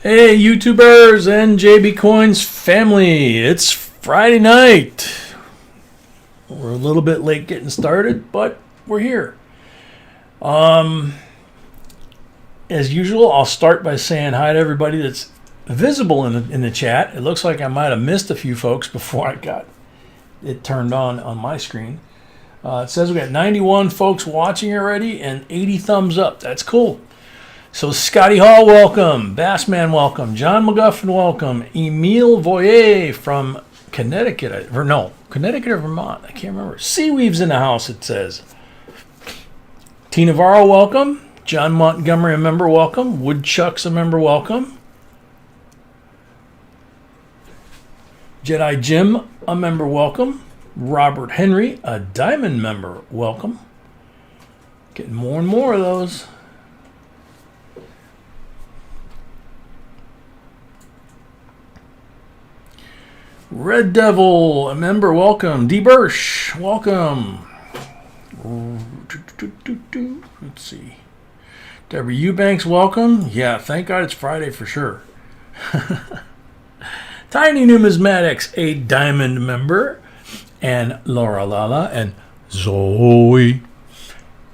Hey, YouTubers and JB Coins family. It's Friday night. We're a little bit late getting started, but we're here. As usual, I'll start by saying hi to everybody that's visible in the chat. It looks like I might have missed a few folks before I got it turned on my screen. It says we got 91 folks watching already and 80 thumbs up. That's cool. So Scotty Hall, welcome. Bassman, welcome. John McGuffin, welcome. Emile Voyer from Connecticut. Connecticut or Vermont. I can't remember. Seaweaves in the house, it says. T. Navarro, welcome. John Montgomery, a member, welcome. Woodchuck's a member, welcome. Jedi Jim, a member, welcome. Robert Henry, a diamond member, welcome. Getting more and more of those. Red Devil, a member, welcome. D. Bursch, welcome. Let's see. Deborah Eubanks, welcome. Yeah, thank God it's Friday for sure. Tiny Numismatics, a diamond member. And Laura Lala and Zoe.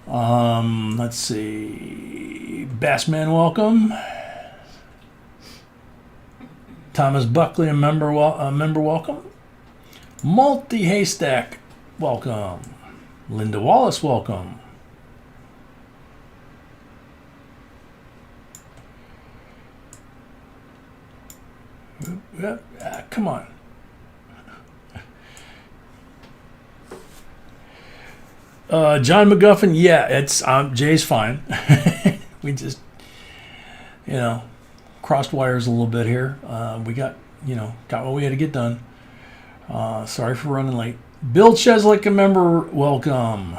Let's see. Bassman, welcome. Thomas Buckley, a member, welcome. Multi Haystack, welcome. Linda Wallace, welcome. Come on. John McGuffin, yeah, it's Jay's fine. We just, crossed wires a little bit here. We got what we had to get done. Sorry for running late. Bill Cheslick, a member, welcome.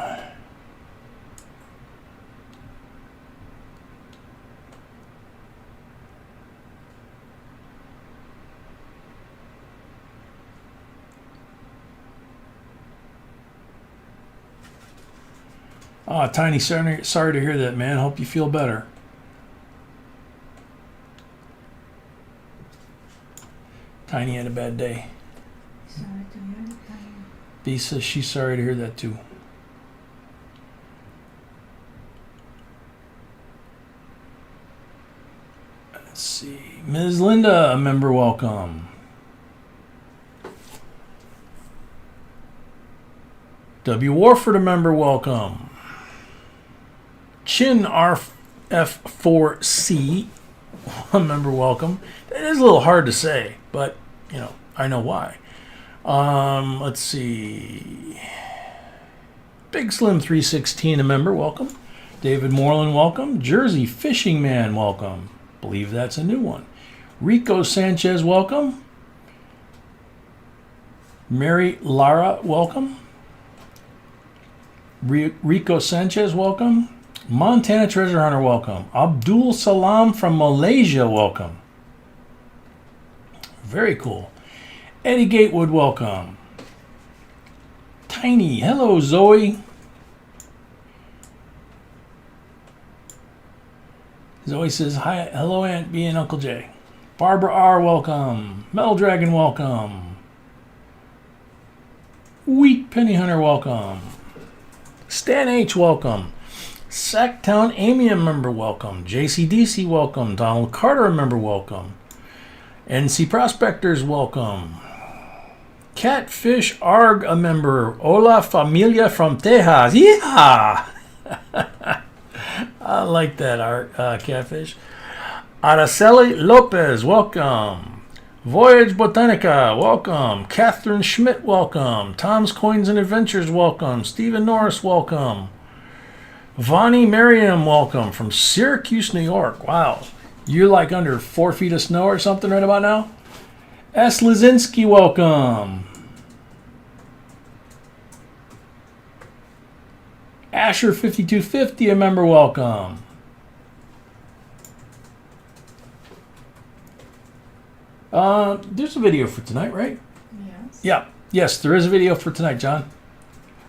Tiny, sorry to hear that, man. Hope you feel better. Tiny had a bad day. Sorry to hear that. B says she's sorry to hear that too. Let's see. Ms. Linda, a member, welcome. W. Warford, a member, welcome. Chin RF4C, a member, welcome. It is a little hard to say, but I know why. Let's see. Big Slim 316, a member, welcome. David Moreland, welcome. Jersey Fishing Man, welcome. Believe that's a new one. Rico Sanchez, welcome. Mary Lara, welcome. Rico Sanchez, welcome. Montana Treasure Hunter, welcome. Abdul Salam from Malaysia, welcome. Very cool. Eddie Gatewood, welcome. Tiny, hello Zoe. Zoe says, hi, hello Aunt B and Uncle J. Barbara R, welcome. Metal Dragon, welcome. Wheat Penny Hunter, welcome. Stan H, welcome. Sacktown Amy, a member, welcome. JCDC, welcome. Donald Carter, a member, welcome. NC Prospectors, welcome. Catfish Arg, a member. Hola Familia from Texas. Yeah! I like that, Catfish. Araceli Lopez, welcome. Voyage Botanica, welcome. Catherine Schmidt, welcome. Tom's Coins and Adventures, welcome. Stephen Norris, welcome. Vonnie Merriam, welcome from Syracuse, New York. Wow. You're like under 4 feet of snow or something right about now? S. Lizinski, welcome. Asher 5250, a member, welcome. There's a video for tonight, right? Yes. Yeah. Yes, there is a video for tonight, John.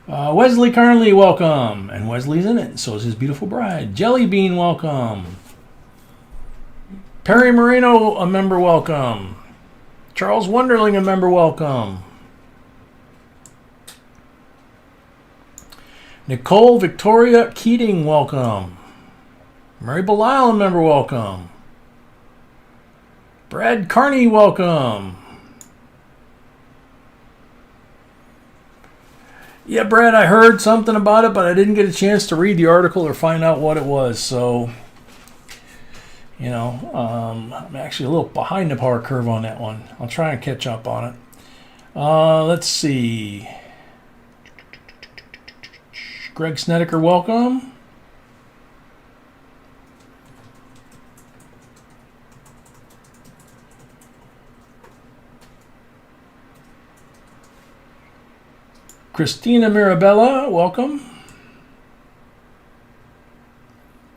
Wesley Carnley, welcome. And Wesley's in it. So is his beautiful bride. Jelly Bean, welcome. Perry Moreno, a member welcome. Charles Wonderling, a member welcome. Nicole Victoria Keating, welcome. Mary Belisle, a member welcome. Brad Carney, welcome. Yeah, Brad, I heard something about it, but I didn't get a chance to read the article or find out what it was. So, you know, I'm actually a little behind the power curve on that one. I'll try and catch up on it. Let's see. Greg Snedeker, welcome. Christina Mirabella, welcome.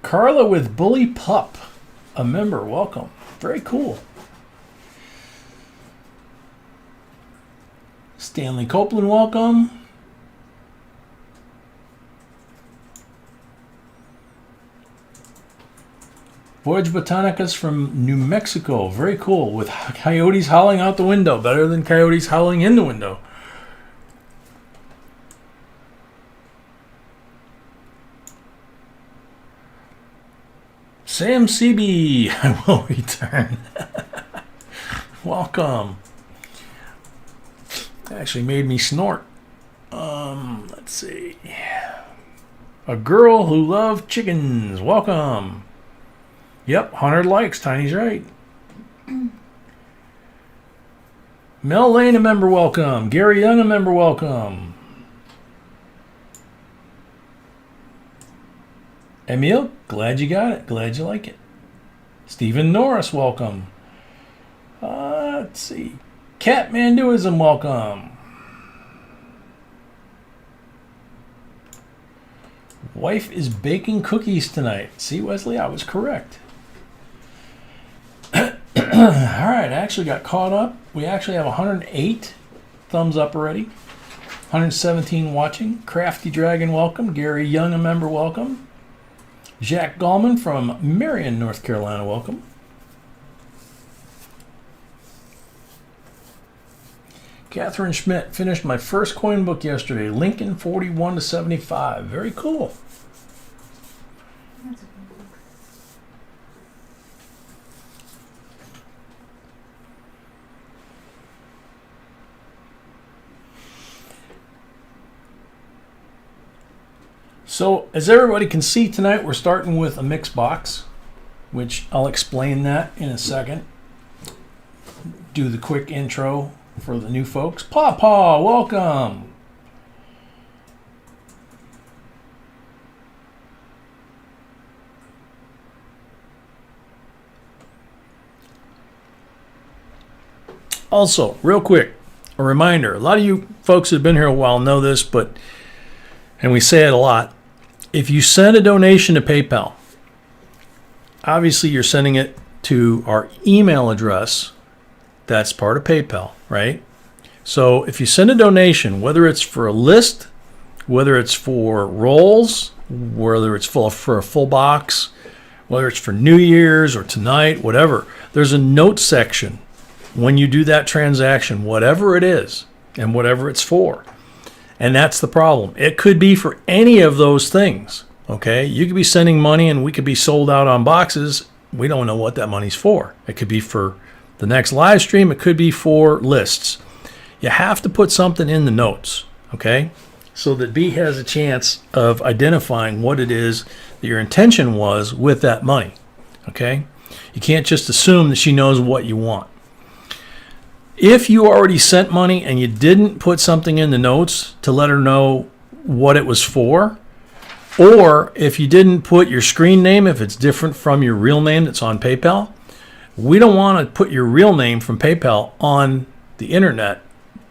Carla with Bully Pup, a member, welcome. Very cool. Stanley Copeland, welcome. Voyage Botanicas from New Mexico, very cool. With coyotes howling out the window, better than coyotes howling in the window. Sam CB, I will return. Welcome. Actually made me snort. Let's see. A girl who loved chickens. Welcome. Yep, 100 likes. Tiny's right. Mel Lane, a member, welcome. Gary Young, a member, welcome. Emil, glad you got it. Glad you like it. Stephen Norris, welcome. Let's see. Catmanduism, welcome. Wife is baking cookies tonight. See, Wesley, I was correct. All right, I actually got caught up. We actually have 108 thumbs up already. 117 watching. Crafty Dragon, welcome. Gary Young, a member, welcome. Jack Gallman from Marion, North Carolina, welcome. Catherine Schmidt, finished my first coin book yesterday. Lincoln 41 to 75. Very cool. That's a good book. So, as everybody can see tonight, we're starting with a mix box, which I'll explain that in a second. Do the quick intro for the new folks. Pawpaw, welcome. Also, real quick, a reminder. A lot of you folks that have been here a while know this, and we say it a lot. If you send a donation to PayPal, obviously you're sending it to our email address. That's part of PayPal, right? So if you send a donation, whether it's for a list, whether it's for rolls, whether it's for a full box, whether it's for New Year's or tonight, whatever, there's a note section when you do that transaction, whatever it is and whatever it's for. And that's the problem. It could be for any of those things, okay? You could be sending money and we could be sold out on boxes. We don't know what that money's for. It could be for the next live stream. It could be for lists. You have to put something in the notes, okay? So that B has a chance of identifying what it is that your intention was with that money, okay? You can't just assume that she knows what you want. If you already sent money and you didn't put something in the notes to let her know what it was for, or if you didn't put your screen name, if it's different from your real name that's on PayPal, we don't want to put your real name from PayPal on the internet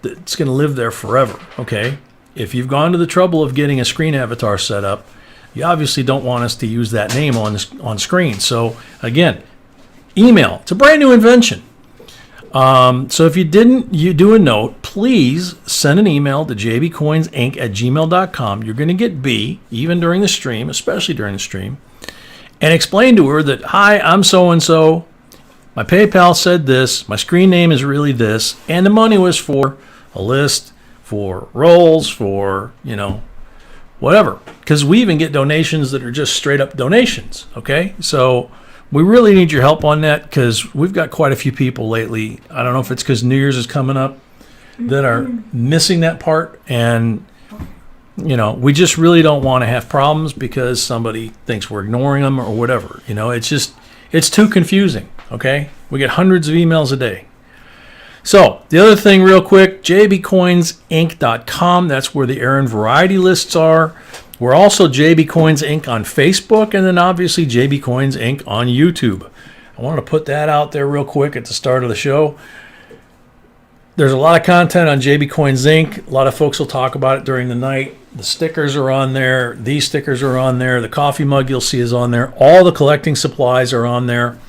that's going to live there forever, okay? If you've gone to the trouble of getting a screen avatar set up, you obviously don't want us to use that name on screen. So again, email. It's a brand new invention. So if you do a note, please send an email to jbcoinsinc@gmail.com. You're going to get B, even during the stream, especially during the stream, and explain to her that, hi, I'm so-and-so. my PayPal said this, my screen name is really this, and the money was for a list, for rolls, for, whatever. Because we even get donations that are just straight up donations, okay? So we really need your help on that because we've got quite a few people lately. I don't know if it's because New Year's is coming up that are missing that part. And, we just really don't want to have problems because somebody thinks we're ignoring them or whatever. It's too confusing, okay? We get hundreds of emails a day. So the other thing real quick, JBCOINSINC.com. That's where the Aaron variety lists are. We're also JB Coins Inc. on Facebook, and then obviously JB Coins Inc. on YouTube. I wanted to put that out there real quick at the start of the show. There's a lot of content on JB Coins Inc. A lot of folks will talk about it during the night. The stickers are on there. These stickers are on there. The coffee mug you'll see is on there. All the collecting supplies are on there.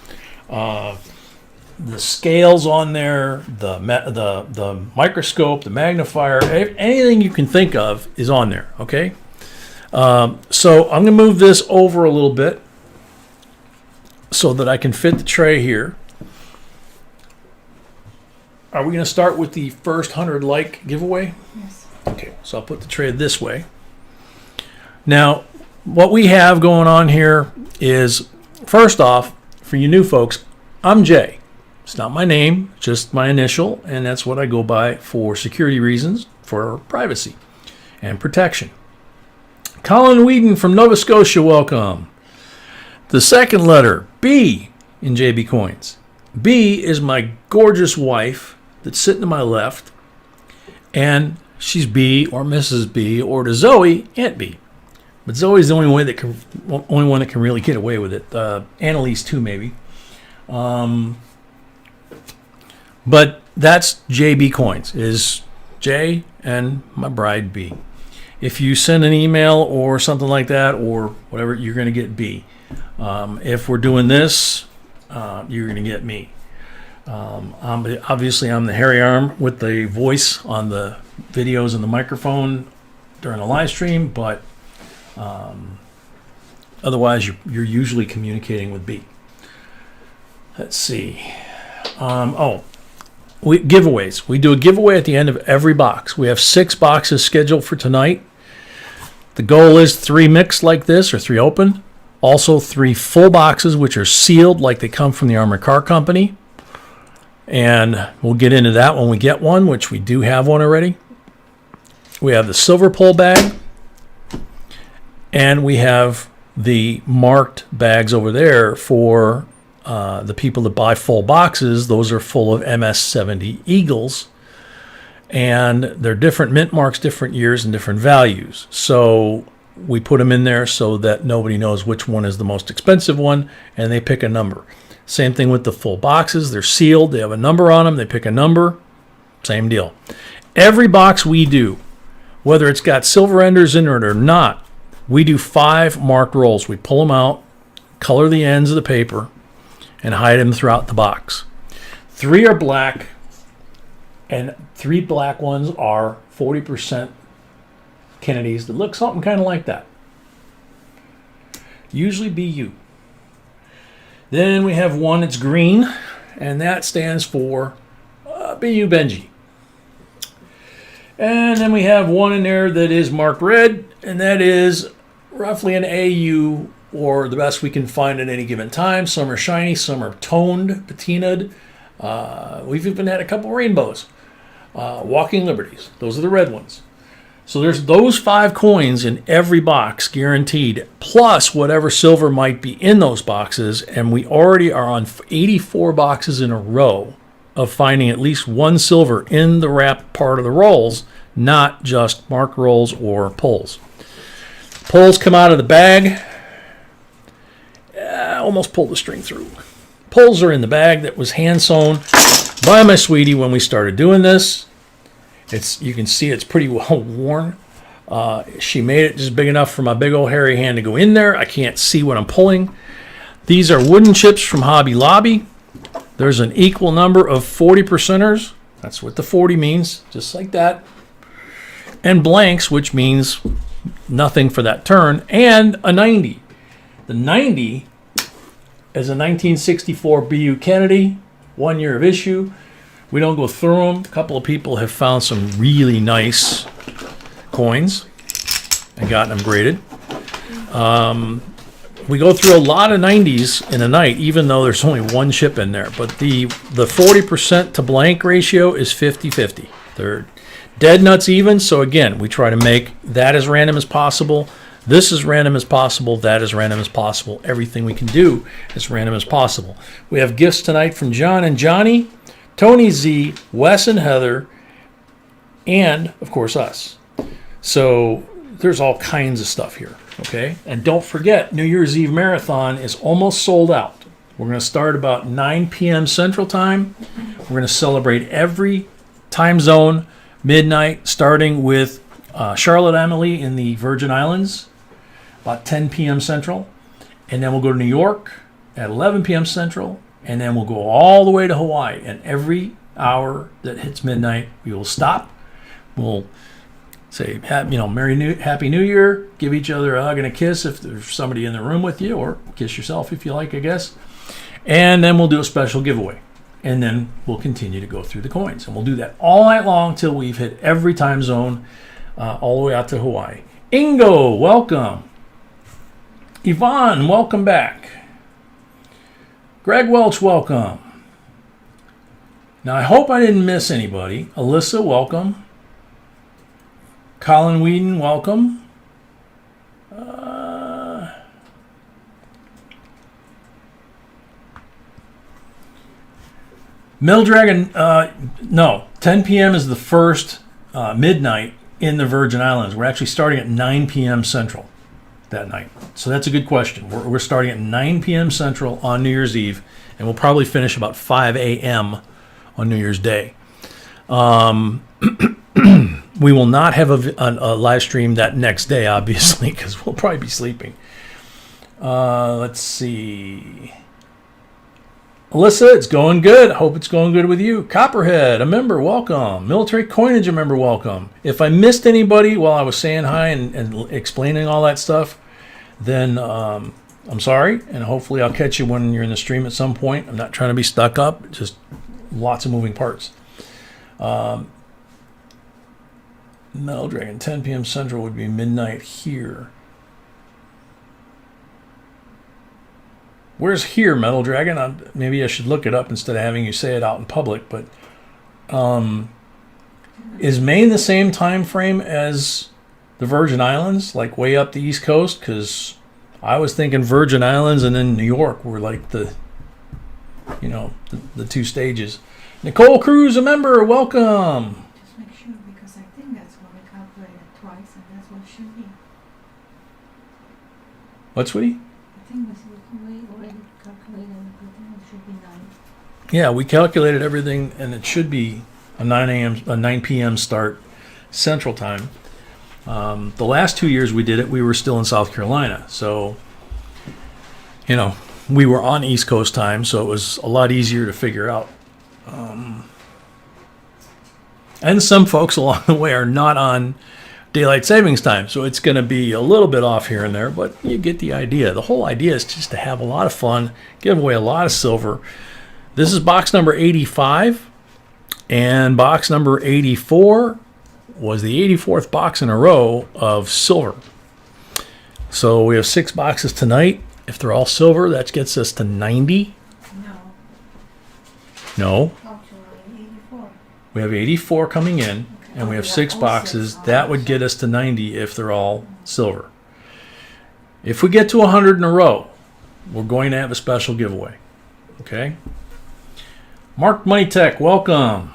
The scales on there. The microscope, the magnifier, anything you can think of is on there. Okay. So I'm going to move this over a little bit so that I can fit the tray here. Are we going to start with the first 100 like giveaway? Yes. Okay, so I'll put the tray this way. Now, what we have going on here is, first off, for you new folks, I'm Jay. It's not my name, just my initial, and that's what I go by for security reasons, for privacy and protection. Colin Whedon from Nova Scotia, welcome. The second letter, B in JB Coins. B is my gorgeous wife that's sitting to my left, and she's B or Mrs. B, or to Zoe, Aunt B. But Zoe's the only one that can really get away with it. Annalise too, maybe. But that's JB Coins, is J and my bride B. If you send an email or something like that or whatever, you're going to get B. If we're doing this, you're going to get me. Obviously, I'm the hairy arm with the voice on the videos and the microphone during the live stream, but otherwise, you're usually communicating with B. Let's see. Giveaways. We do a giveaway at the end of every box. We have 6 boxes scheduled for tonight. The goal is 3 mixed like this, or 3 open. Also 3 full boxes, which are sealed like they come from the Armored Car Company. And we'll get into that when we get one, which we do have one already. We have the silver pull bag. And we have the marked bags over there for the people that buy full boxes. Those are full of MS-70 Eagles. And they're different mint marks, different years, and different values. So we put them in there so that nobody knows which one is the most expensive one, and they pick a number. Same thing with the full boxes. They're sealed. They have a number on them. They pick a number. Same deal. Every box we do, whether it's got silver enders in it or not, we do 5 marked rolls. We pull them out, color the ends of the paper, and hide them throughout the box. 3 are black, and 3 black ones are 40% Kennedys that look something kind of like that. Usually BU. Then we have one that's green, and that stands for BU Benji. And then we have one in there that is marked red, and that is roughly an AU, or the best we can find at any given time. Some are shiny, some are toned, patinaed. We've even had a couple rainbows. Walking Liberties. Those are the red ones. So there's those 5 coins in every box, guaranteed, plus whatever silver might be in those boxes. And we already are on 84 boxes in a row of finding at least 1 silver in the wrap part of the rolls, not just marked rolls or pulls. Pulls come out of the bag. I almost pulled the string through. Pulls are in the bag that was hand sewn by my sweetie when we started doing this. You can see it's pretty well worn. She made it just big enough for my big old hairy hand to go in there. I can't see what I'm pulling. These are wooden chips from Hobby Lobby. There's an equal number of 40%ers. That's what the 40 means, just like that. And blanks, which means nothing for that turn, and a 90. The 90 as a 1964 BU Kennedy, 1 year of issue. We don't go through them. A couple of people have found some really nice coins and gotten them graded. We go through a lot of 90s in a night, even though there's only one chip in there. But the 40% to blank ratio is 50-50. They're dead nuts even. So again, we try to make that as random as possible. This is random as possible. That is random as possible. Everything we can do is random as possible. We have gifts tonight from John and Johnny, Tony Z, Wes and Heather, and of course us. So there's all kinds of stuff here. Okay, and don't forget, New Year's Eve Marathon is almost sold out. We're going to start about 9 p.m. Central Time. We're going to celebrate every time zone, midnight, starting with Charlotte Amalie in the Virgin Islands, about 10 p.m. Central. And then we'll go to New York at 11 p.m. Central. And then we'll go all the way to Hawaii. And every hour that hits midnight, we will stop. We'll say, Happy New Year. Give each other a hug and a kiss if there's somebody in the room with you, or kiss yourself if you like, I guess. And then we'll do a special giveaway. And then we'll continue to go through the coins. And we'll do that all night long till we've hit every time zone, all the way out to Hawaii. Ingo, welcome. Yvonne, welcome back. Greg Welch, welcome. Now, I hope I didn't miss anybody. Alyssa, welcome. Colin Whedon, welcome. Mill Dragon, no. 10 p.m. is the first midnight in the Virgin Islands. We're actually starting at 9 p.m. Central that night. So that's a good question. We're starting at 9 p.m. Central on New Year's Eve, and we'll probably finish about 5 a.m. on New Year's Day. We will not have a live stream that next day, obviously, because we'll probably be sleeping. Let's see. Alyssa, it's going good. I hope it's going good with you. Copperhead, a member, welcome. Military Coinage, a member, welcome. If I missed anybody while I was saying hi and explaining all that stuff, then I'm sorry, and hopefully I'll catch you when you're in the stream at some point. I'm not trying to be stuck up, just lots of moving parts. Metal Dragon, 10 p.m. Central would be midnight here. Where's here, Metal Dragon? Maybe I should look it up instead of having you say it out in public. But is Maine the same time frame as the Virgin Islands, like way up the East Coast? Because I was thinking Virgin Islands and then New York were like the two stages. Nicole Cruz, a member, welcome. Just make sure, because I think that's what we calculated twice, and that's what it should be. What, sweetie? I think we already calculated everything. It should be 9. Yeah, we calculated everything, and it should be a 9 p.m. start Central Time. The last 2 years we did it, we were still in South Carolina, so we were on East Coast time, so it was a lot easier to figure out. And some folks along the way are not on daylight savings time, so it's going to be a little bit off here and there, but you get the idea. The whole idea is just to have a lot of fun, give away a lot of silver. This is box number 85, and box number 84 was the 84th box in a row of silver. So we have 6 boxes tonight. If they're all silver, that gets us to 90. No. Actually, 84. We have 84 coming in, and we have 6 boxes. That would get us to 90 if they're all silver. If we get to 100 in a row, we're going to have a special giveaway. Okay? Mark Money Tech, welcome.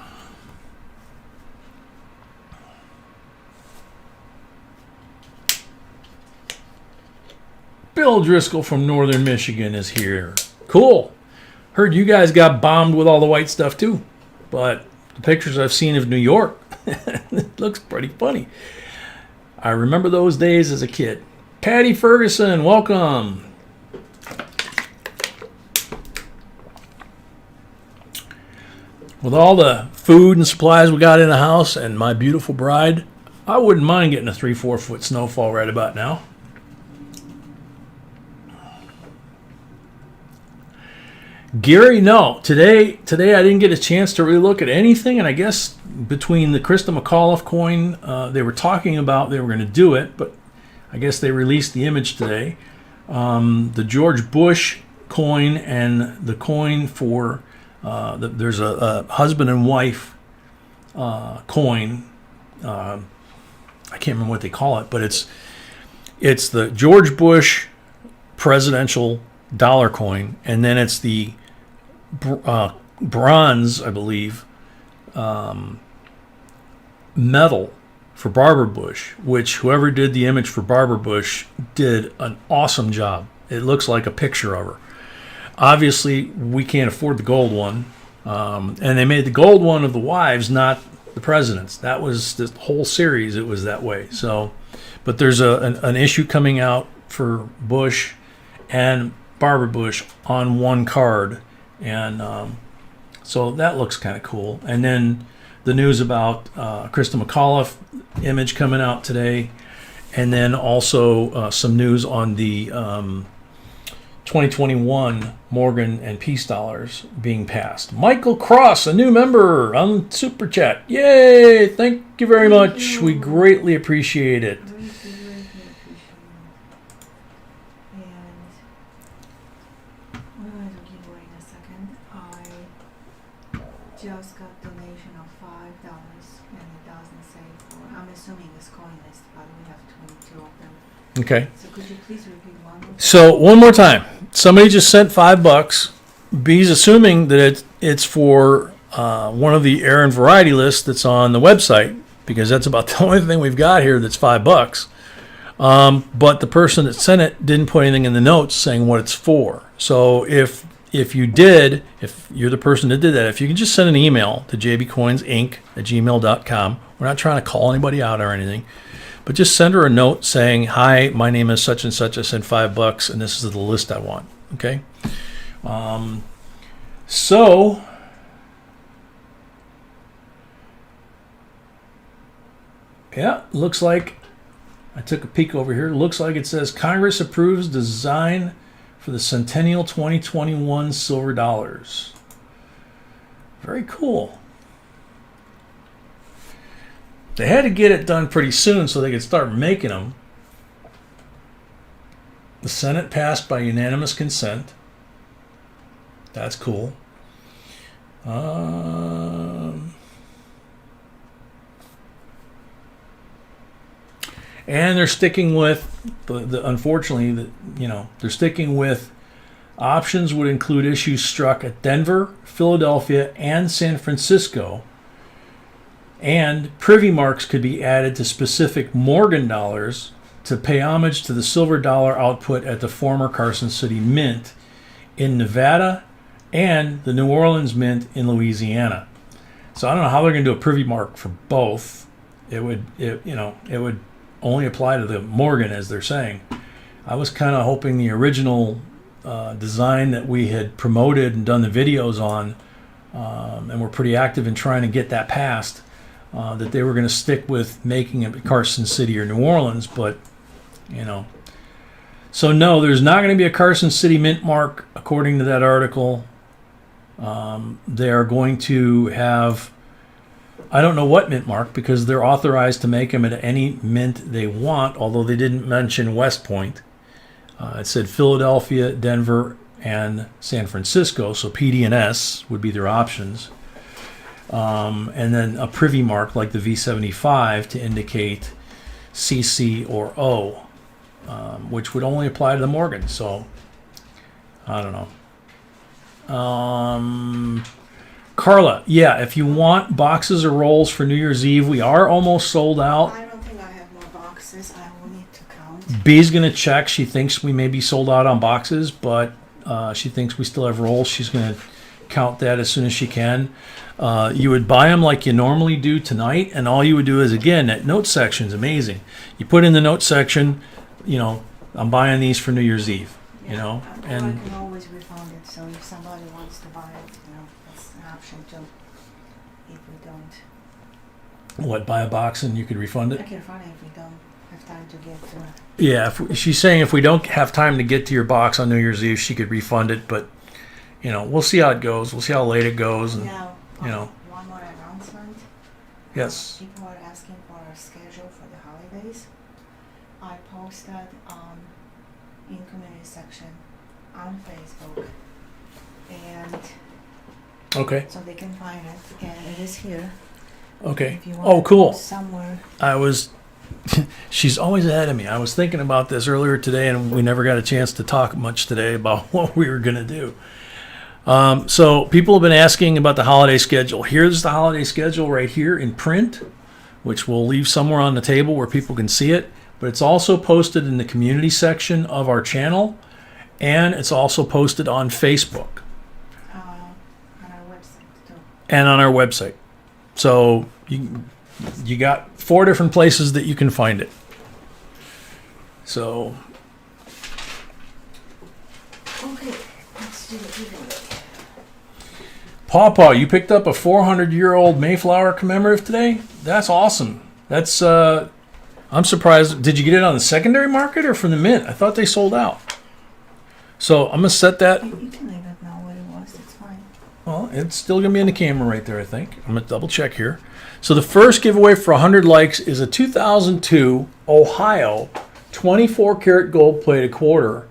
Bill Driscoll from Northern Michigan is here. Cool. Heard you guys got bombed with all the white stuff too. But the pictures I've seen of New York, it looks pretty funny. I remember those days as a kid. Patty Ferguson, welcome. With all the food and supplies we got in the house and my beautiful bride, I wouldn't mind getting a 3-4 foot snowfall right about now. Gary, no. Today I didn't get a chance to really look at anything, and I guess between the Krista McAuliffe coin, they were talking about they were going to do it, but I guess they released the image today. The George Bush coin and the coin for there's a husband and wife coin. I can't remember what they call it, but it's the George Bush presidential dollar coin, and then it's the bronze, I believe, medal for Barbara Bush, which whoever did the image for Barbara Bush did an awesome job. It looks like a picture of her. Obviously, we can't afford the gold one, and they made the gold one of the wives, not the presidents. That was the whole series. It was that way. So, but there's an issue coming out for Bush and Barbara Bush on one card, and so that looks kind of cool. And then the news about Krista McAuliffe image coming out today, and then also some news on the 2021 Morgan and Peace dollars being passed. Michael Cross, a new member on Super Chat. Yay! Thank you very much. We greatly appreciate it. Greatly appreciate it. And we're going to give away in a second. I just got donation of $5, and it doesn't say for. I'm assuming it's coin list, but we have 22 of them. Okay. So could you please repeat one more time? So one more time. Somebody just sent $5. B's assuming that it's for one of the Aaron variety lists that's on the website, because that's about the only thing we've got here that's $5. But the person that sent it didn't put anything in the notes saying what it's for. So if you're the person that did that, if you can just send an email to jbcoinsinc@gmail.com. We're not trying to call anybody out or anything, but just send her a note saying, "Hi, my name is such and such. I sent $5, and this is the list I want." Okay. So yeah, looks like I took a peek over here. Looks like it says Congress approves design for the Centennial 2021 silver dollars. Very cool. They had to get it done pretty soon so they could start making them. The Senate passed by unanimous consent. That's cool. And they're sticking with unfortunately, they're sticking with options would include issues struck at Denver, Philadelphia, and San Francisco. And privy marks could be added to specific Morgan dollars to pay homage to the silver dollar output at the former Carson City Mint in Nevada and the New Orleans Mint in Louisiana. So I don't know how they're going to do a privy mark for both. It would only apply to the Morgan, as they're saying. I was kind of hoping the original design that we had promoted and done the videos on, and we're pretty active in trying to get that passed, that they were going to stick with making it Carson City or New Orleans, but so no, there's not going to be a Carson City mint mark according to that article. They are going to have, I don't know what mint mark, because they're authorized to make them at any mint they want, although they didn't mention West Point. It said Philadelphia, Denver, and San Francisco, so PD and S would be their options. And then a privy mark like the V75 to indicate CC or O, which would only apply to the Morgan. So I don't know. Carla, yeah, if you want boxes or rolls for New Year's Eve, we are almost sold out. I don't think I have more boxes. I will need to count. B's going to check. She thinks we may be sold out on boxes, but she thinks we still have rolls. She's going to count that as soon as she can. You would buy them like you normally do tonight, and all you would do is, again, that note section is amazing. You put in the note section, I'm buying these for New Year's Eve, and I can always refund it, so if somebody wants to buy it, that's an option too. If we don't. What, buy a box and you could refund I it? can refund it if we don't have time to get to it. Yeah, she's saying if we don't have time to get to your box on New Year's Eve, she could refund it, but we'll see how it goes. We'll see how late it goes. And, Now, you know. one more announcement. Yes. People are asking for a schedule for the holidays. I posted in community section on Facebook, and Okay. so they can find it, and it is here. Okay. If you want Oh, cool. somewhere. She's always ahead of me. I was thinking about this earlier today, and we never got a chance to talk much today about what we were going to do. So people have been asking about the holiday schedule. Here's the holiday schedule right here in print, which we'll leave somewhere on the table where people can see it. But it's also posted in the community section of our channel, and it's also posted on Facebook On our website too. and on our website. So you got 4 different places that you can find it. So Okay, let's do the giveaway. Pawpaw, you picked up a 400-year-old Mayflower commemorative today? That's awesome. That's I'm surprised. Did you get it on the secondary market or from the mint? I thought they sold out. So I'm gonna set that. You can leave it now what it was, it's fine. Well, it's still gonna be in the camera right there, I think. I'm gonna double check here. So the first giveaway for 100 likes is a 2002 Ohio 24 karat gold plated quarter.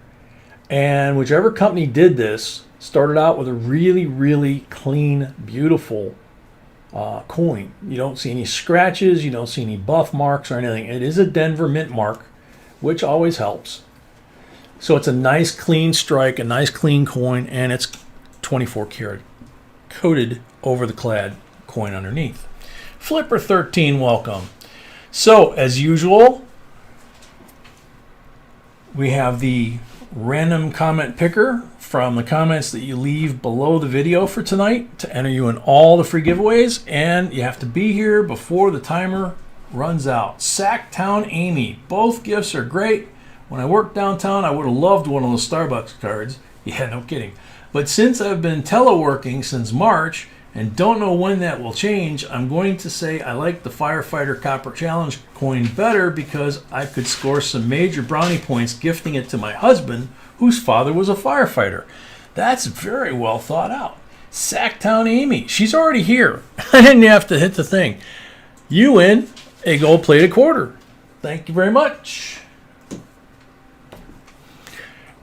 And whichever company did this started out with a really, really clean, beautiful coin. You don't see any scratches, you don't see any buff marks or anything. It is a Denver mint mark, which always helps. So it's a nice clean strike, a nice clean coin, and it's 24 karat coated over the clad coin underneath. Flipper 13, welcome. So as usual, we have the random comment picker from the comments that you leave below the video for tonight to enter you in all the free giveaways, and you have to be here before the timer runs out. Sacktown Amy, both gifts are great. When I worked downtown, I would have loved one of those Starbucks cards. Yeah, no kidding. But since I've been teleworking since March and don't know when that will change, I'm going to say I like the Firefighter Copper Challenge coin better because I could score some major brownie points gifting it to my husband, whose father was a firefighter. That's very well thought out. Sacktown Amy, she's already here. I didn't have to hit the thing. You win a gold-plated quarter. Thank you very much.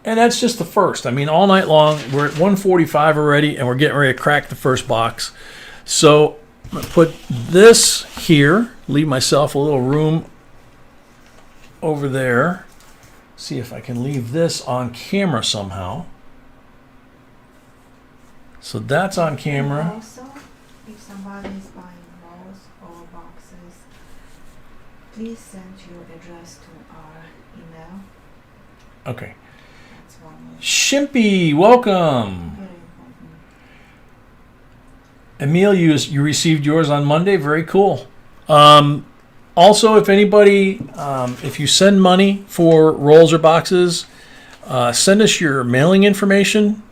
And that's just the first. I mean, all night long, we're at 1:45 already, and we're getting ready to crack the first box. So I'm going to put this here, leave myself a little room over there. See if I can leave this on camera somehow. So that's on camera. And also, if somebody is buying rolls or boxes, please send your address to our email. Okay. That's one way. Shimpy, welcome. Very important. Emil, you received yours on Monday. Very cool. Also, if anybody, if you send money for rolls or boxes, send us your mailing information.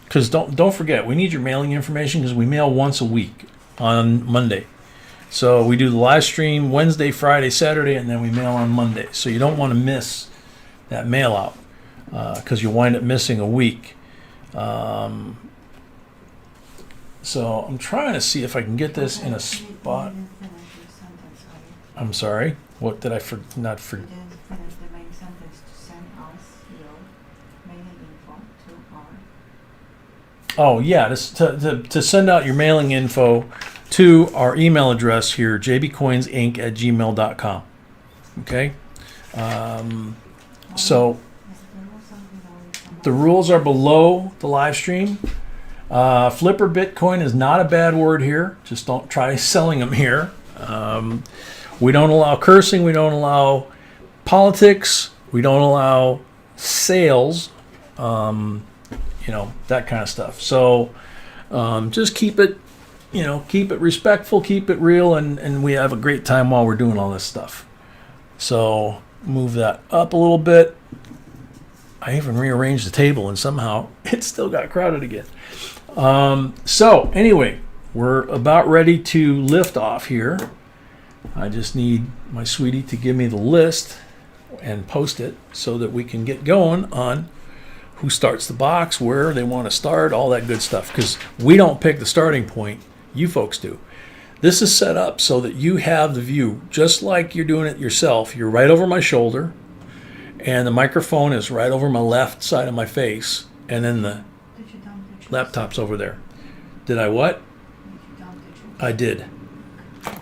Because don't forget, we need your mailing information because we mail once a week on Monday. So we do the live stream Wednesday, Friday, Saturday, and then we mail on Monday. So you don't want to miss that mail out because you'll wind up missing a week. So I'm trying to see if I can get this in a spot. You didn't finish your sentence, are you? I'm sorry. What did I not You for? didn't finish the main sentence to send us your mailing info to our. Oh yeah, to send out your mailing info to our email address here, jbcoinsinc@gmail.com. Okay. So the rules are below the live stream. Flipper Bitcoin is not a bad word here. Just don't try selling them here. We don't allow cursing. We don't allow politics. We don't allow sales. That kind of stuff. So just keep it, keep it respectful, keep it real, and we have a great time while we're doing all this stuff. So move that up a little bit. I even rearranged the table, and somehow it still got crowded again. So anyway, we're about ready to lift off here. I just need my sweetie to give me the list and post it so that we can get going on who starts the box, where they want to start, all that good stuff. Because we don't pick the starting point, you folks do. This is set up so that you have the view, just like you're doing it yourself. You're right over my shoulder, and the microphone is right over my left side of my face, and then the Did you dump the juice? laptop's over there. Did I what? Did you dump the juice? I did. No, I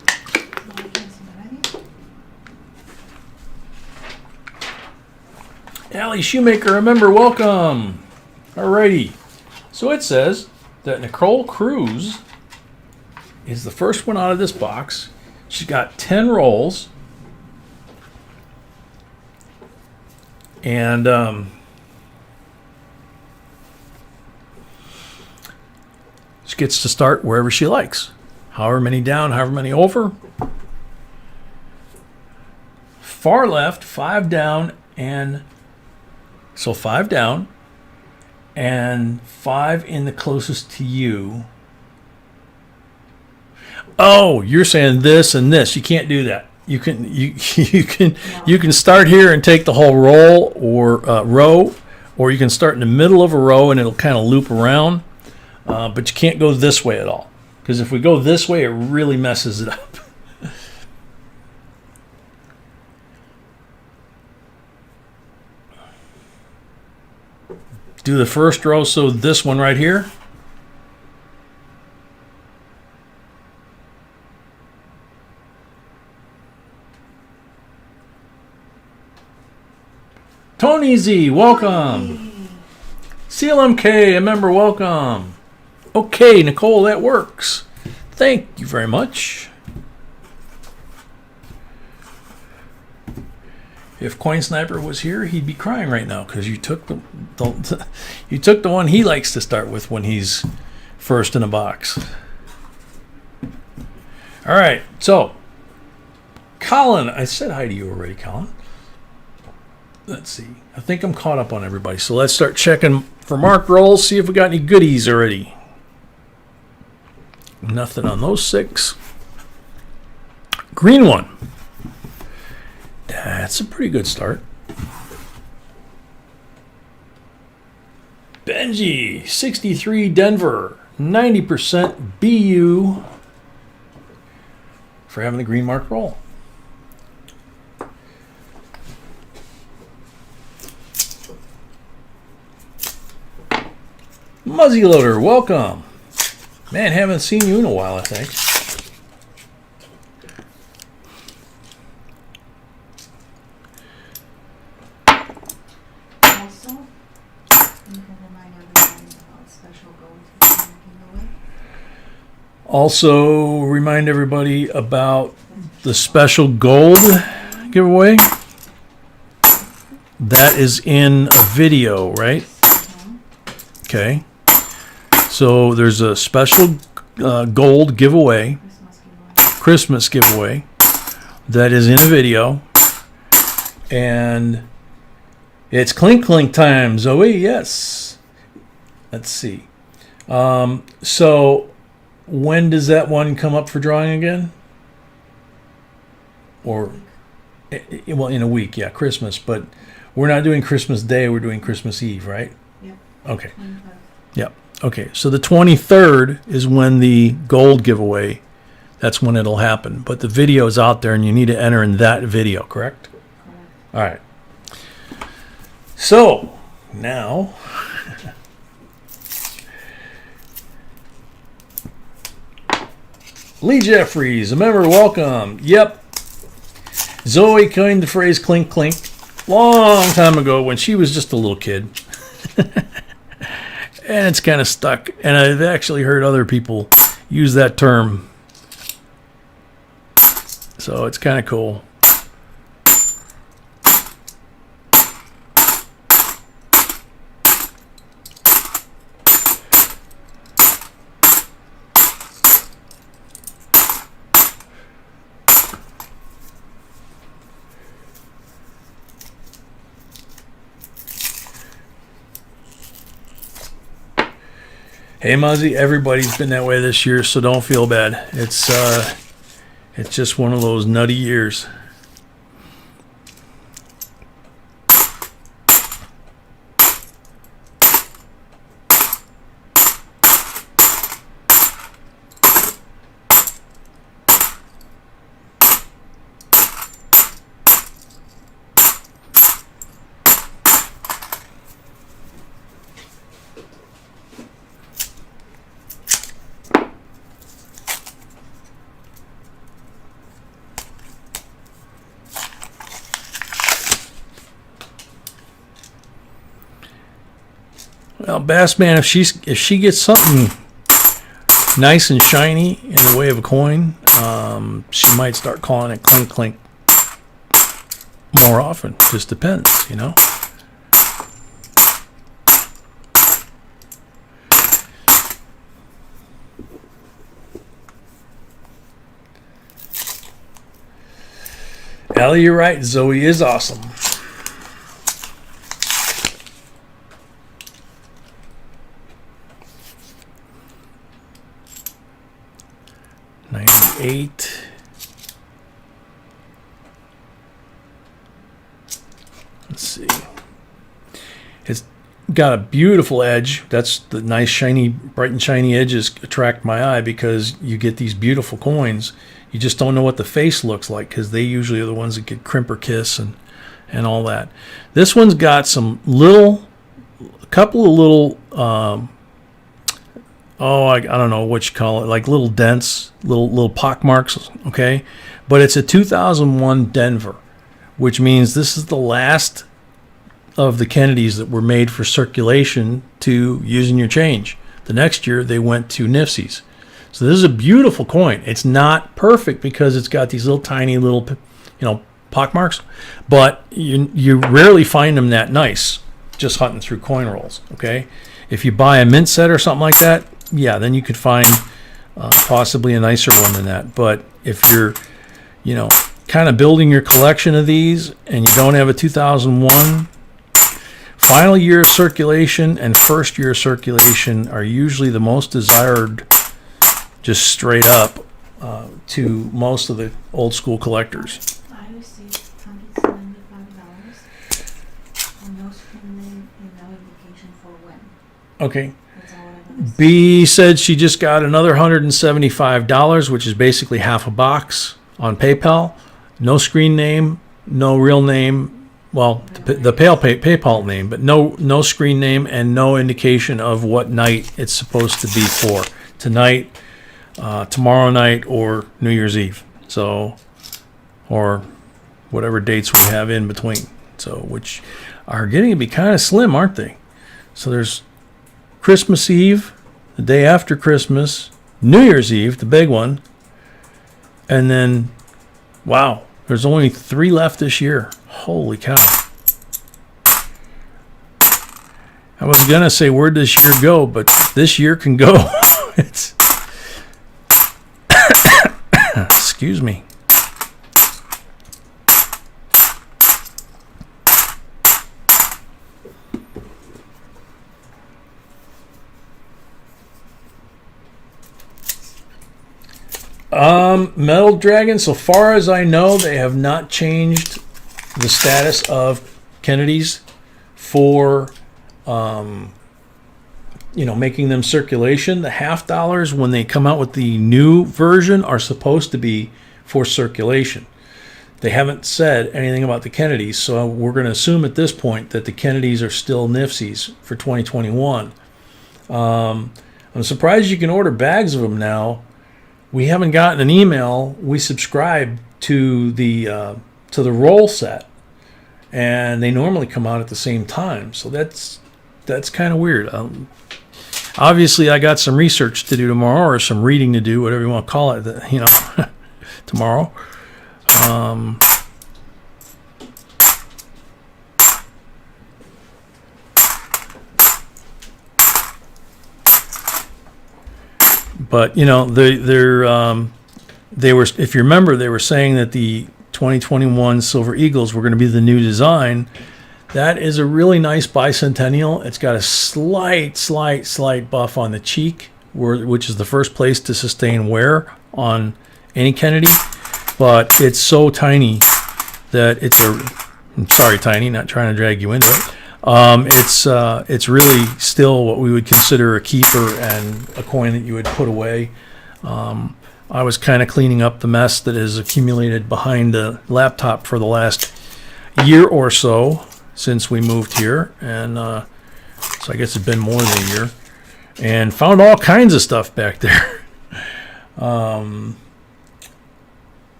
can't see already. Allie Shoemaker, remember, welcome. Alrighty. So it says that Nicole Cruz is the first one out of this box. She's got 10 rolls. And she gets to start wherever she likes. However many down, however many over. Far left, 5 down, and so 5 down, and 5 in the closest to you. Oh, you're saying this and this. You can't do that. You can start here and take the whole roll or row, or you can start in the middle of a row and it'll kind of loop around. But you can't go this way at all, because if we go this way, it really messes it up. Do the first row, so this one right here. Tony Z, welcome. CLMK, a member, welcome. Okay, Nicole, that works. Thank you very much. If Coin Sniper was here, he'd be crying right now because you took the you took the one he likes to start with when he's first in a box. All right, so Colin, I said hi to you already, Colin. Let's see. I think I'm caught up on everybody. So let's start checking for marked rolls, see if we got any goodies already. Nothing on those 6. Green one. That's a pretty good start. Benji, 63 Denver, 90% BU for having the green marked roll. Muzzy Loader, welcome. Man, haven't seen you in a while, I think. Also, you can remind everybody about special gold giveaway. Also, remind everybody about the special gold giveaway. That is in a video, right? Okay. So there's a special gold giveaway, Christmas giveaway, that is in a video, and it's clink clink time, Zoe. Yes. Let's see. So when does that one come up for drawing again? Or well, in a week, yeah, Christmas. But we're not doing Christmas Day. We're doing Christmas Eve, right? Yep. Okay. 25. Yep. Okay, so the 23rd is when the gold giveaway, that's when it'll happen. But the video is out there, and you need to enter in that video, correct? Correct. All right. So, now, Lee Jeffries, a member, welcome. Yep. Zoe coined the phrase clink clink long time ago when she was just a little kid. And it's kind of stuck. And I've actually heard other people use that term. So it's kind of cool. Hey Muzzy, everybody's been that way this year, so don't feel bad. It's just one of those nutty years. Well, Bassman, if she gets something nice and shiny in the way of a coin, she might start calling it clink clink more often. Just depends, you know. Ellie, you're right. Zoe is awesome. $98. Let's see. It's got a beautiful edge. That's the nice, shiny, bright and shiny edges attract my eye because you get these beautiful coins. You just don't know what the face looks like because they usually are the ones that get crimp or kiss and all that. This one's got some a couple of little, I don't know what you call it, like little dents, little pock marks, okay? But it's a 2001 Denver, which means this is the last of the Kennedys that were made for circulation to using your change. The next year they went to Nifsies. So this is a beautiful coin. It's not perfect because it's got these little tiny little, pock marks, but you rarely find them that nice just hunting through coin rolls, okay? If you buy a mint set or something like that, yeah, then you could find possibly a nicer one than that. But if you're, kind of building your collection of these and you don't have a 2001, final year of circulation and first year of circulation are usually the most desired, just straight up, to most of the old school collectors. I received $175 and no screen name and no indication for when. Okay. That's all I got. B said she just got another $175, which is basically half a box on PayPal. No screen name, no real name. Well, the PayPal name, but no screen name and no indication of what night it's supposed to be for. Tonight, tomorrow night, or New Year's Eve. So, or whatever dates we have in between. So, which are getting to be kind of slim, aren't they? So there's Christmas Eve, the day after Christmas, New Year's Eve, the big one, and then, wow, there's only 3 left this year. Holy cow. I was going to say, where'd this year go? But this year can go. It's excuse me. Metal Dragon, so far as I know, they have not changed the status of Kennedys for making them circulation. The half dollars, when they come out with the new version, are supposed to be for circulation. They haven't said anything about the Kennedys, so we're going to assume at this point that the Kennedys are still Nifsies for 2021. I'm surprised you can order bags of them now. We haven't gotten an email. We subscribe to the roll set, and they normally come out at the same time. So that's kind of weird. Obviously, I got some research to do tomorrow, or some reading to do, whatever you want to call it. Tomorrow. But they were, if you remember, they were saying that the 2021 Silver Eagles were going to be the new design. That is a really nice bicentennial. It's got a slight buff on the cheek, which is the first place to sustain wear on any Kennedy. But it's so tiny that I'm sorry, tiny, not trying to drag you into it. It's really still what we would consider a keeper and a coin that you would put away. I was kind of cleaning up the mess that has accumulated behind the laptop for the last year or so since we moved here, and so I guess it's been more than a year, and found all kinds of stuff back there.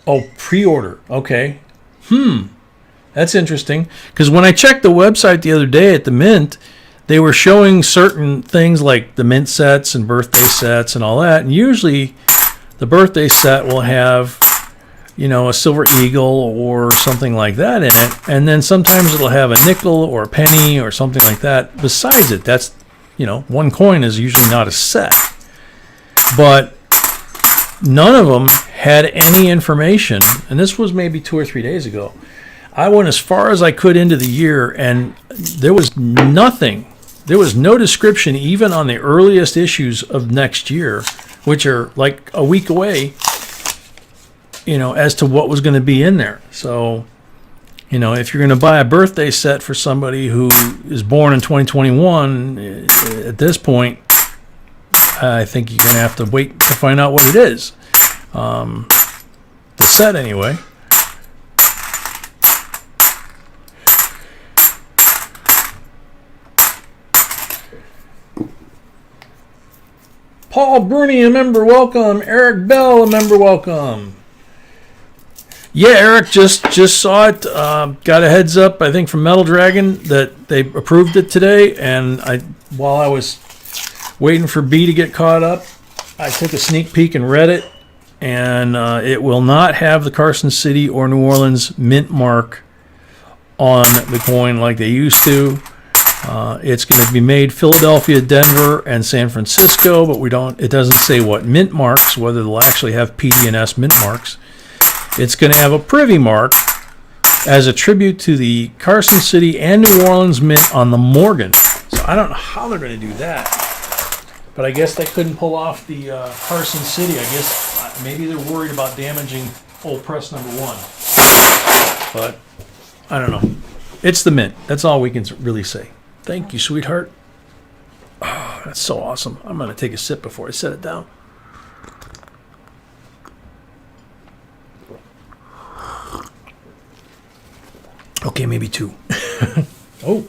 Oh, pre-order. Okay. That's interesting. Because when I checked the website the other day at the Mint, they were showing certain things like the Mint sets and birthday sets and all that. And usually the birthday set will have, you know, a silver eagle or something like that in it. And then sometimes it'll have a nickel or a penny or something like that besides it. That's, you know, one coin is usually not a set. But none of them had any information. And this was maybe 2 or 3 days ago. I went as far as I could into the year, and there was nothing. There was no description even on the earliest issues of next year, which are like a week away, you know, as to what was going to be in there. So, you know, if you're going to buy a birthday set for somebody who is born in 2021, at this point, I think you're going to have to wait to find out what it is. The set, anyway. Paul Bruni, a member, welcome. Eric Bell, a member, welcome. Yeah, Eric just saw it. Got a heads up, I think, from Metal Dragon that they approved it today. And while I was waiting for B to get caught up, I took a sneak peek and read it. And it will not have the Carson City or New Orleans mint mark on the coin like they used to. It's going to be made Philadelphia, Denver, and San Francisco, but it doesn't say what mint marks, whether they'll actually have PD&S mint marks. It's going to have a privy mark as a tribute to the Carson City and New Orleans mint on the Morgan. So I don't know how they're going to do that, but I guess they couldn't pull off the Carson City. I guess maybe they're worried about damaging old press number 1. But I don't know. It's the mint. That's all we can really say. Thank you, sweetheart. Oh, that's so awesome. I'm going to take a sip before I set it down. Okay, maybe 2. Oh.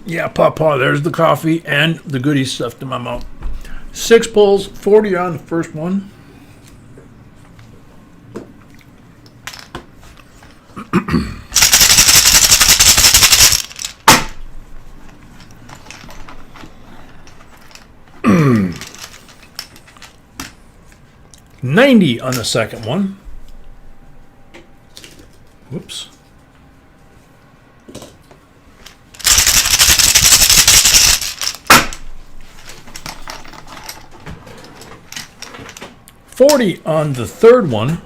Yeah, Papa, there's the coffee and the goodies stuffed in my mouth. 6 pulls, 40 on the first one. $90 on the second one. Whoops. $40 on the third one.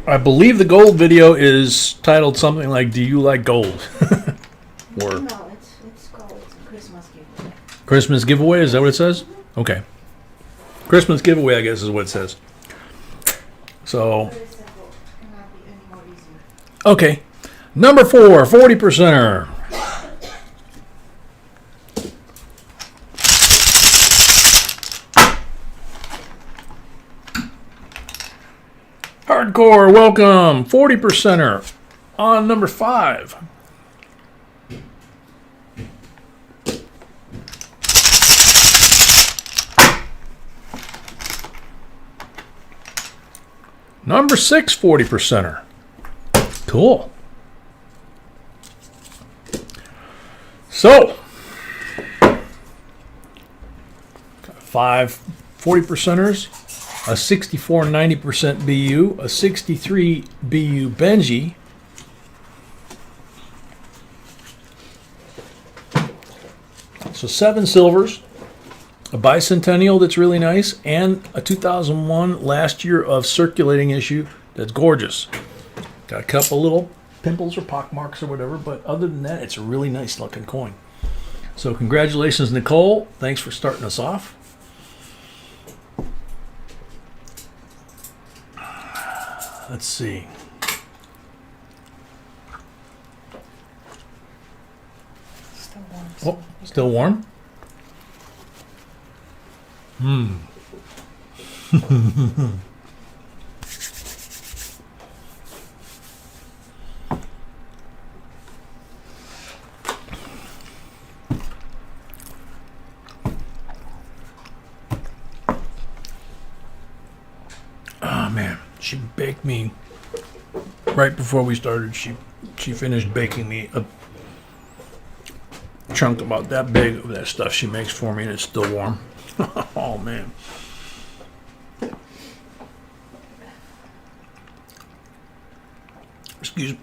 I believe the gold video is titled something like "Do You Like Gold?" Or No, it's called Christmas giveaway. Christmas giveaway. Is that what it says? Okay. Christmas giveaway, I guess, is what it says. So. Very simple. Cannot be any more easier. Okay. Number 4, 40%er. Hardcore, welcome. 40%er on number 5. Number 6, 40%er. Cool. So, 5 40%ers. A 64 90% BU, a 63 BU Benji, so 7 silvers, a bicentennial that's really nice, and a 2001 last year of circulating issue that's gorgeous. Got a couple little pimples or pock marks or whatever, but other than that, it's a really nice looking coin. So congratulations, Nicole. Thanks for starting us off. Let's see. Oh, still warm? Oh man, she baked me right before we started. She finished baking me a chunk about that big of that stuff she makes for me, and it's still warm. Oh man. Excuse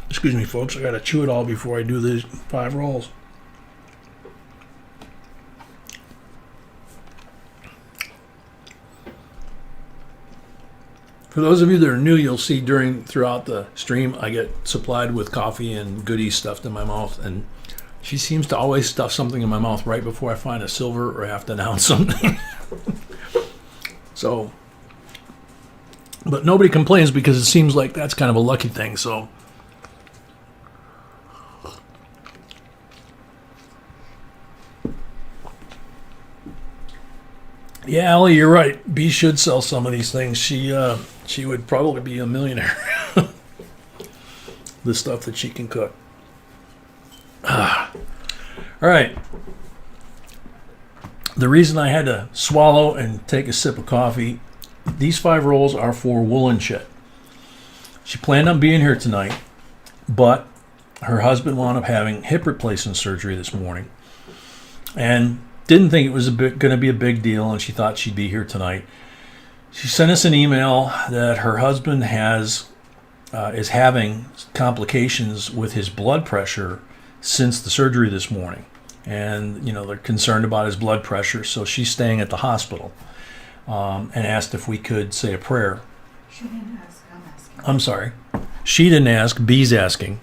excuse me, folks. I gotta chew it all before I do these 5 rolls. For those of you that are new, you'll see throughout the stream, I get supplied with coffee and goodies stuffed in my mouth, and she seems to always stuff something in my mouth right before I find a silver or have to announce something. So, but nobody complains because it seems like that's kind of a lucky thing. So, yeah, Allie, you're right. B should sell some of these things. She would probably be a millionaire. The stuff that she can cook. All right. The reason I had to swallow and take a sip of coffee, these 5 rolls are for Woolen Shed. She planned on being here tonight, but her husband wound up having hip replacement surgery this morning and didn't think it was going to be a big deal, and she thought she'd be here tonight. She sent us an email that her husband is having complications with his blood pressure since the surgery this morning. And, they're concerned about his blood pressure, so she's staying at the hospital and asked if we could say a prayer. She didn't ask, I'm asking. I'm sorry. She didn't ask, B's asking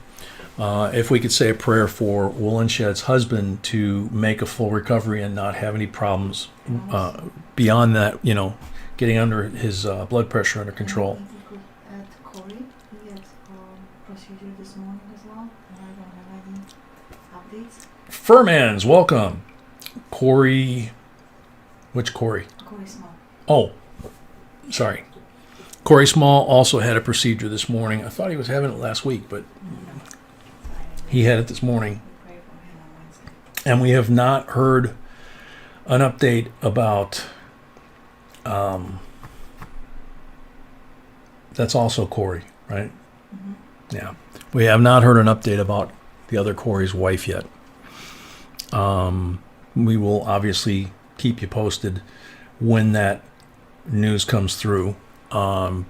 if we could say a prayer for Woolen Shed's husband to make a full recovery and not have any problems beyond that, getting under his blood pressure under control. And if we could add Corey, he had procedure this morning as well, and I don't have any updates. Furmans, welcome. Corey, which Corey? Corey Small. Oh, sorry. Corey Small also had a procedure this morning. I thought he was having it last week, but he had it this morning. We pray for him on Wednesday. And we have not heard an update about, that's also Corey, right? Mm-hmm. Yeah. We have not heard an update about the other Corey's wife yet. We will obviously keep you posted when that news comes through. But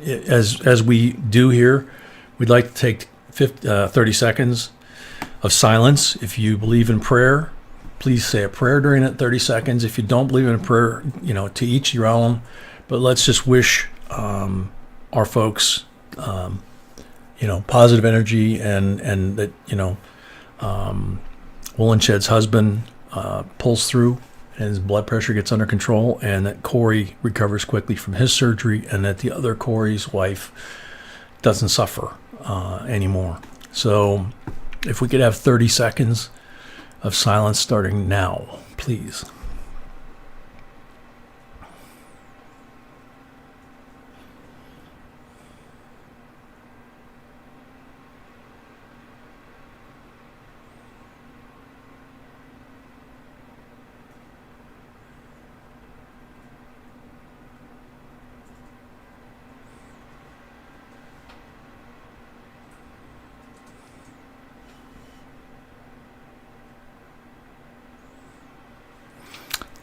as we do here, we'd like to take 30 seconds of silence. If you believe in prayer, please say a prayer during that 30 seconds. If you don't believe in a prayer, to each your own. But let's just wish our folks, positive energy and that, Woolen Shed's husband pulls through and his blood pressure gets under control, and that Corey recovers quickly from his surgery, and that the other Corey's wife doesn't suffer anymore. So if we could have 30 seconds of silence starting now, please.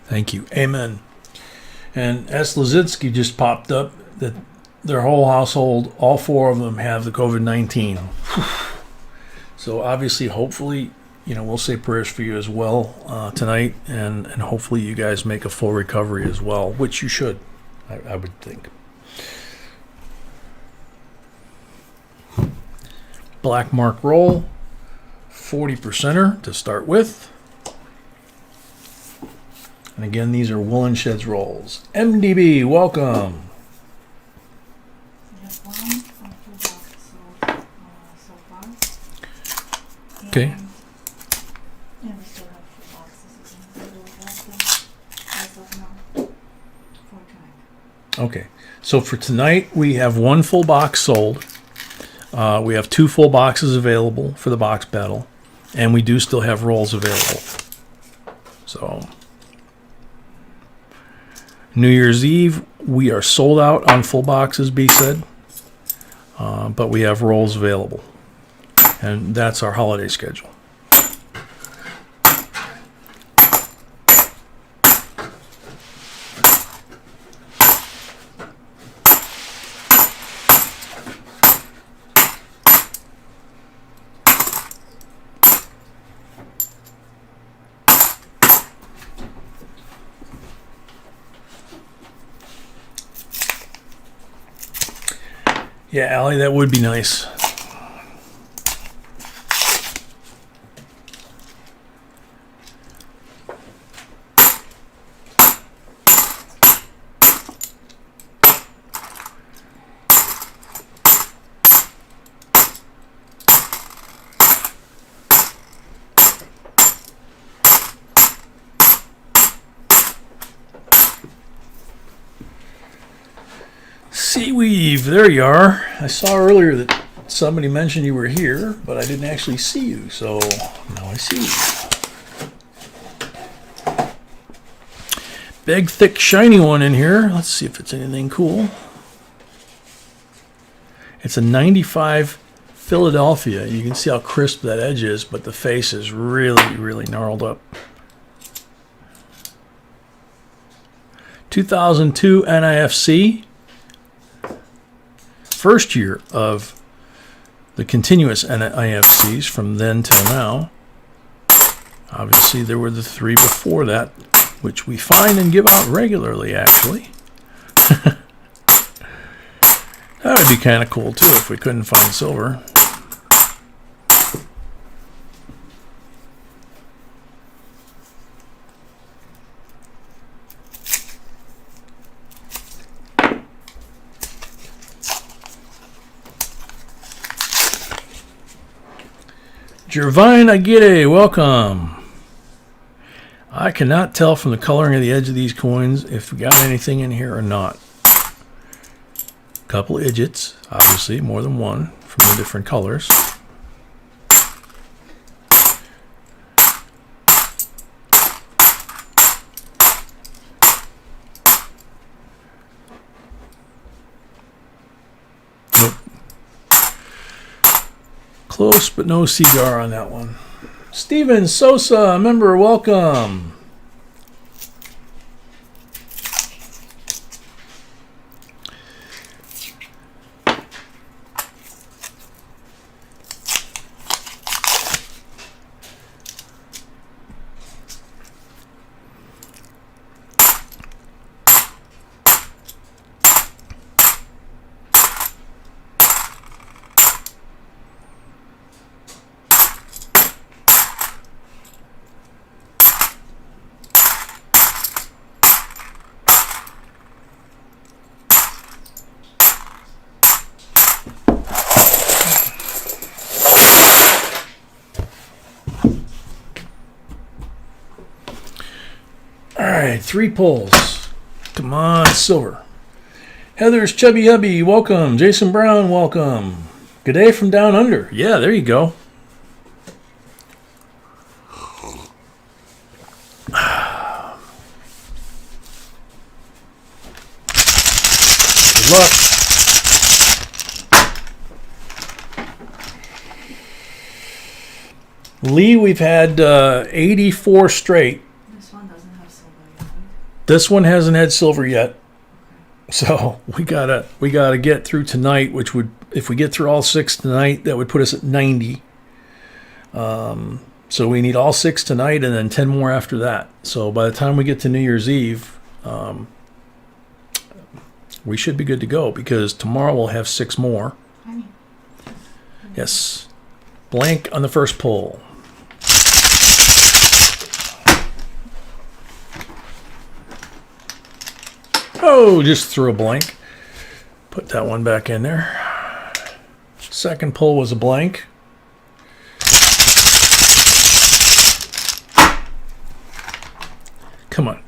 Thank you. Amen. And S. Lazitsky just popped up that their whole household, all 4 of them, have the COVID-19. So obviously, hopefully, we'll say prayers for you as well tonight, and hopefully you guys make a full recovery as well, which you should, I would think. Black mark roll, 40%er to start with. And again, these are Woolen Shed's rolls. MDB, welcome. We have 1 or 2 boxes so far. Okay. And Okay. So for tonight, we have 1 full box sold. We have 2 full boxes available for the box battle. And we do still have rolls available. So, New Year's Eve, we are sold out on full boxes, B said. But we have rolls available. And that's our holiday schedule. Yeah, Allie, that would be nice. Sea Weave, there you are. I saw earlier that somebody mentioned you were here, but I didn't actually see you, so now I see you. Big, thick, shiny one in here. Let's see if it's anything cool. It's a 95 Philadelphia. You can see how crisp that edge is, but the face is really, really gnarled up. 2002 NIFC. First year of the continuous NIFCs from then till now. Obviously, there were the 3 before that, which we find and give out regularly, actually. That would be kind of cool, too, if we couldn't find silver. Jervine Aguirre, welcome. I cannot tell from the coloring of the edge of these coins if we got anything in here or not. Couple idiots, obviously, more than one from the different colors. Nope. Close, but no cigar on that one. Steven Sosa, member, welcome. All right, 3 pulls. Come on, silver. Heather's Chubby Hubby, welcome. Jason Brown, welcome. Good day from down under. Yeah, there you go. Good luck. Lee, we've had 84 straight. This one doesn't have silver yet, right? This one hasn't had silver yet. So we gotta get through tonight, which would, if we get through all 6 tonight, that would put us at 90. So we need all 6 tonight and then 10 more after that. So by the time we get to New Year's Eve, we should be good to go because tomorrow we'll have 6 more. Yes. Blank on the first pull. Oh, just threw a blank. Put that one back in there. Second pull was a blank. Come on.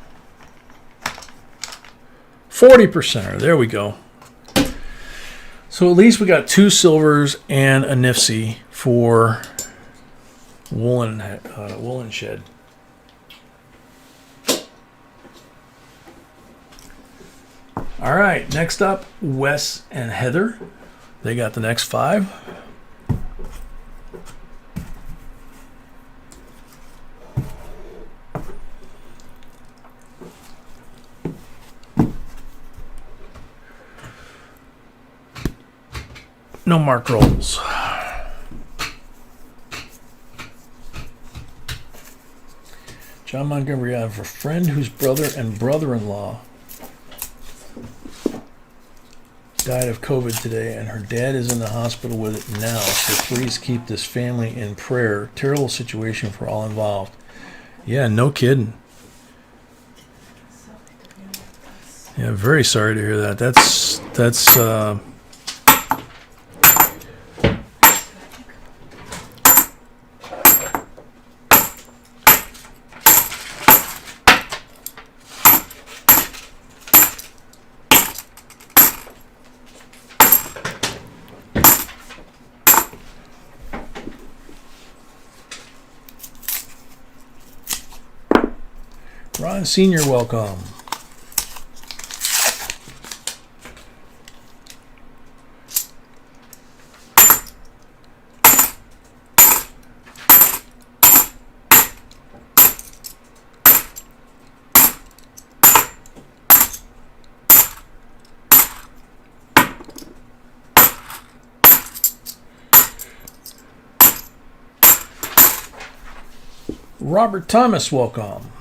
40%. There we go. So at least we got 2 silvers and a NIFC for woolen shed. All right, next up, Wes and Heather. They got the next 5. No marked rolls. John Montgomery, I have a friend whose brother and brother-in-law died of COVID today, and her dad is in the hospital with it now, so please keep this family in prayer. Terrible situation for all involved. Yeah, no kidding. Yeah, very sorry to hear that. That's Ron Sr., welcome. Robert Thomas, welcome.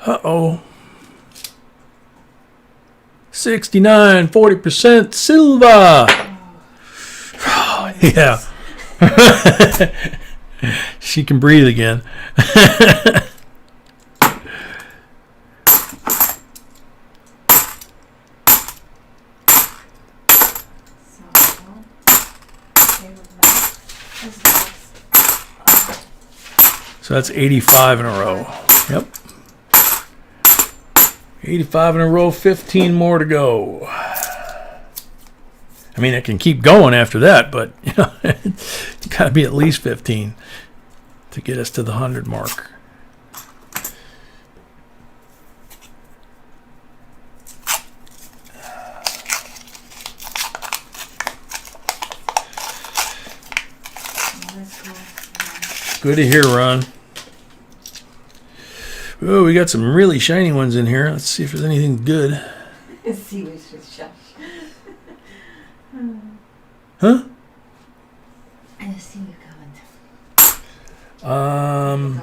Uh-oh. 69, 40% silver. Oh, yeah. She can breathe again. So that's 85 in a row. Yep. 85 in a row, 15 more to go. I mean, it can keep going after that, but you know, it's got to be at least 15 to get us to the 100 mark. Good to hear, Ron. Oh, we got some really shiny ones in here. Let's see if there's anything good. See which is shush. Huh? I see you comment.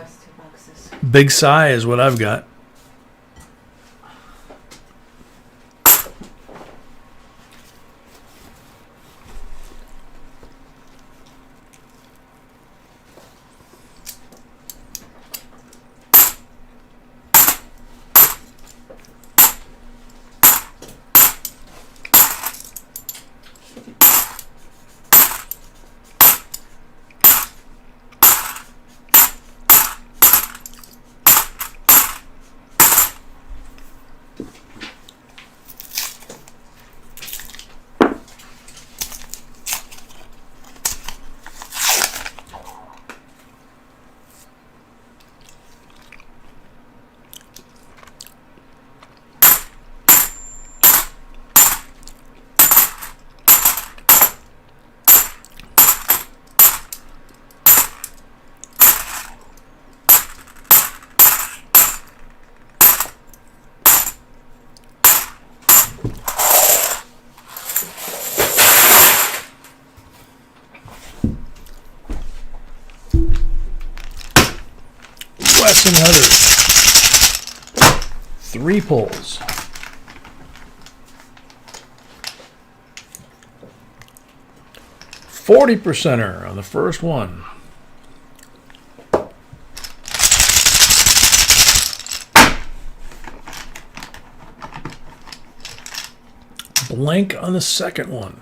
Big sigh is what I've got. Wes and Heather. 3 pulls. $40% on the first one. Blank on the second one.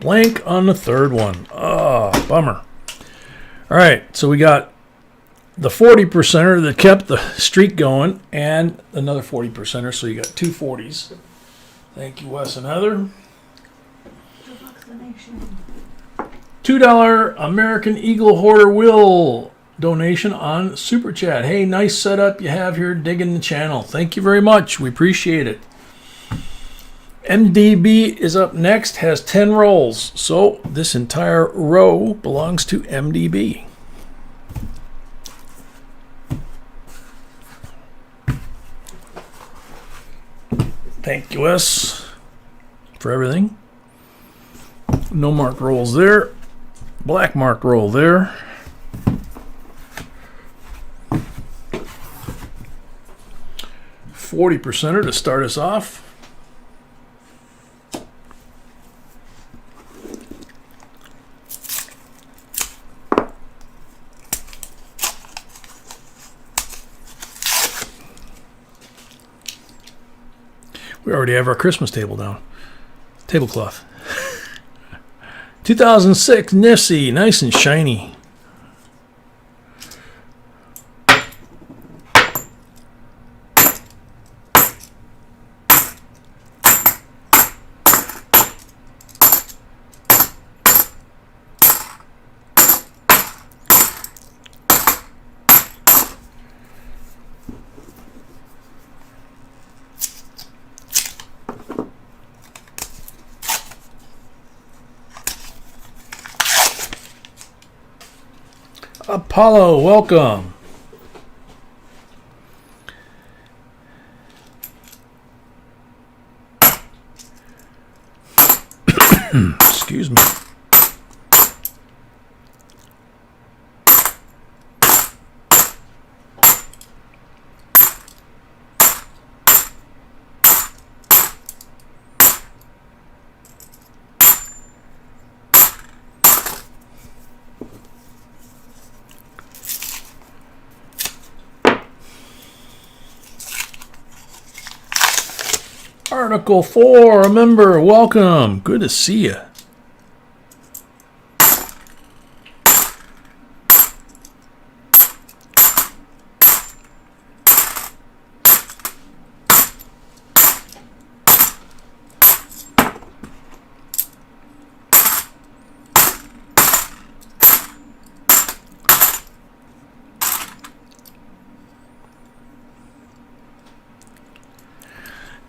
Blank on the third one. Oh, bummer. All right, so we got the 40%er that kept the streak going and another 40%er, so you got two 40s. Thank you, Wes and Heather. $2 American Eagle Hoarder Will donation on Super Chat. Hey, nice setup you have here, digging the channel. Thank you very much. We appreciate it. MDB is up next, has 10 rolls. So this entire row belongs to MDB. Thank you, Wes, for everything. No marked rolls there. Black marked roll there. $40% to start us off. We already have our Christmas table down. Tablecloth. 2006 Nifty, nice and shiny. Apollo, welcome. Excuse me. Article 4, a member, welcome. Good to see you.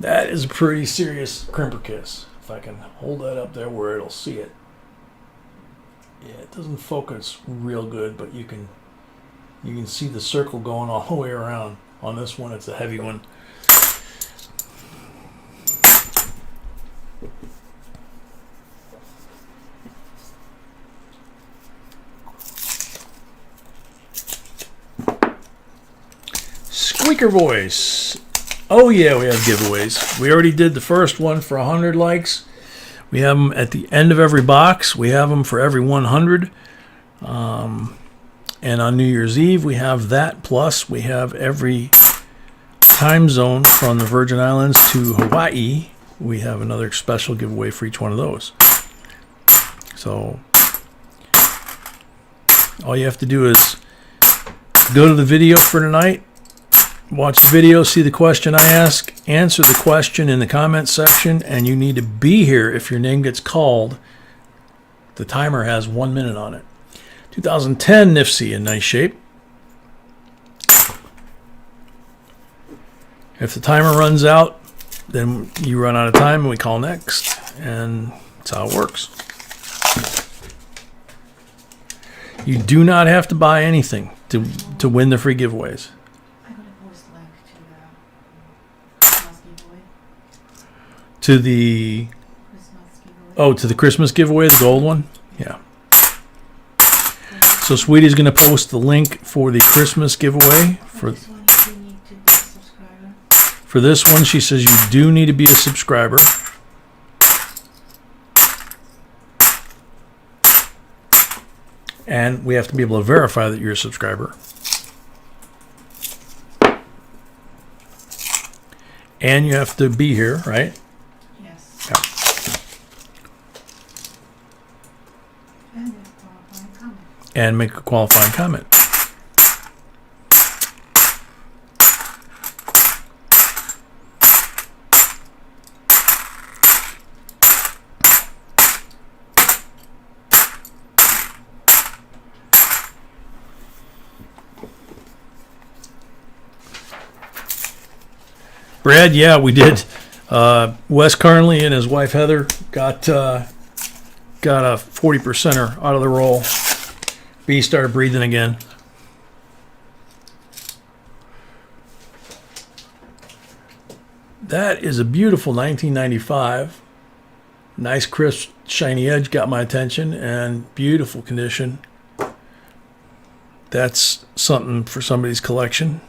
That is a pretty serious crimper kiss. If I can hold that up there where it'll see it. Yeah, it doesn't focus real good, but you can see the circle going all the way around. On this one, it's a heavy one. Squeaker voice. Oh yeah, we have giveaways. We already did the first one for 100 likes. We have them at the end of every box. We have them for every 100. And on New Year's Eve, we have that. Plus, we have every time zone from the Virgin Islands to Hawaii. We have another special giveaway for each one of those. So, all you have to do is go to the video for tonight. Watch the video, see the question I ask, answer the question in the comments section, and you need to be here if your name gets called. The timer has 1 minute on it. 2010 Nifty in nice shape. If the timer runs out, then you run out of time and we call next, and that's how it works. You do not have to buy anything to win the free giveaways. To the Christmas giveaway, the gold one? Yeah. So Sweetie's going to post the link for the Christmas giveaway. For this one, she says you do need to be a subscriber. And we have to be able to verify that you're a subscriber. And you have to be here, right? Yeah. And a qualifying comment. And make a qualifying comment. Brad, yeah, we did. Wes Carnley and his wife Heather got a 40%er out of the roll. B started breathing again. That is a beautiful 1995. Nice, crisp, shiny edge got my attention, and beautiful condition. That's something for somebody's collection.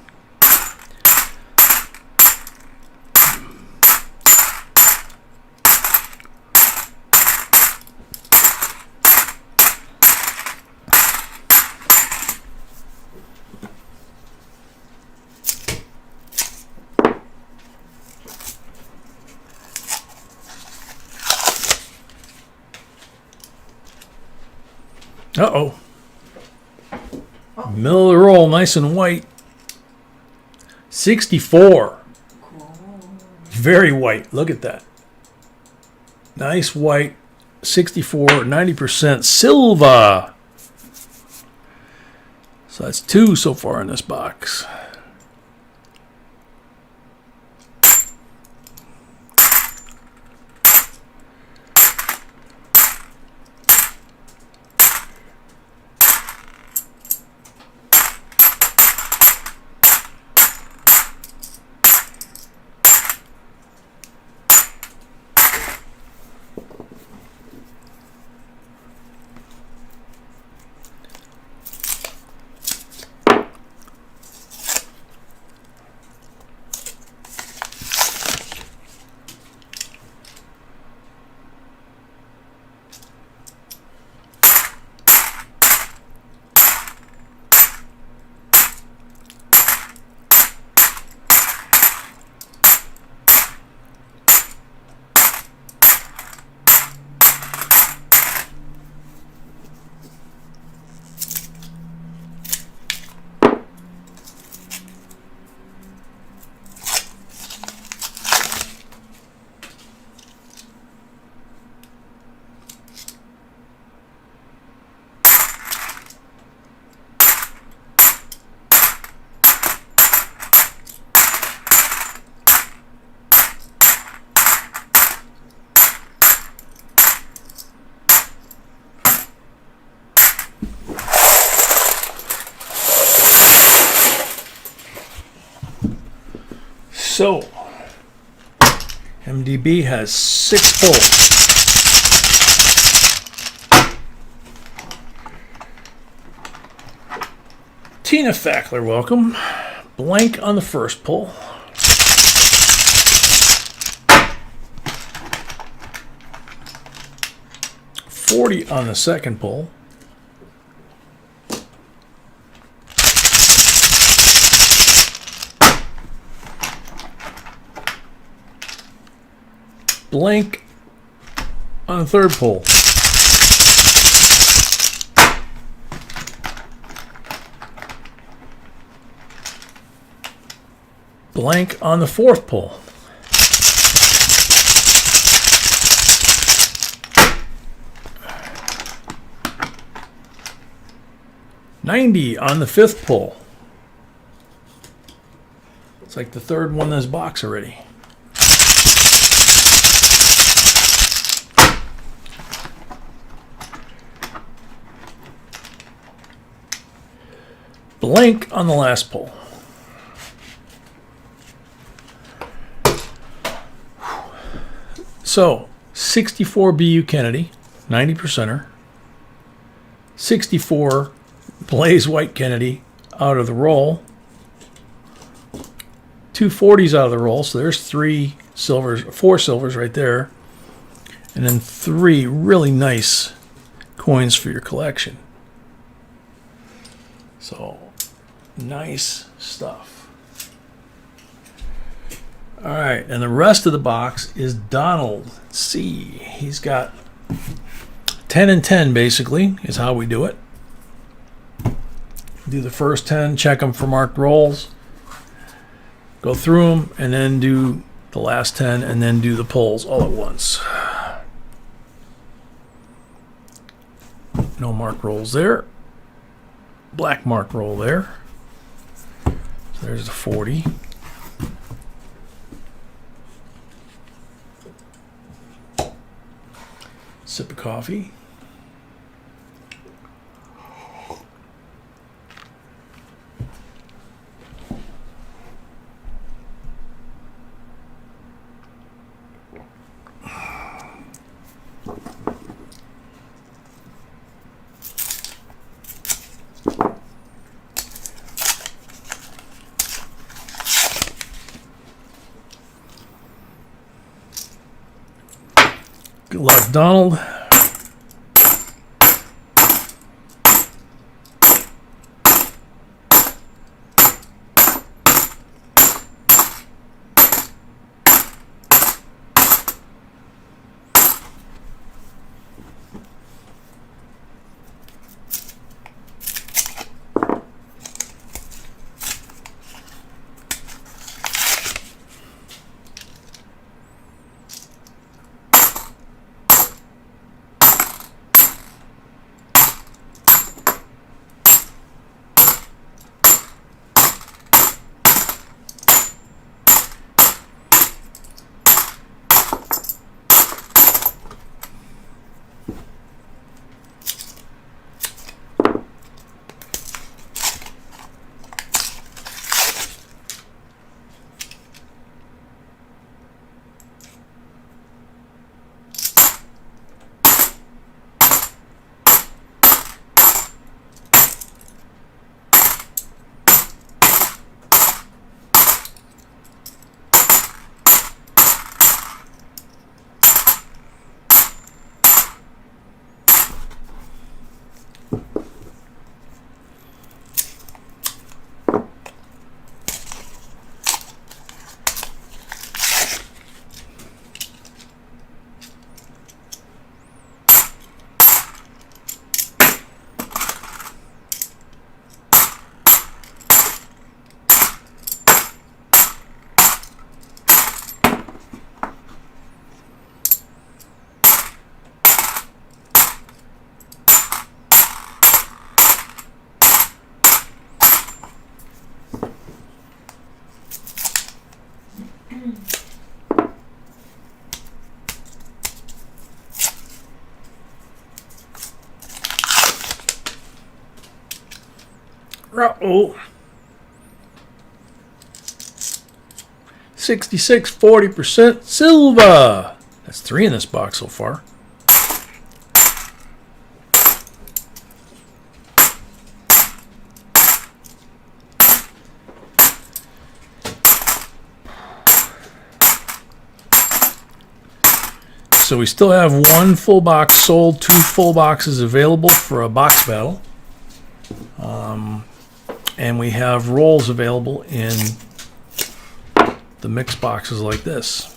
Uh-oh. Middle of the roll, nice and white. 64. Cool. Very white. Look at that. Nice white. 64, 90% silver. So that's 2 so far in this box. So, MDB has 6 pulls. Tina Fackler, welcome. Blank on the first pull. $40 on the second pull. Blank on the third pull. Blank on the fourth pull. $90 on the fifth pull. It's like the third one in this box already. Blank on the last pull. So, 64 BU Kennedy, 90%er. 64 Blaze White Kennedy out of the roll. 2 40s out of the roll, so there's 3 silvers, 4 silvers right there. And then 3 really nice coins for your collection. So, nice stuff. All right, and the rest of the box is Donald C. He's got 10 and 10 basically is how we do it. Do the first 10, check them for marked rolls, go through them, and then do the last 10, and then do the pulls all at once. No marked rolls there. Black mark roll there. So there's the 40. Sip of coffee. Good luck, Donald. Uh-oh. 66, 40% silver. That's 3 in this box so far. So we still have 1 full box sold, 2 full boxes available for a box battle. And we have rolls available in the mixed boxes like this.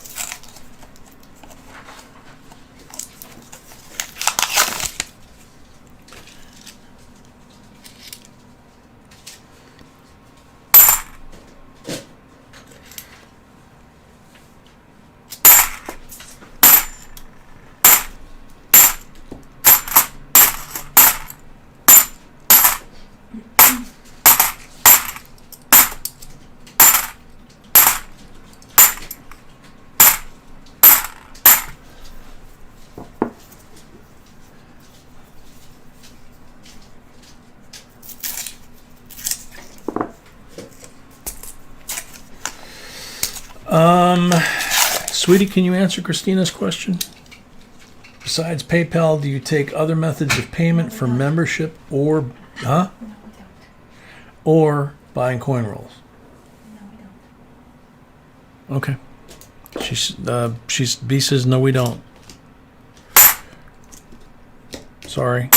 Sweetie, can you answer Christina's question? Besides PayPal, do you take other methods of payment for membership or, No, we don't. or buying coin rolls? No, we don't. Okay. B says no, we don't. Sorry.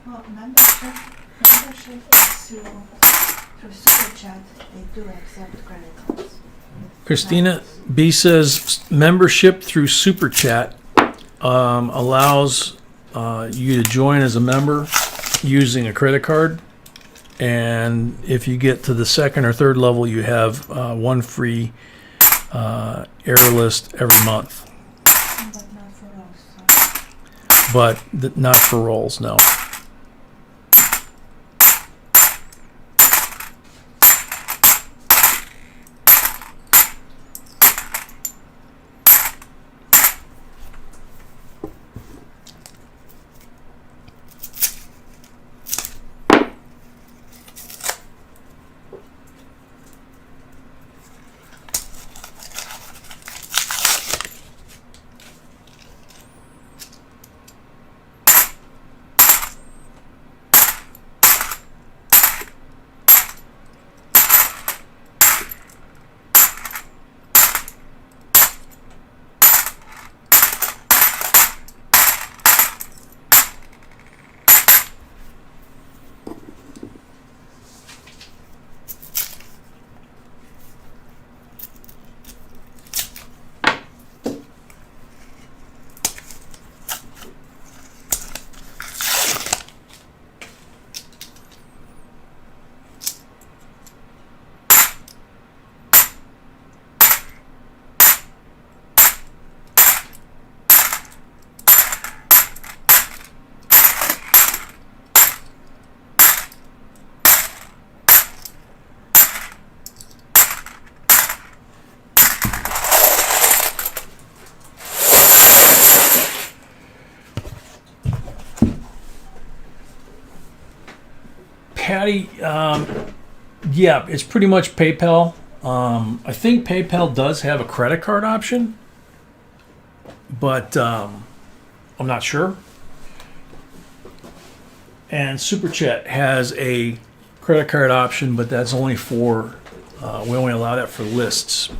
Well, membership is through Super Chat, they do accept credit cards. Christina B says membership through Super Chat allows you to join as a member using a credit card. And if you get to the second or third level, you have one free error list every month. But not for us. So. But not for rolls, no. Patty, yeah, it's pretty much PayPal. I think PayPal does have a credit card option, but I'm not sure. And Super Chat has a credit card option, but that's only for, we only allow that for lists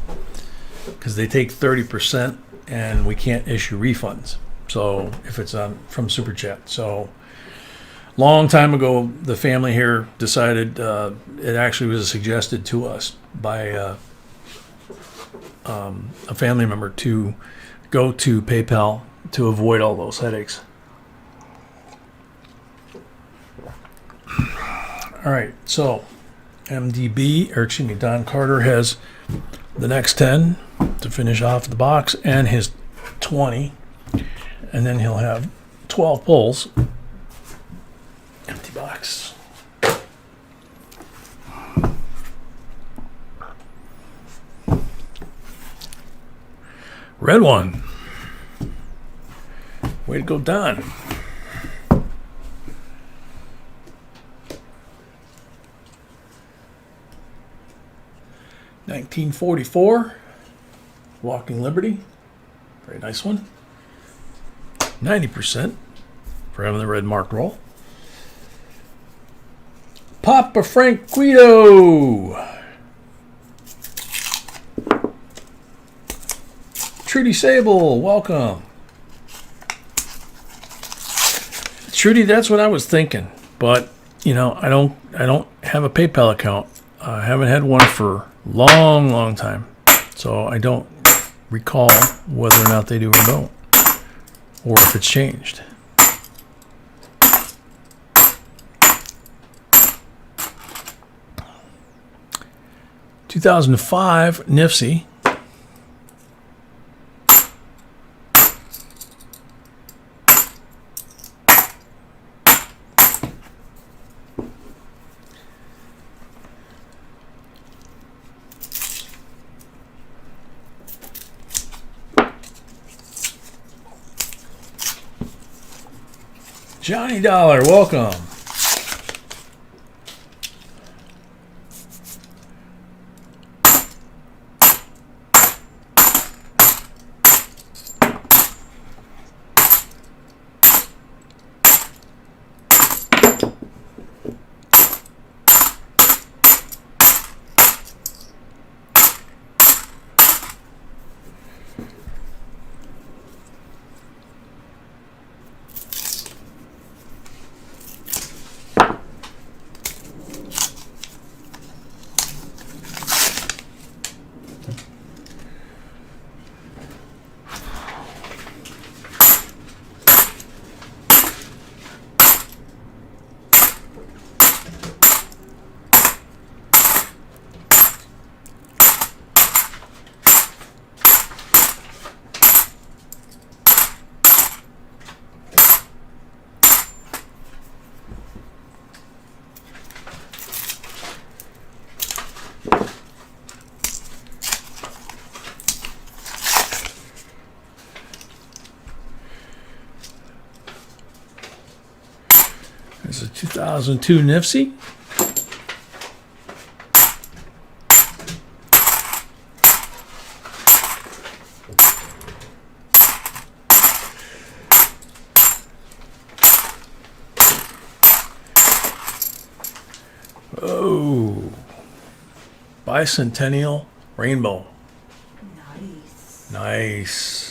because they take 30% and we can't issue refunds. So if it's from Super Chat. So long time ago, the family here decided, it actually was suggested to us by a family member to go to PayPal to avoid all those headaches. All right, so Don Carter has the next 10 to finish off the box and his 20, and then he'll have 12 pulls. Empty box. Red one. Way to go, Don. $19.44. Walking Liberty. Very nice one. 90% for having the red marked roll. Papa Frank Guido. Trudy Sable, welcome. Trudy, that's what I was thinking, but you know, I don't have a PayPal account. I haven't had one for a long time, so I don't recall whether or not they do or don't, or if it's changed. 2005 NIFSI. Johnny Dollar, welcome. 2002 Nifty. Oh, Bicentennial Rainbow. Nice. Nice.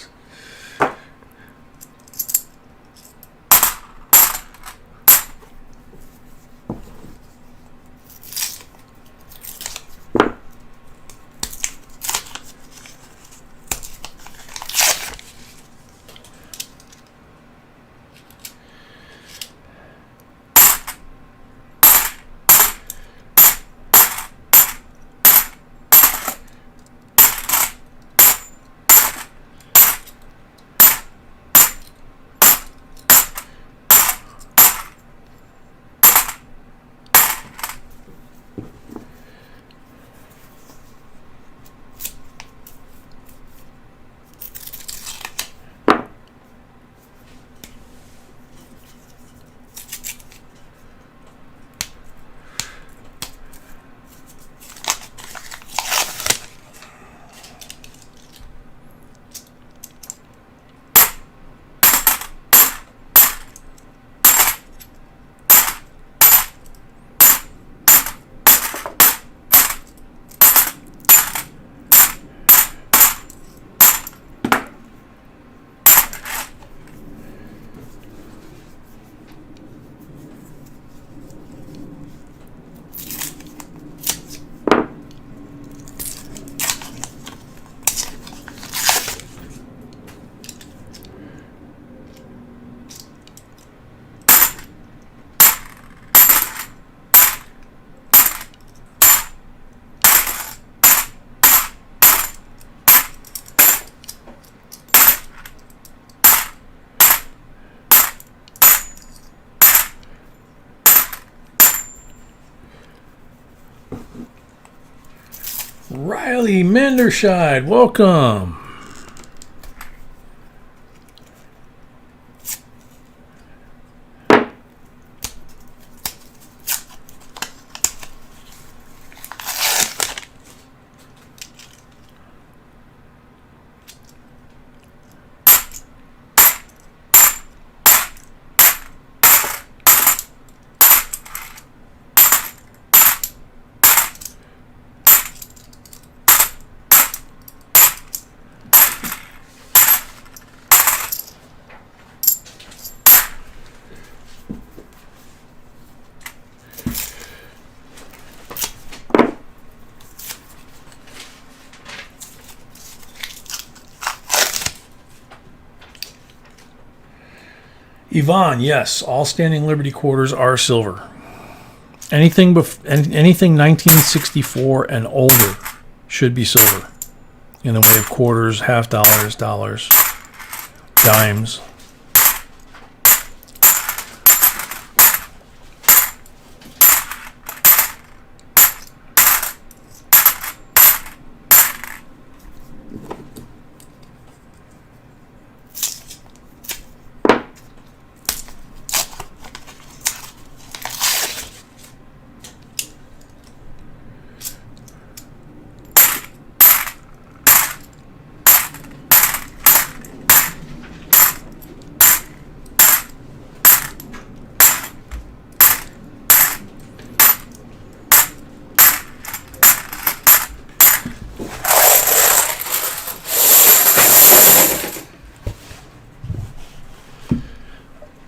Riley Manderscheid, welcome. Yvonne, yes, all standing Liberty quarters are silver. Anything 1964 and older should be silver. In the way of quarters, half dollars, dollars, dimes.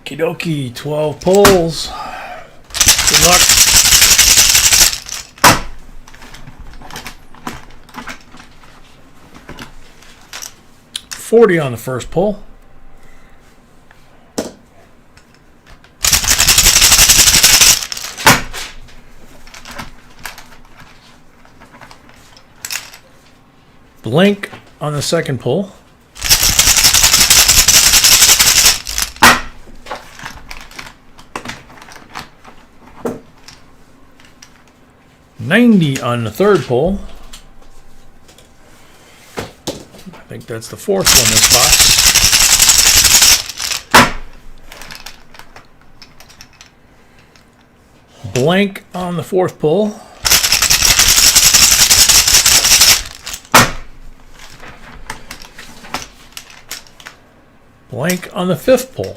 Okie dokie, 12 pulls. Good luck. $40 on the first pull. Blank on the second pull. $90 on the third pull. I think that's the fourth one in this box. Blank on the fourth pull. Blank on the fifth pull.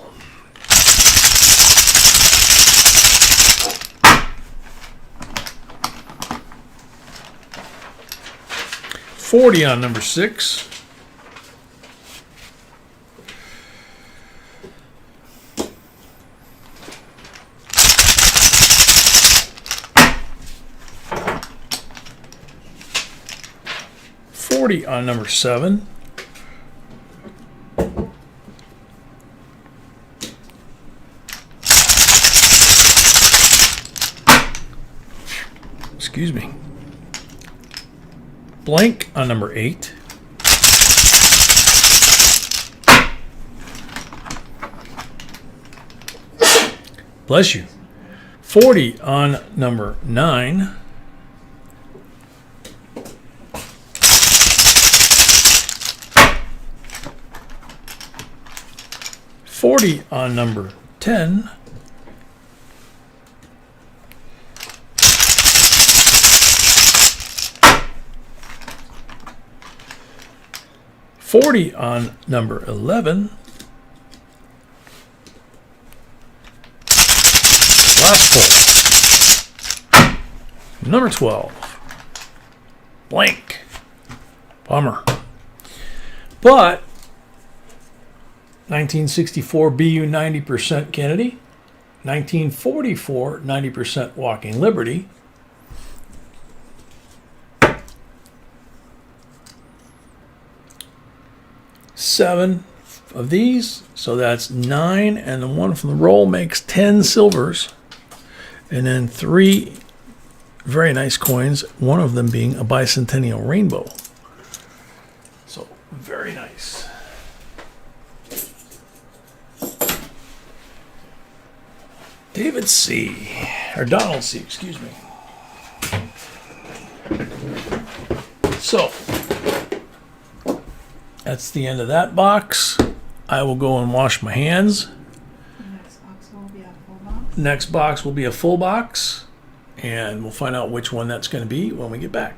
$40 on number 6. $40 on number 7. Excuse me. Blank on number 8. Bless you. 40 on number 9. $40 on number 10. $40 on number 11. Last pull. Number 12. Blank. Bummer. But 1964 BU 90% Kennedy. 1944 90% Walking Liberty. Seven of these, so that's 9, and the one from the roll makes 10 silvers, and then 3 very nice coins, one of them being a bicentennial rainbow. So very nice. David C, or Donald C, excuse me. So that's the end of that box. I will go and wash my hands. Next box will be a full box. Next box will be a full box, and we'll find out which one that's going to be when we get back.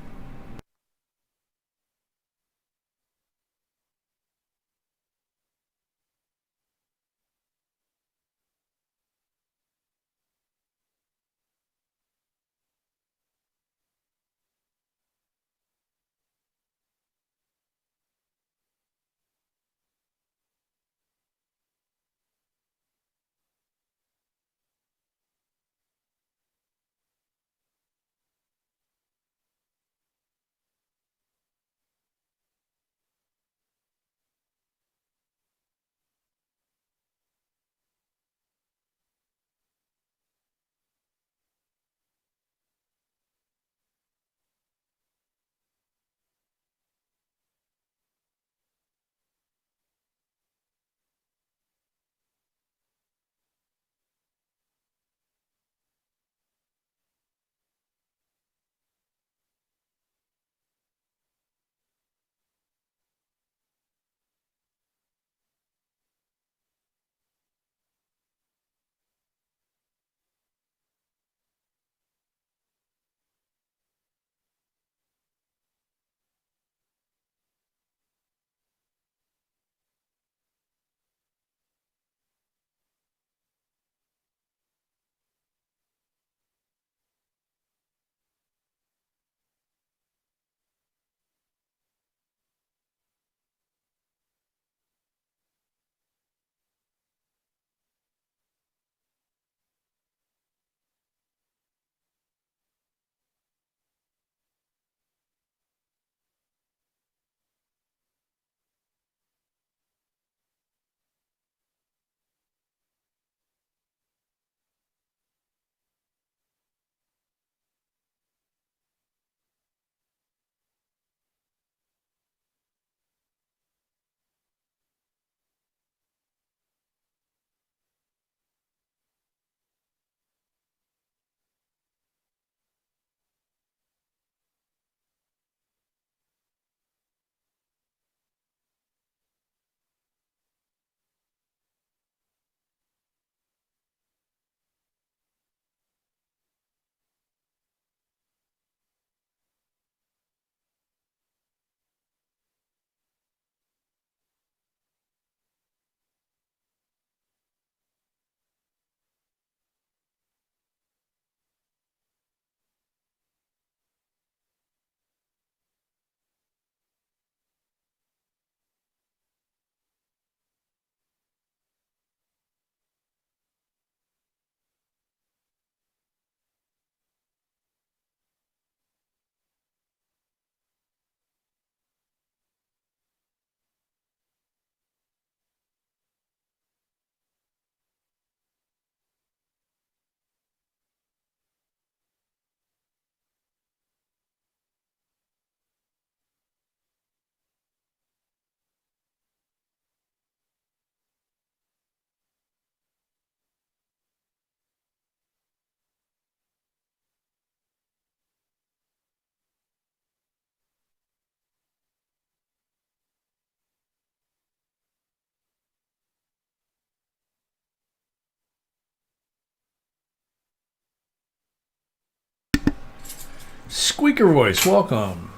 Squeaker Voice, welcome.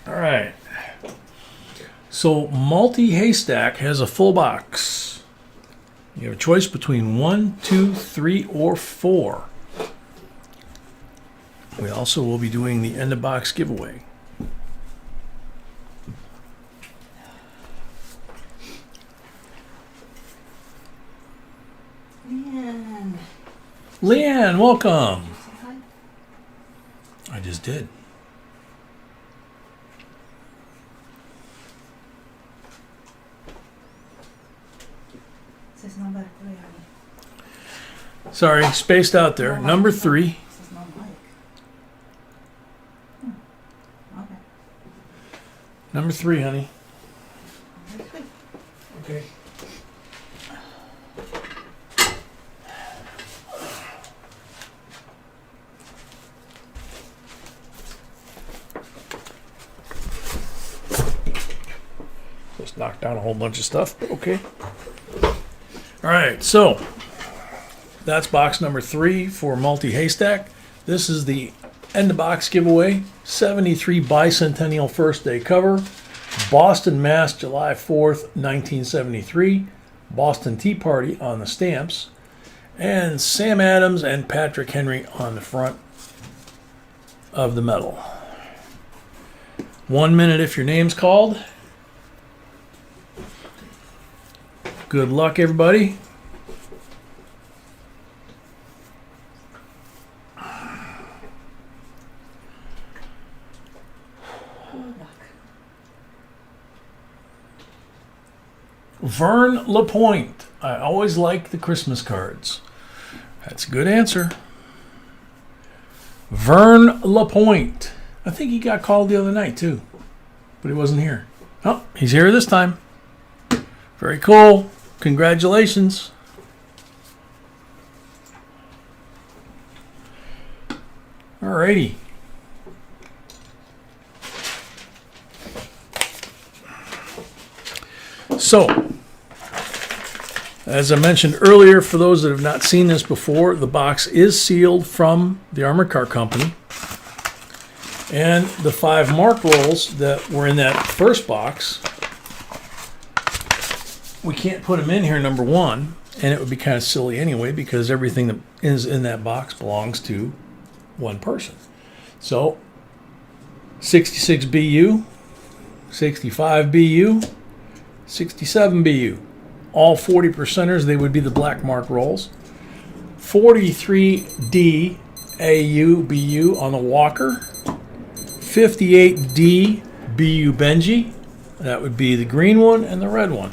All right. So multi-haystack has a full box. You have a choice between 1, 2, 3, or 4. We also will be doing the end of box giveaway. Leanne, welcome. I just did. This is number 3, honey. Sorry, spaced out there. Number 3. This is not Mike. Okay. Number 3, honey. Number 3. Okay. Just knocked down a whole bunch of stuff, but okay. All right, so that's box number 3 for multi-haystack. This is the end of box giveaway. 73 bicentennial first day cover. Boston, Mass, July 4th, 1973. Boston Tea Party on the stamps. And Sam Adams and Patrick Henry on the front of the medal. 1 minute if your name's called. Good luck, everybody. Vern LaPointe. I always like the Christmas cards. That's a good answer. Vern LaPointe. I think he got called the other night, too. But he wasn't here. Oh, he's here this time. Very cool. Congratulations. Alrighty. So, as I mentioned earlier, for those that have not seen this before, the box is sealed from the Armored Car Company. And the 5 mark rolls that were in that first box, we can't put them in here, number 1, and it would be kind of silly anyway because everything that is in that box belongs to one person. So, 66 BU, 65 BU, 67 BU. All 40 percenters, they would be the black mark rolls. 43D AU BU on the Walker. 58D BU Benji. That would be the green one and the red one.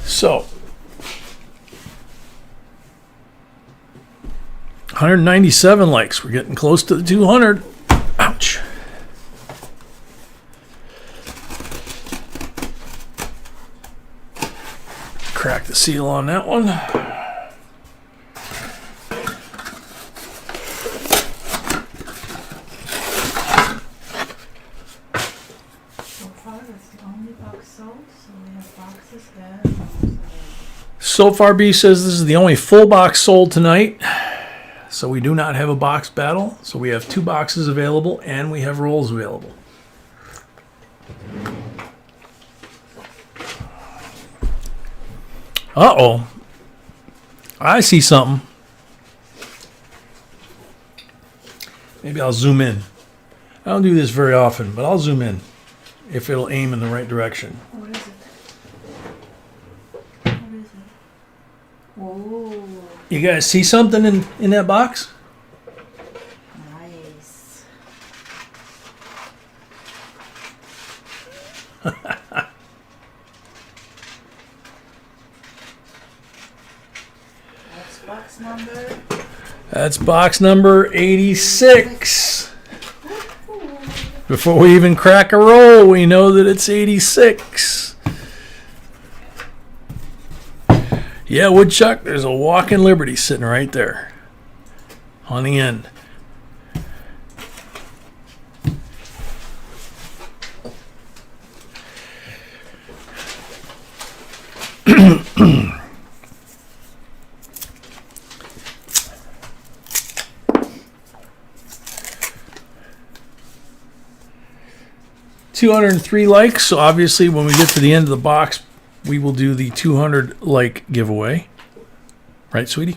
So, 197 likes. We're getting close to the 200. Ouch. Crack the seal on that one. So far, it's the only box sold, so we have boxes there. So far, B says this is the only full box sold tonight. So we do not have a box battle. So we have 2 boxes available and we have rolls available. Uh-oh. I see something. Maybe I'll zoom in. I don't do this very often, but I'll zoom in if it'll aim in the right direction. What is it? What is it? Oh, You guys see something in that box? nice. That's box number. That's box number 86. Before we even crack a roll, we know that it's 86. Yeah, Woodchuck, there's a walking Liberty sitting right there on the end. 203 likes. So obviously, when we get to the end of the box, we will do the 200 like giveaway. Right, sweetie?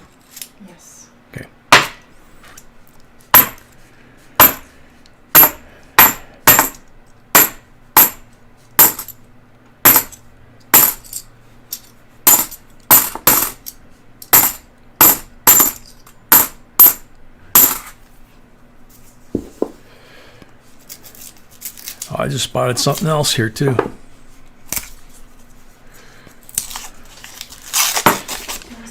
Yes. Okay. Oh, I just spotted something else here too. Just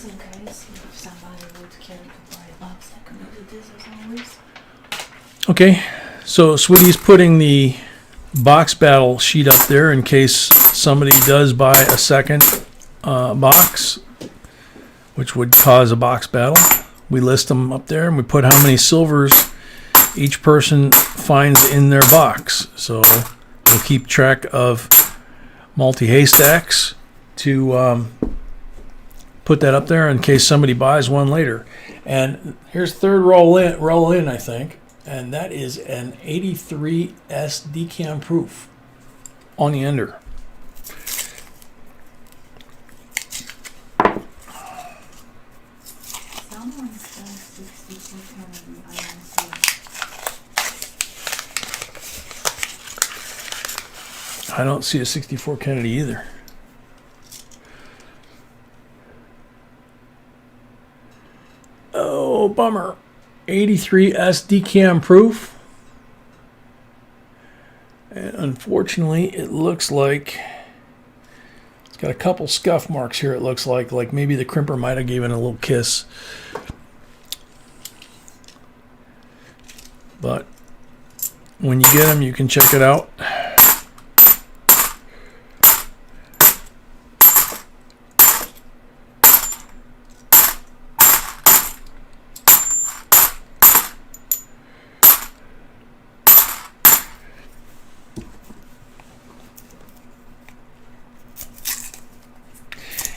in case if somebody would care to buy a box, I can do this as always. Okay, so Sweetie's putting the box battle sheet up there in case somebody does buy a second box, which would cause a box battle. We list them up there and we put how many silvers each person finds in their box. So we'll keep track of multi-haystacks to put that up there in case somebody buys one later. And here's third roll in, I think. And that is an 83S decam proof on the ender. Someone says 64 Kennedy. I don't see it. I don't see a 64 Kennedy either. Oh, bummer. 83S decam proof. And unfortunately, it looks like it's got a couple scuff marks here. It looks like maybe the crimper might have given a little kiss. But when you get them, you can check it out.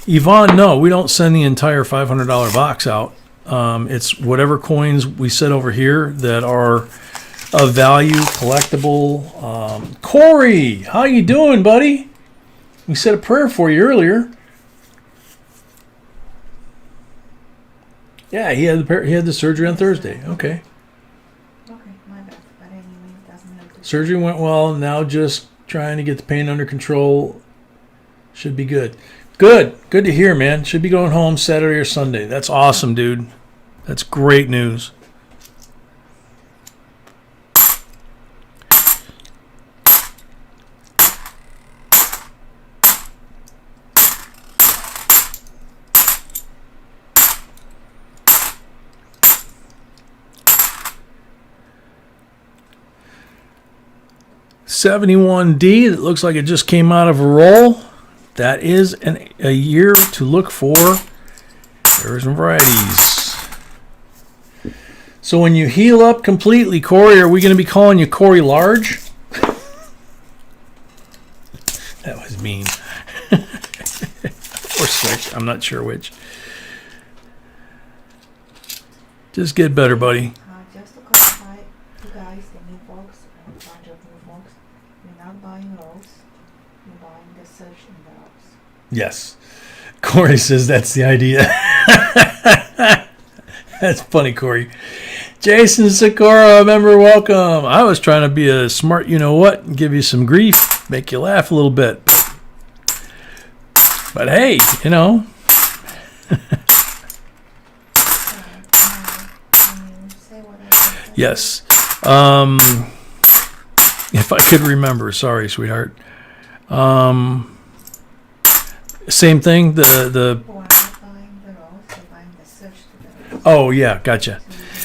Yvonne, no, we don't send the entire $500 box out. It's whatever coins we set over here that are of value, collectible. Corey, how you doing, buddy? We said a prayer for you earlier. Yeah, he had the surgery on Thursday. Okay. Okay, my bad. But anyway, it doesn't have to. Surgery went well. Now just trying to get the pain under control. Should be good. Good to hear, man. Should be going home Saturday or Sunday. That's awesome, dude. That's great news. $71D. It looks like it just came out of a roll. That is a year to look for errors and varieties. So when you heal up completely, Corey, are we going to be calling you Corey Large? That was mean. Or Switch. I'm not sure which. Just get better, buddy. Just to clarify, you guys, the new folks, a bunch of new folks, you're not buying rolls, you're buying the search in the rolls. Yes. Corey says that's the idea. That's funny, Corey. Jason Sikora, member, welcome. I was trying to be a smart you-know-what and give you some grief, make you laugh a little bit. But hey, you know. Yes. If I could remember. Sorry, sweetheart. Same thing, the Or not buying the rolls, you're buying the search to the rolls. Oh, yeah, gotcha.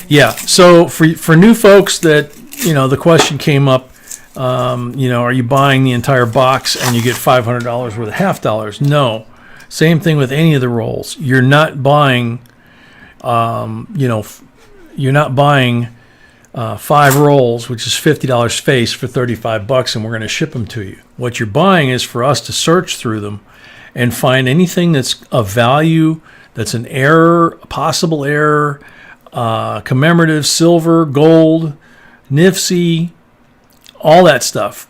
Yeah, so for new folks that, you know, the question came up, you know, are you buying the entire box and you get $500 worth of half dollars? No. Same thing with any of the rolls. You're not buying, you know, you're not buying 5 rolls, which is $50 face for $35, and we're going to ship them to you. What you're buying is for us to search through them and find anything that's of value, that's an error, a possible error, commemorative, silver, gold, NIFC, all that stuff.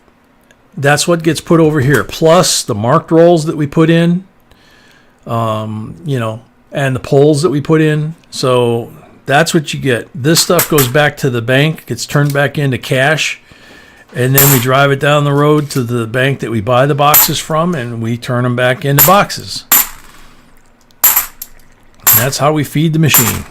that's what gets put over here, plus the marked rolls that we put in, you know, and the polls that we put in. So that's what you get. This stuff goes back to the bank, gets turned back into cash, and then we drive it down the road to the bank that we buy the boxes from, and we turn them back into boxes. And that's how we feed the machine.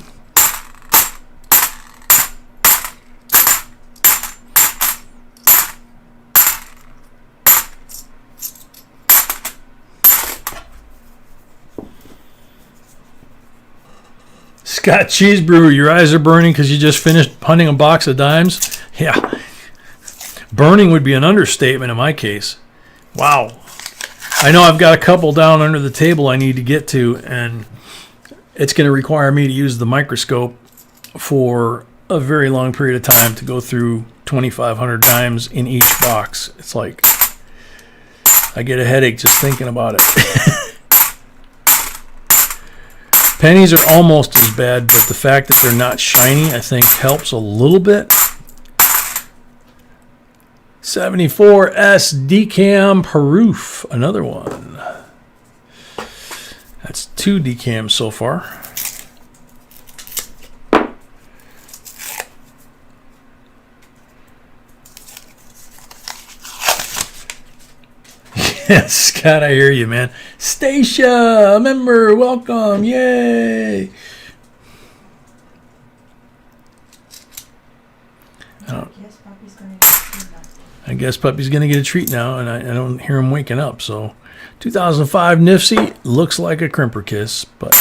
Scott Cheese Brewer, your eyes are burning because you just finished punting a box of dimes? Yeah. Burning would be an understatement in my case. Wow. I know I've got a couple down under the table I need to get to, and it's going to require me to use the microscope for a very long period of time to go through 2,500 dimes in each box. It's like I get a headache just thinking about it. Pennies are almost as bad, but the fact that they're not shiny, I think, helps a little bit. 74S Decam Peroof, another one. That's 2 decams so far. Yes, Scott, I hear you, man. Stacia, a member, welcome, yay! I guess Puppy's going to get a treat now, and I don't hear him waking up. So, 2005 Nifsy looks like a crimper kiss, but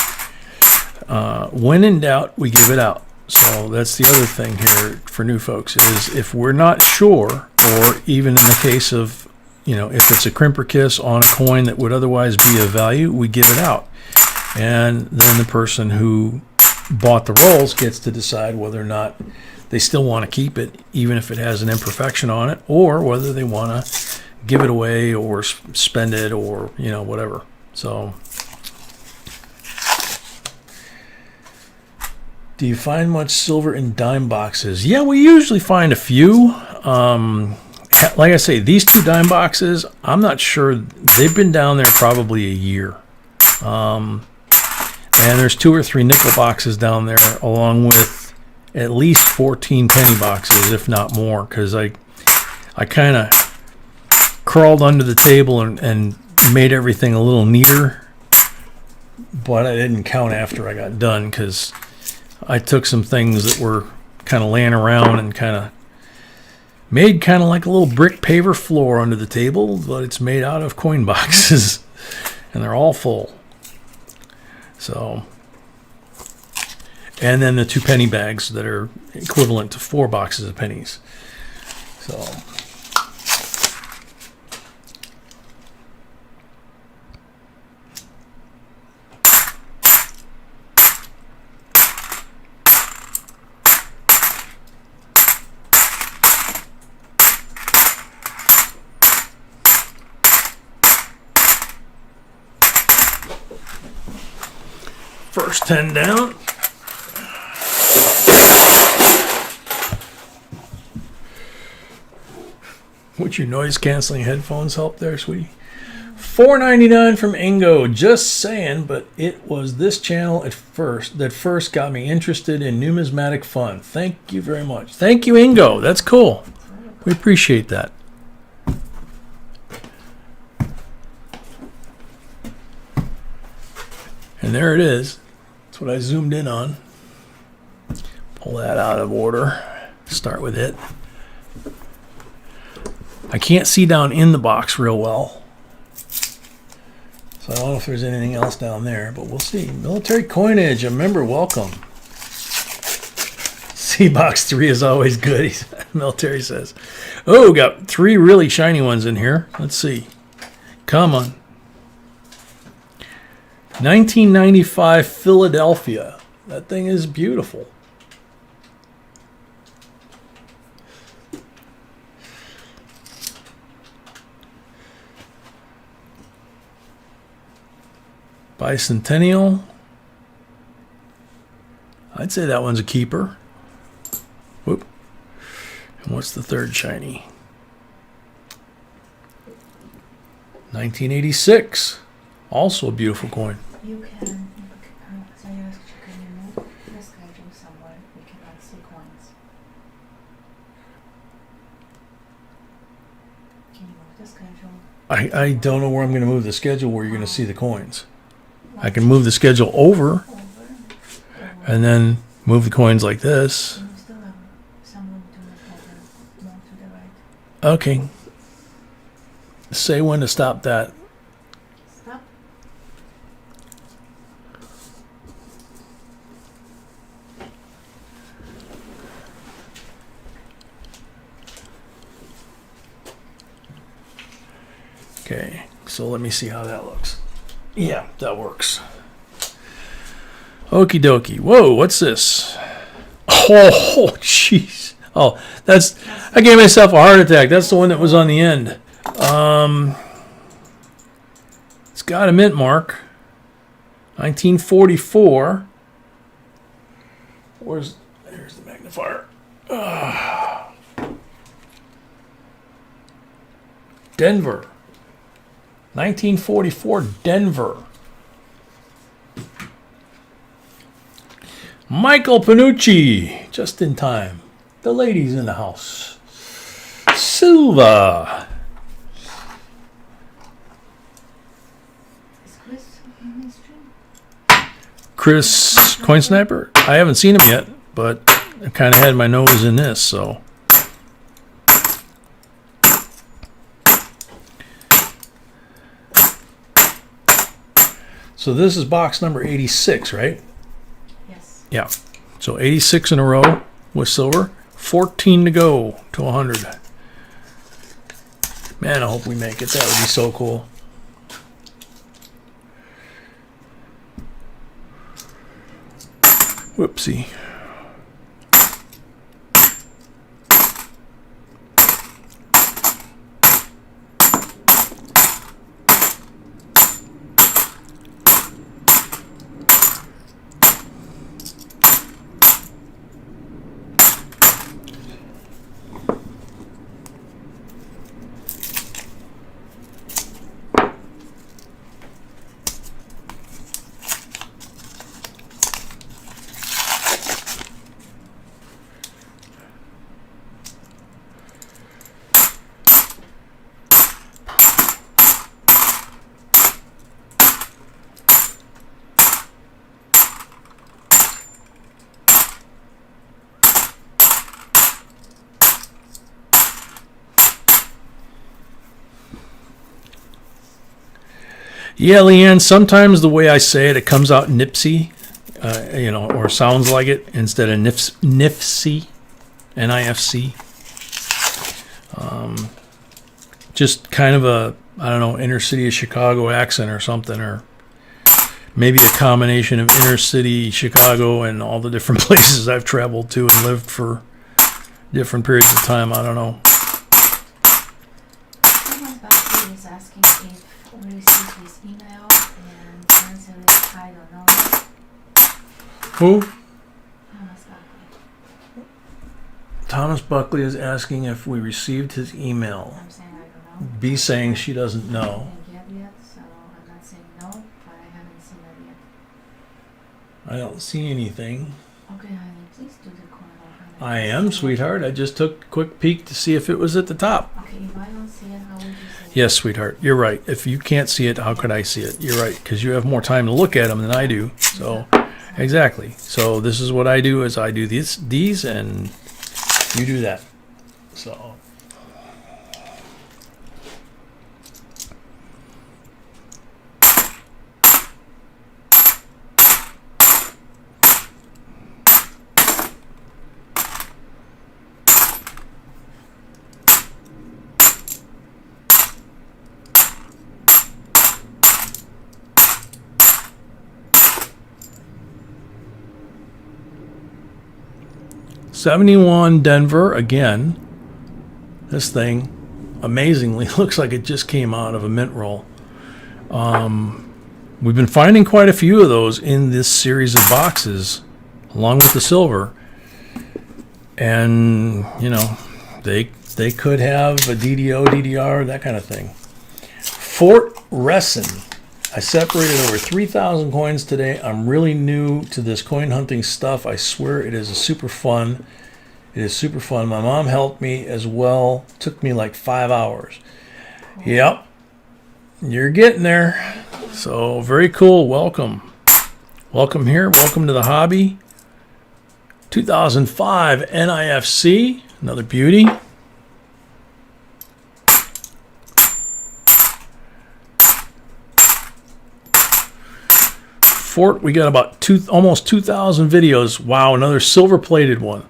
when in doubt, we give it out. So that's the other thing here for new folks is if we're not sure, or even in the case of, you know, if it's a crimper kiss on a coin that would otherwise be of value, we give it out. And then the person who bought the rolls gets to decide whether or not they still want to keep it, even if it has an imperfection on it, or whether they want to give it away or spend it or, you know, whatever. So, do you find much silver in dime boxes? Yeah, we usually find a few. Like I say, these 2 dime boxes, I'm not sure. They've been down there probably a year. And there's 2 or 3 nickel boxes down there, along with at least 14 penny boxes, if not more, because I kind of crawled under the table and made everything a little neater, but I didn't count after I got done because I took some things that were kind of laying around and kind of made kind of like a little brick paver floor under the table, but it's made out of coin boxes and they're all full. So, and then the 2 penny bags that are equivalent to 4 boxes of pennies. So, first 10 down. Would your noise canceling headphones help there, sweetie? $4.99 from Ingo. Just saying, but it was this channel that first got me interested in numismatic fun. Thank you very much. Thank you, Ingo. That's cool. We appreciate that. And there it is. That's what I zoomed in on. Pull that out of order. Start with it. I can't see down in the box real well, so I don't know if there's anything else down there, but we'll see. Military coinage, a member, welcome. See, box 3 is always good, Military says. Oh, got 3 really shiny ones in here. Let's see. Come on. 1995 Philadelphia. That thing is beautiful. Bicentennial. I'd say that one's a keeper. Whoop. And what's the third shiny? 1986. Also a beautiful coin. You can, so you ask, can you move the schedule somewhere we cannot see coins? Can you move the schedule? I don't know where I'm going to move the schedule where you're going to see the coins. I can move the schedule over and then move the coins like this. You still have some room to move more to the right. Okay. Say when to stop that. Stop. Okay, so let me see how that looks. Yeah, that works. Okie dokie. Whoa, what's this? Oh, jeez. Oh, I gave myself a heart attack. That's the one that was on the end. It's got a mint mark. 1944. There's the magnifier. Denver. 1944 Denver. Michael Panucci, just in time. The ladies in the house. Silva. Is Chris in the stream? Chris Coin Sniper. I haven't seen him yet, but I kind of had my nose in this, so. So this is box number 86, right? Yes. Yeah. So 86 in a row with silver. 14 to go to 100. Man, I hope we make it. That would be so cool. Whoopsie. Yeah, Leanne, sometimes the way I say it, it comes out nipsy, or sounds like it instead of nifsy, N-I-F-C. Just kind of a, I don't know, inner city of Chicago accent or something, or maybe a combination of inner city Chicago and all the different places I've traveled to and lived for different periods of time. I don't know. Someone back here is asking if we received his email, and the answer is I don't know. Who? Thomas Buckley. Thomas Buckley is asking if we received his email. I'm saying I don't know. B saying she doesn't know. I haven't yet, so I'm not saying no, but I haven't seen it yet. I don't see anything. Okay, honey, please do the corner. I am, sweetheart. I just took a quick peek to see if it was at the top. Okay, if I don't see it, how would you say Yes, sweetheart. You're right. If you can't see it, how could I see it? You're right, because you have more time to look at them than I do. So, exactly. So this is what I do: is I do these, and you do that. So. '71 Denver again. This thing amazingly looks like it just came out of a mint roll. We've been finding quite a few of those in this series of boxes, along with the silver. And they could have a DDO, DDR, that kind of thing. Fort Resson. I separated over 3,000 coins today. I'm really new to this coin hunting stuff. I swear it is super fun. It is super fun. My mom helped me as well. Took me like 5 hours. Yep. You're getting there. So very cool. Welcome. Welcome here. Welcome to the hobby. 2005 NIFC. Another beauty. Fort, we got about almost 2,000 videos. Wow, another silver-plated one.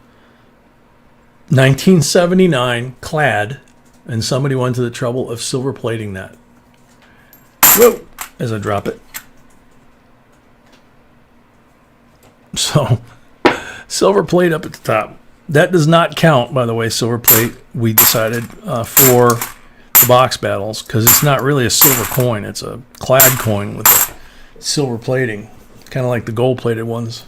1979, clad, and somebody went to the trouble of silver-plating that. Whoa, as I drop it. So, silver plate up at the top. That does not count, by the way, silver plate, we decided, for the box battles, because it's not really a silver coin. It's a clad coin with a silver plating, kind of like the gold plated ones.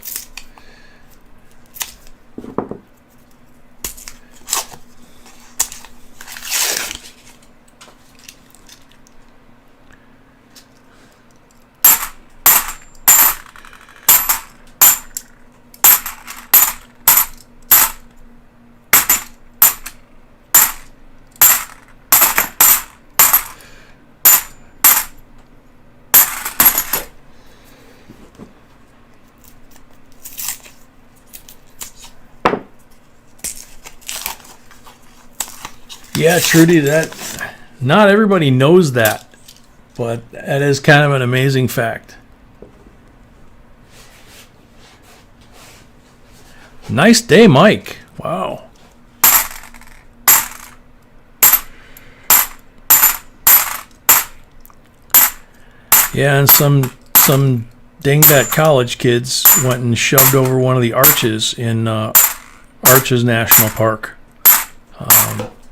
Yeah, Trudy, that not everybody knows that, but that is kind of an amazing fact. Nice day, Mike. Wow. Yeah, and some dingbat college kids went and shoved over one of the arches in Arches National Park.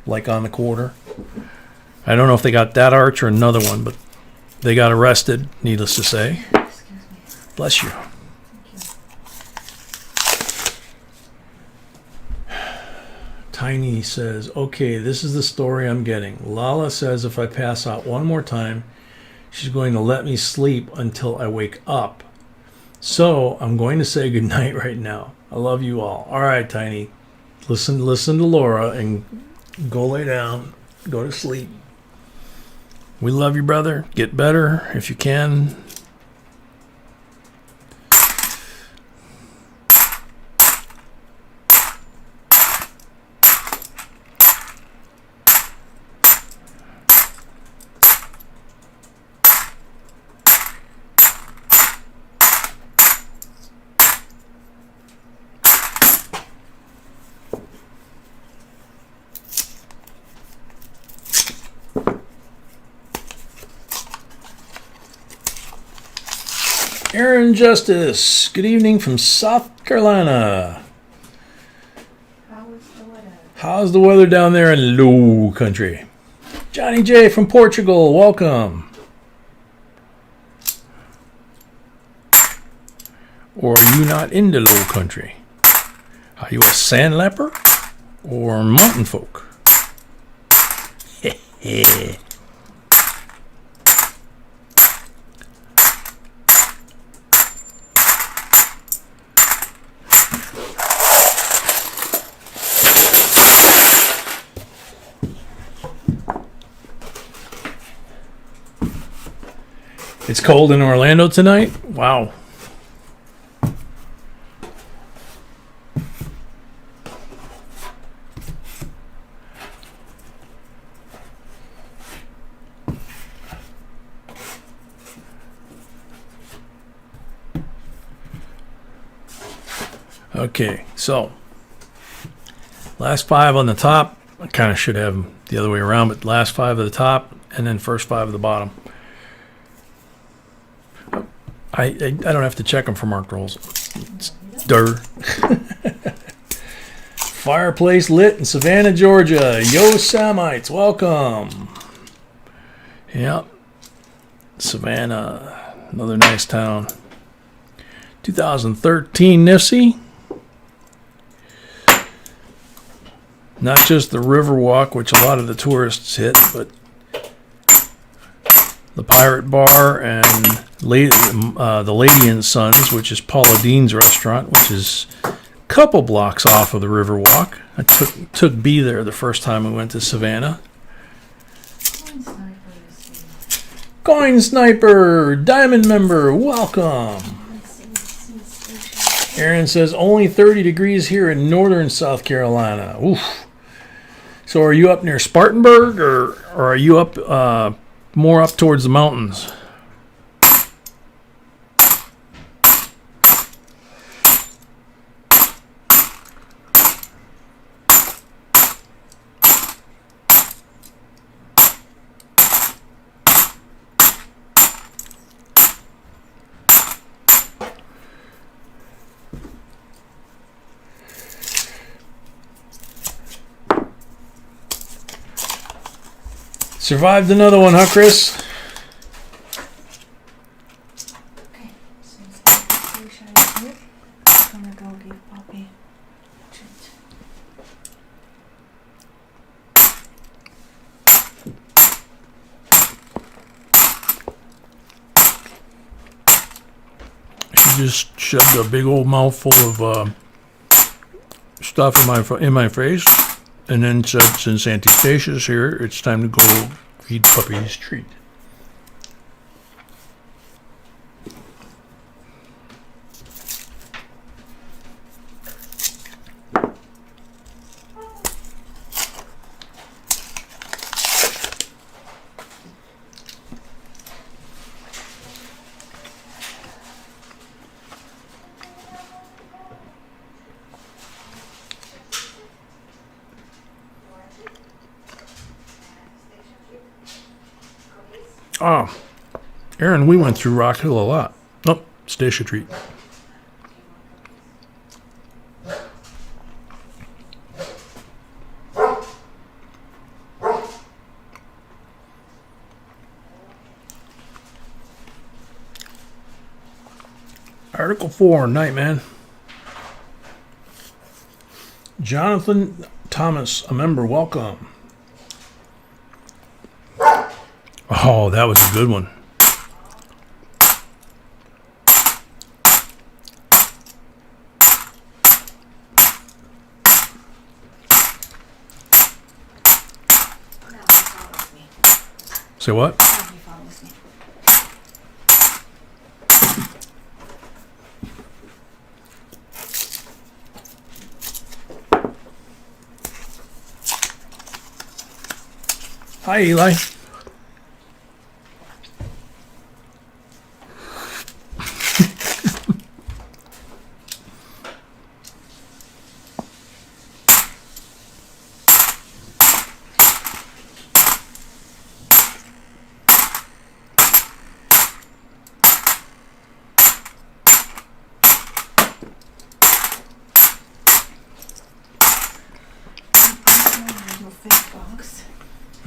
Like on the quarter. I don't know if they got that arch or another one, but they got arrested, needless to say. Excuse me. Bless you. Tiny says, okay, this is the story I'm getting. Lala says if I pass out one more time, she's going to let me sleep until I wake up. So I'm going to say goodnight right now. I love you all. All right, Tiny. Listen to Laura and go lay down. Go to sleep. We love you, brother. Get better if you can. Aaron Justice, good evening from South Carolina. How's the weather down there in Low Country? Johnny J from Portugal, welcome. Or are you not in the Low Country? Are you a sand leper or mountain folk? Heh. It's cold in Orlando tonight? Wow. Okay, so last five on the top. I kind of should have them the other way around, but last five at the top and then first five at the bottom. I don't have to check them for marked rolls. It's Fireplace lit in Savannah, Georgia. Yo, Samites, welcome. Yep. Savannah, another nice town. 2013 Nifty. Not just the Riverwalk, which a lot of the tourists hit, but the Pirate Bar, and the Lady and Sons, which is Paula Dean's restaurant, which is a couple blocks off of the Riverwalk. I took B there the first time we went to Savannah. Coin Sniper, Diamond member, welcome. Aaron says only 30 degrees here in northern South Carolina. Oof. So are you up near Spartanburg, or are you up more up towards the mountains? Survived another one, huh, Chris? Okay, since the station is good, I'm gonna go give Poppy a treat. She just shoved a big old mouthful of stuff in my face, and then said, "Since Auntie Statia's here, it's time to go feed Puppy's treat." Oh, Aaron, we went through Rock Hill a lot. Oh, Stacia treat. Article 4, night, man. Jonathan Thomas, a member, welcome. Oh, that was a good one. Say what? Hi, Eli.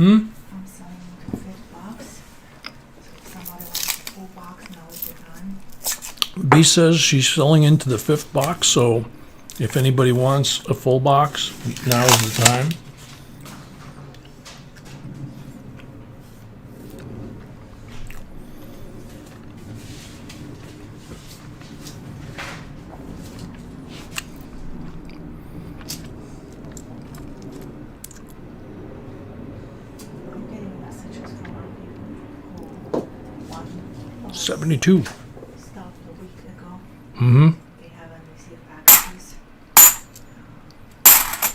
I'm selling the fifth box. So if somebody wants a full box, now is the time. B says she's selling into the 5th box, so if anybody wants a full box, now is the time. I'm getting messages from our people who won 72. stuff a week ago. Mm-hmm. They haven't received packages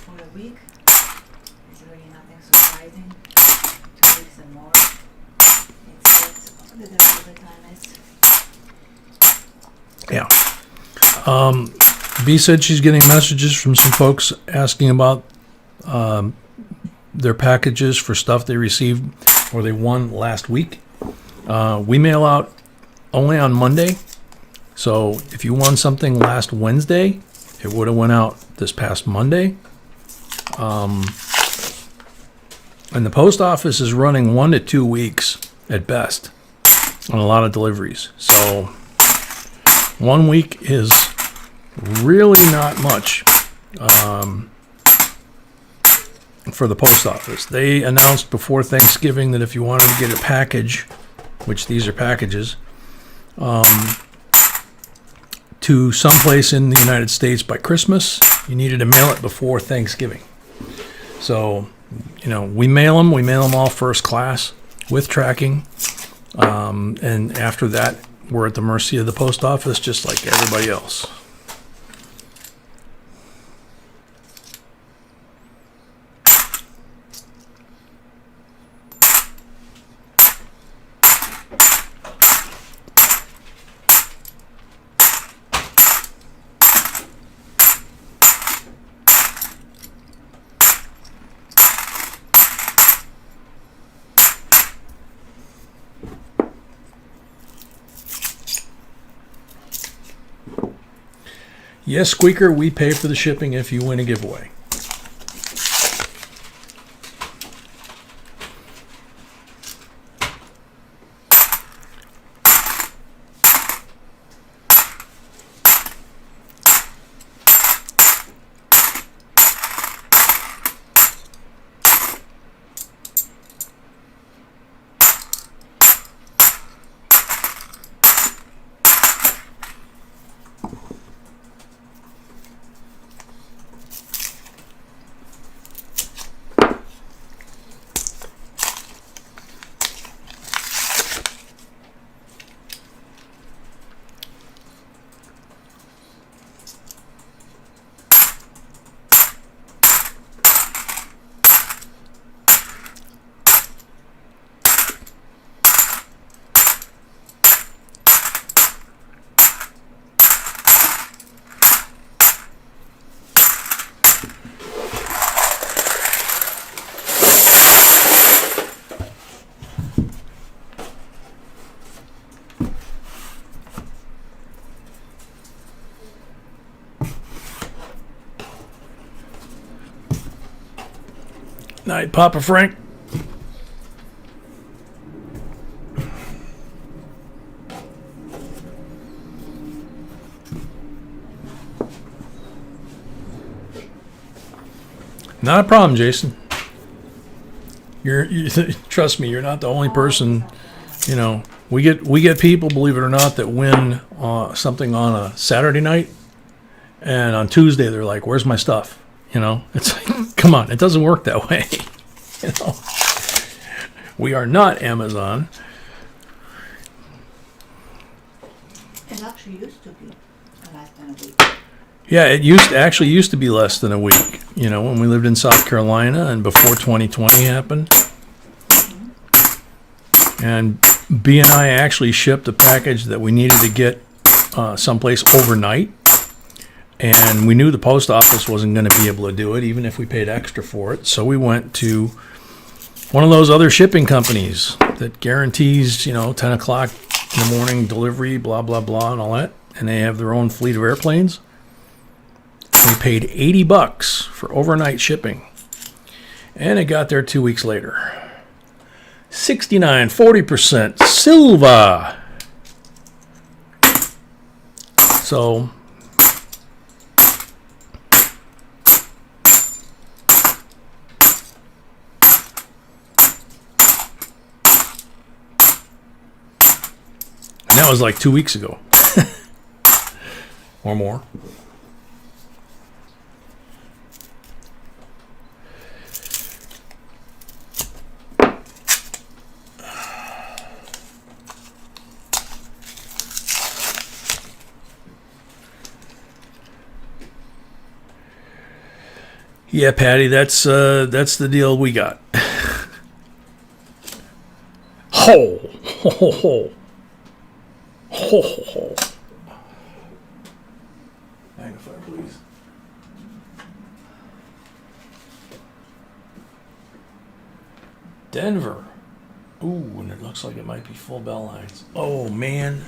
for a week. It's really nothing surprising. 2 weeks and more. It's what the time is. Yeah. B said she's getting messages from some folks asking about their packages for stuff they received or they won last week. We mail out only on Monday. So if you won something last Wednesday, it would have went out this past Monday. And the post office is running 1 to 2 weeks at best on a lot of deliveries. So 1 week is really not much for the post office. They announced before Thanksgiving that if you wanted to get a package which these are packages, to someplace in the United States by Christmas, you needed to mail it before Thanksgiving. So, we mail them all first class with tracking. And after that, we're at the mercy of the post office, just like everybody else. Yes, Squeaker, we pay for the shipping if you win a giveaway. Night, Papa Frank. Not a problem, Jason. You trust me, you're not the only person. We get people, believe it or not, that win something on a Saturday night, and on Tuesday they're like, "Where's my stuff?" It's like, come on, it doesn't work that way. We are not Amazon. It actually used to be less than a week. Yeah, it actually used to be less than a week. When we lived in South Carolina and before 2020 happened. Mm-hmm. And B and I actually shipped a package that we needed to get someplace overnight. And we knew the post office wasn't going to be able to do it, even if we paid extra for it. So we went to one of those other shipping companies that guarantees, 10 o'clock in the morning delivery, blah, blah, blah, and all that. And they have their own fleet of airplanes. We paid $80 for overnight shipping. And it got there 2 weeks later. 69.40% Silva. So that was like 2 weeks ago. Or more. Yeah, Patty, that's the deal we got. Ho, ho, ho, ho. Ho, ho, ho. Magnifier, please. Denver. Ooh, and it looks like it might be full bell lines. Oh, man.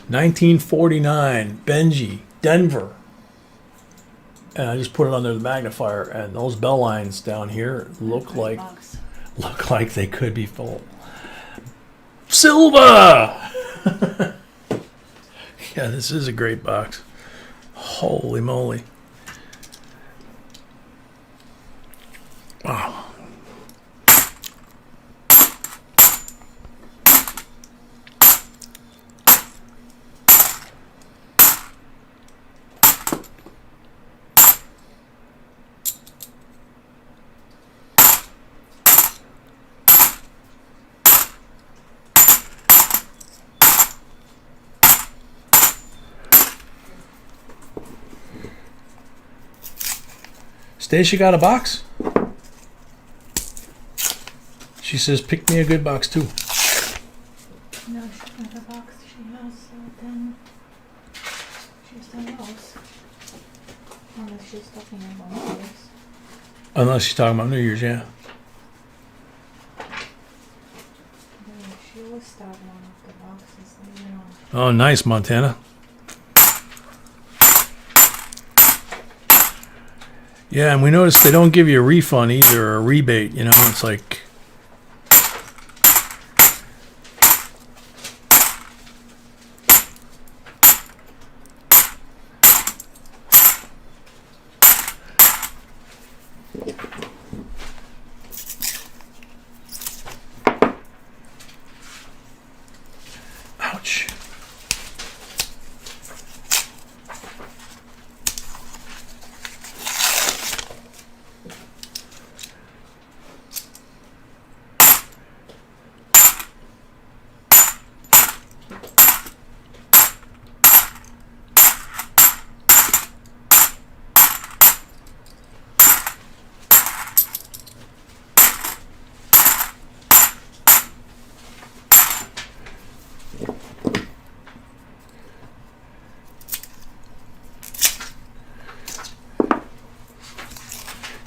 1949, Benji, Denver. And I just put it under the magnifier, and those bell lines down here look like they could be full. Silva! Yeah, this is a great box. Holy moly. Wow. Stacia got a box? She says, pick me a good box too. No, she's not a box. She has 10. She's 10 rolls. Unless she's talking about New Year's. Unless she's talking about New Year's, yeah. She will start one of the boxes later on. Oh, nice, Montana. Yeah, and we noticed they don't give you a refund either, or a rebate. You know, it's like... Ouch.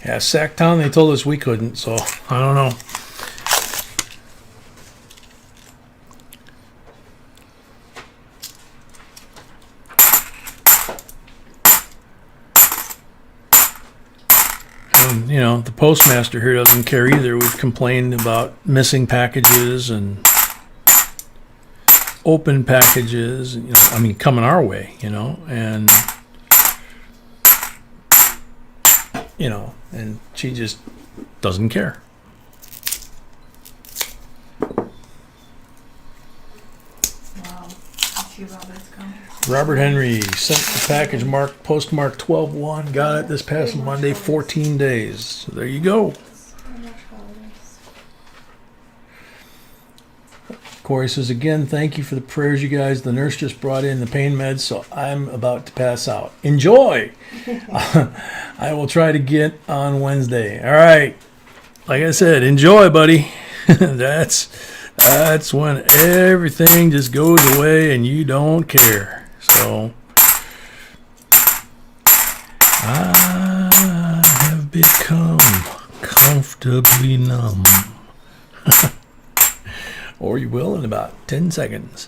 Yeah, Sacktown, they told us we couldn't, so I don't know. And, you know, the postmaster here doesn't care either. We've complained about missing packages and open packages, you know, I mean, coming our way, you know, and, you know, and she just doesn't care. Wow. She Robert's coming. Robert Henry sent the package marked postmark 12/1. Got it this past Monday, 14 days. So there you go. Corey says, again, thank you for the prayers, you guys. The nurse just brought in the pain meds, so I'm about to pass out. Enjoy! I will try to get on Wednesday. All right. Like I said, enjoy, buddy. That's when everything just goes away and you don't care. So, I have become comfortably numb. Or you will in about 10 seconds.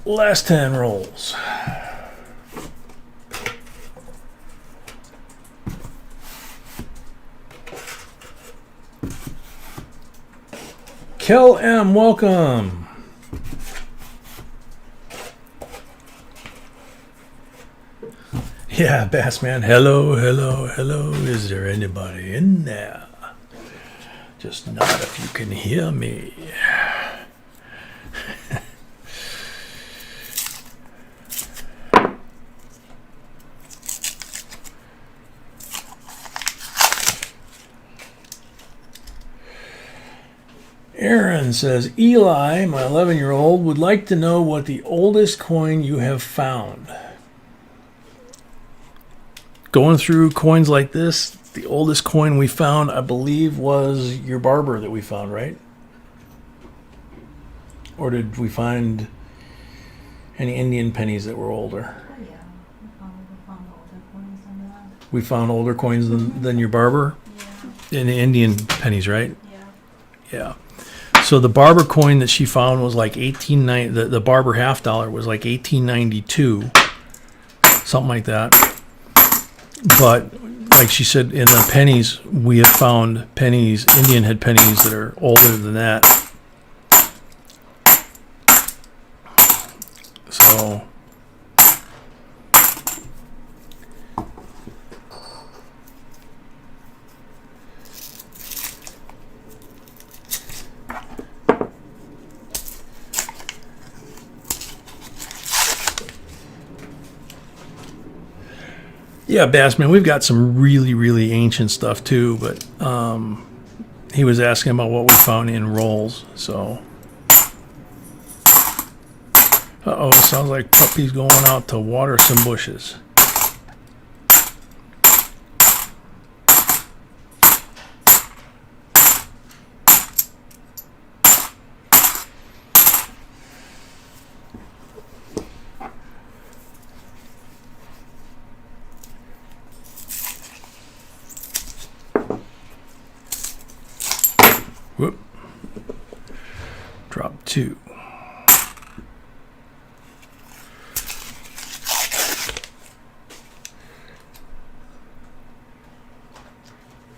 Last 10 rolls. Kel M, welcome. Yeah, Bassman. Hello, hello, hello. Is there anybody in there? Just not if you can hear me. Aaron says, Eli, my 11-year-old, would like to know what the oldest coin you have found. Going through coins like this, the oldest coin we found, I believe, was your barber that we found, right? Or did we find any Indian pennies that were older? Oh yeah, we found older coins than that. We found older coins than your barber? Yeah. In the Indian pennies, right? Yeah. Yeah. So the barber coin that she found was like the barber $50 was like 1892, something like that. But like she said, in the pennies, we have found pennies, Indian head pennies that are older than that. So yeah, Bassman, we've got some really, really ancient stuff too, but he was asking about what we found in rolls, so. Uh-oh, sounds like Puppy's going out to water some bushes. Whoop. Drop 2.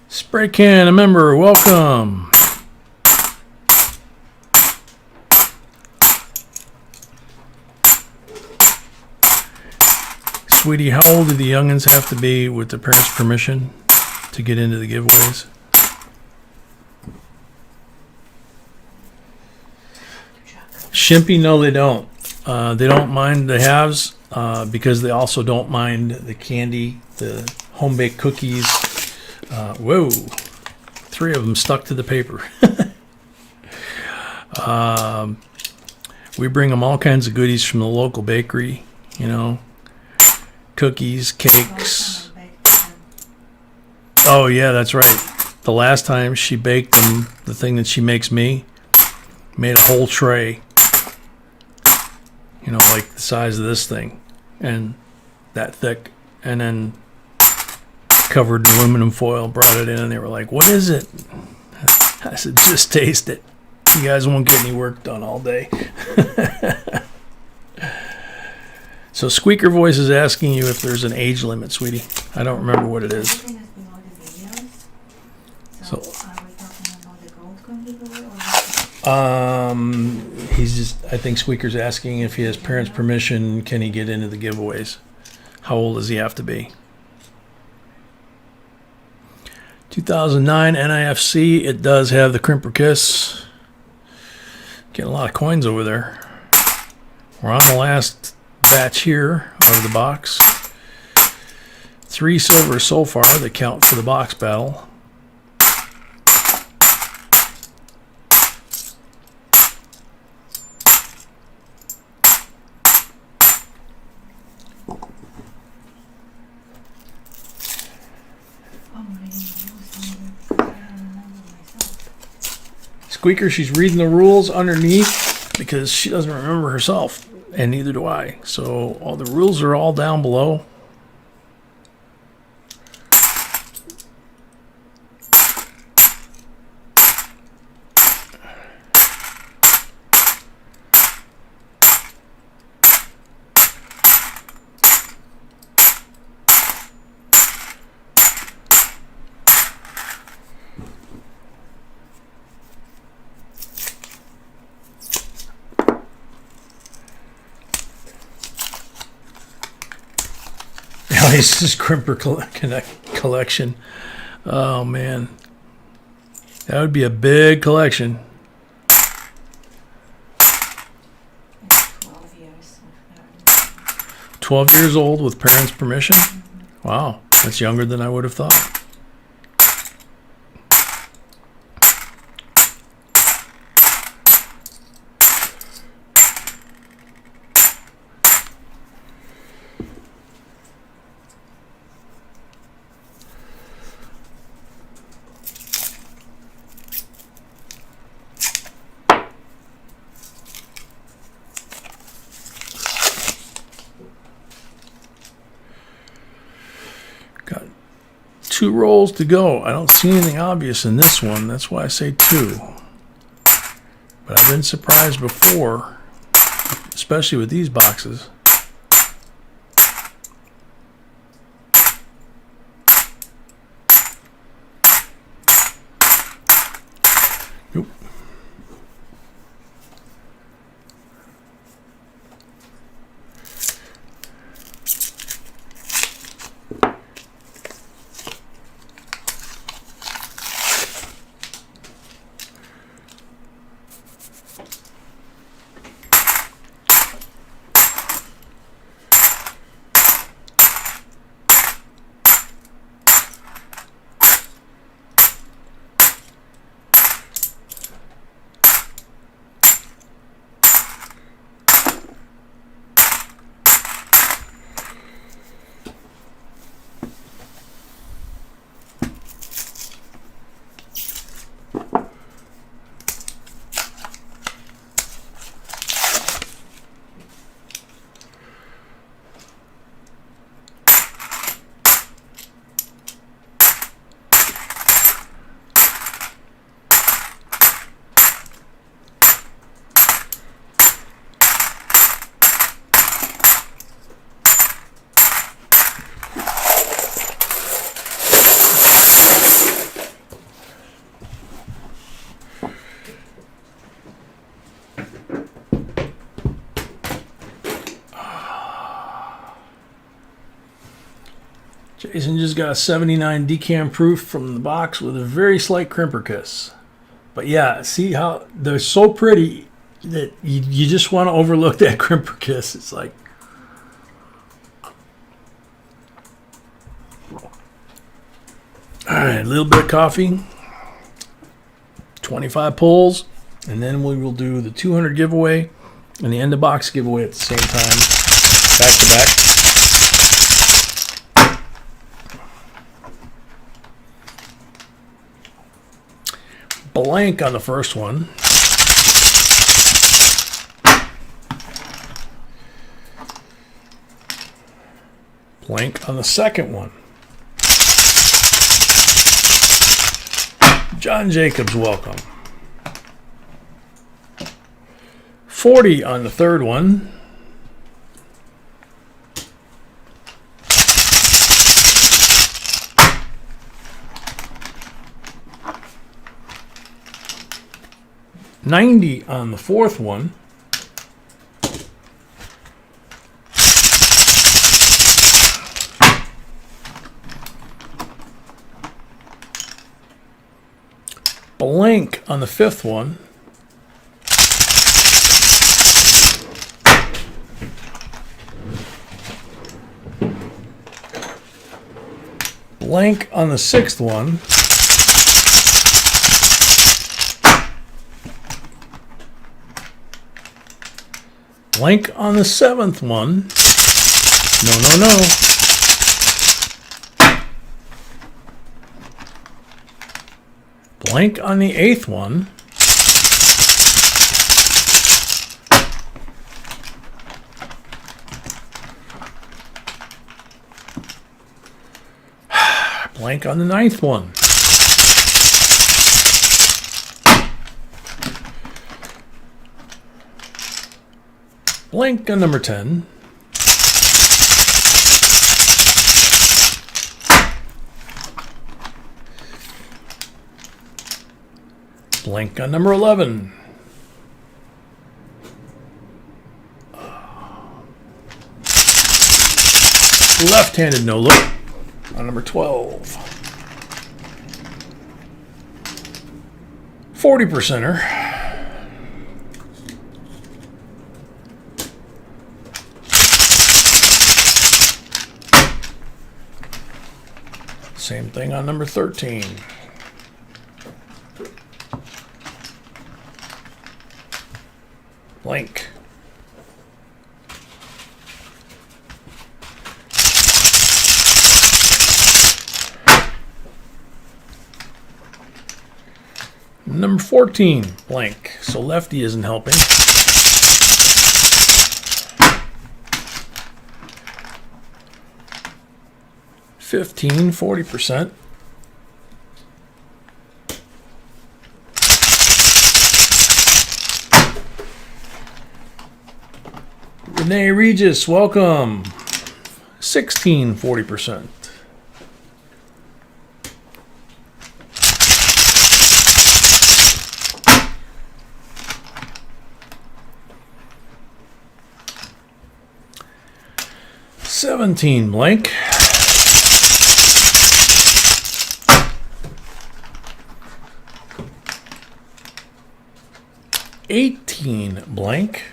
Spray can, a member, welcome. Sweetie, how old do the youngins have to be with the parents' permission to get into the giveaways? Shimpy, no, they don't. They don't mind the halves because they also don't mind the candy, the home-baked cookies. Whoa, 3 of them stuck to the paper. We bring them all kinds of goodies from the local bakery, you know, cookies, cakes. Oh, yeah, that's right. The last time she baked them, the thing that she makes me, made a whole tray. You know, like the size of this thing and that thick, and then covered in aluminum foil, brought it in, and they were like, what is it? I said, just taste it. You guys won't get any work done all day. So Squeaker Voice is asking you if there's an age limit, sweetie. I don't remember what it is. Everything is below the videos. So are we talking about the gold coin giveaway or He's just, I think Squeaker's asking if he has parents' permission, can he get into the giveaways? How old does he have to be? 2009 NIFC, it does have the Crimper Kiss. Getting a lot of coins over there. We're on the last batch here out of the box. 3 silver so far that count for the box battle. Squeaker, she's reading the rules underneath because she doesn't remember herself, and neither do I. So all the rules are all down below. Slice's crimper collection. Oh man, that would be a big collection. 12 years. 12 years old with parents' permission? Wow, that's younger than I would have thought. Got 2 rolls to go. I don't see anything obvious in this one. That's why I say 2. But I've been surprised before, especially with these boxes. Nope. Jason just got a 79 decam proof from the box with a very slight crimper kiss. But yeah, see how they're so pretty that you just want to overlook that crimper kiss. It's like, all right, a little bit of coffee, 25 pulls, and then we will do the 200 giveaway and the end of box giveaway at the same time, back to back. Blank on the first one. Blank on the second one. John Jacobs, welcome. 40 on the third one. $90 on the fourth one. Blank on the fifth one. Blank on the sixth one. Blank on the seventh one. No. Blank on the eighth one. Blank on the ninth one. Blank on number 10. Blank on number 11. Left-handed no look on number 12. 40%er. Same thing on number 13. Blank. Number 14, blank. So lefty isn't helping. $15, 40%. Renee Regis, welcome. 16, 40%. $17, blank. $18, blank.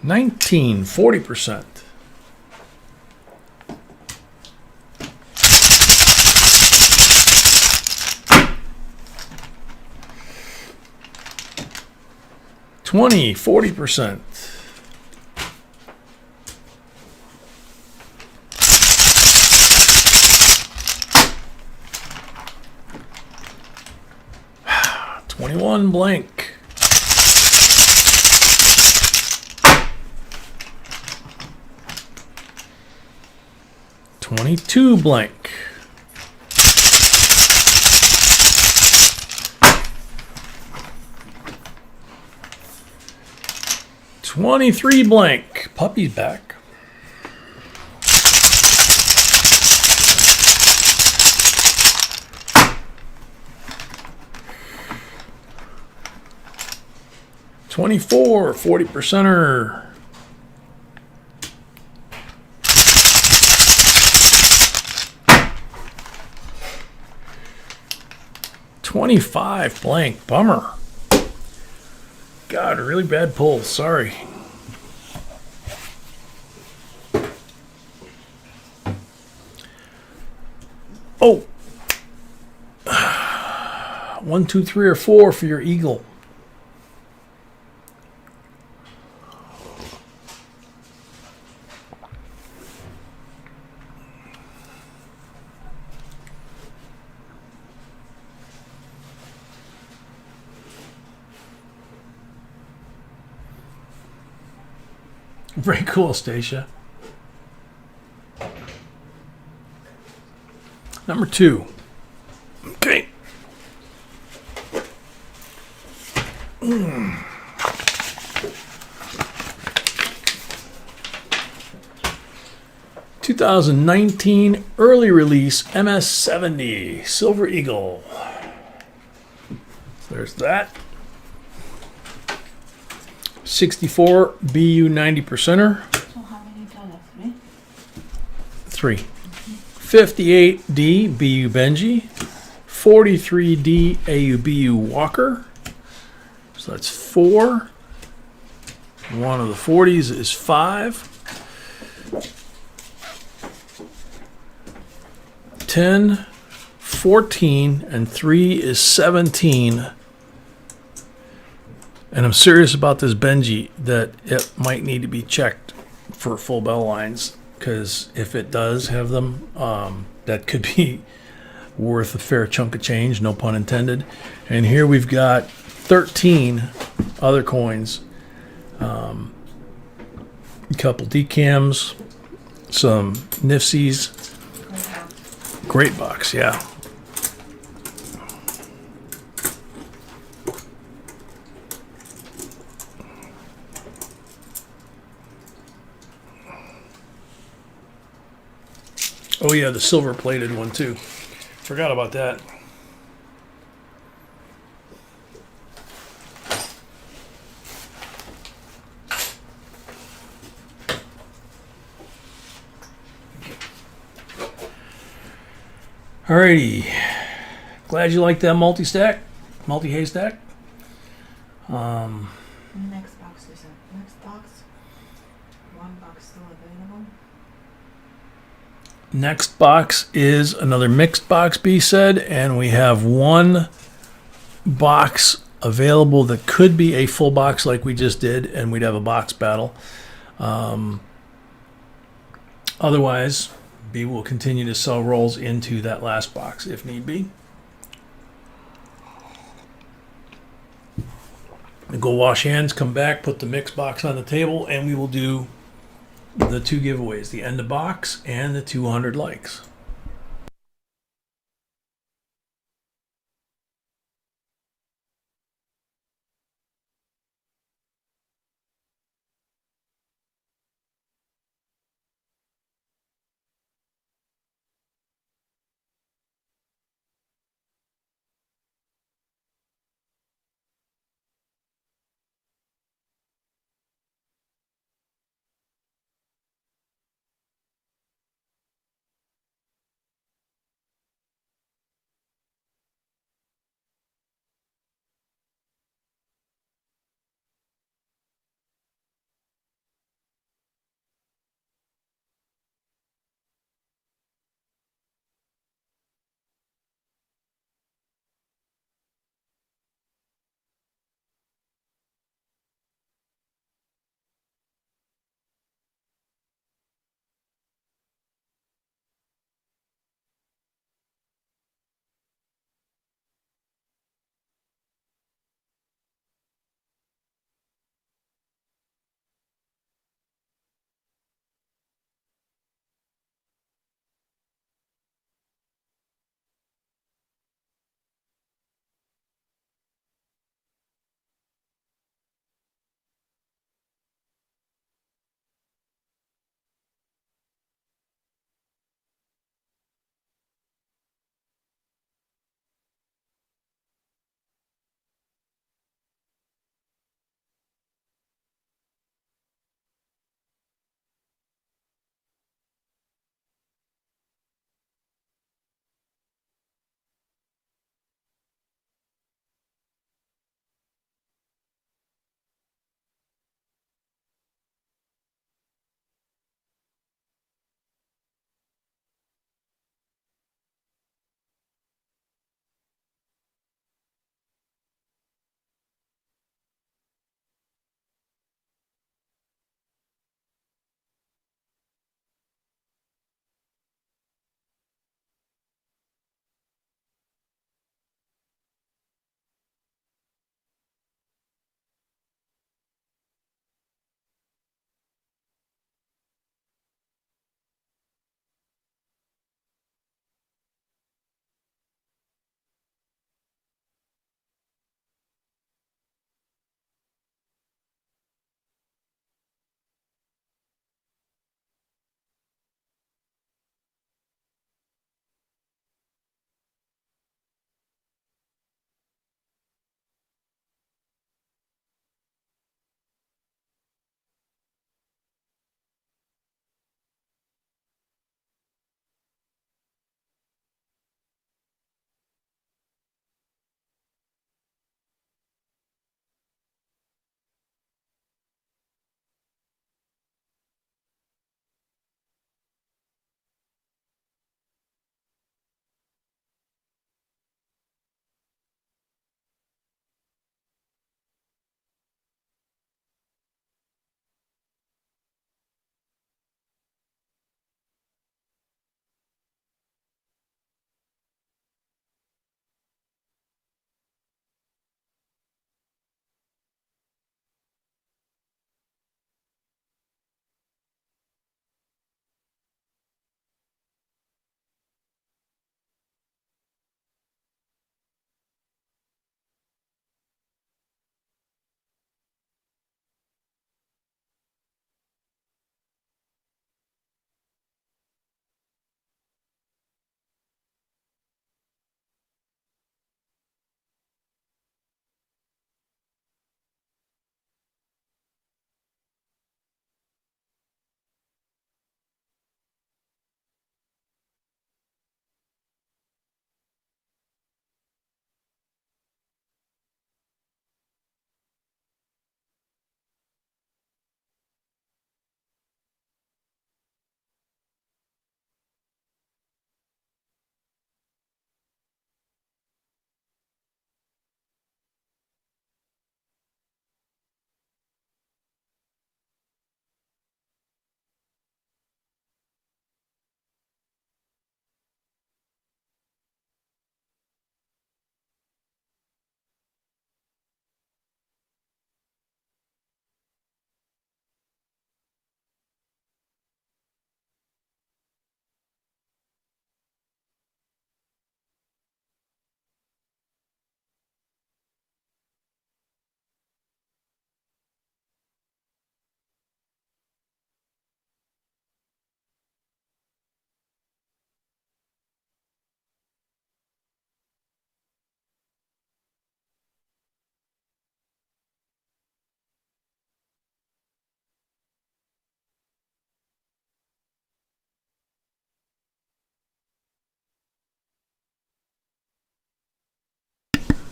$19, 40%. $20, 40%. $21, blank. $22, blank. $23, blank. Puppy's back. $24, 40%er. $25, blank. Bummer. God, a really bad pull. Sorry. Oh. 1, 2, 3, or 4 for your eagle. Very cool, Stacia. Number 2. Okay. 2019 early release MS-70 Silver Eagle. So there's that. 64 BU 90%er. So how many colors? 3. 58D BU Benji. 43D AUBU Walker. So that's 4. One of the 40s is 5. 10, 14, and 3 is 17. And I'm serious about this Benji that it might need to be checked for full bell lines, because if it does have them, that could be worth a fair chunk of change, no pun intended. And here we've got 13 other coins, a couple decams, some nifsies. Great box, yeah. Oh yeah, the silver plated one too. Forgot about that. Alrighty. Glad you like that multi-stack, multi-haystack. Next box is a next box. One box still available. Next box is another mixed box, B said, and we have one box available that could be a full box like we just did, and we'd have a box battle. Otherwise, B will continue to sell rolls into that last box if need be. Go wash hands, come back, put the mix box on the table, and we will do the two giveaways, the end of box and the 200 likes.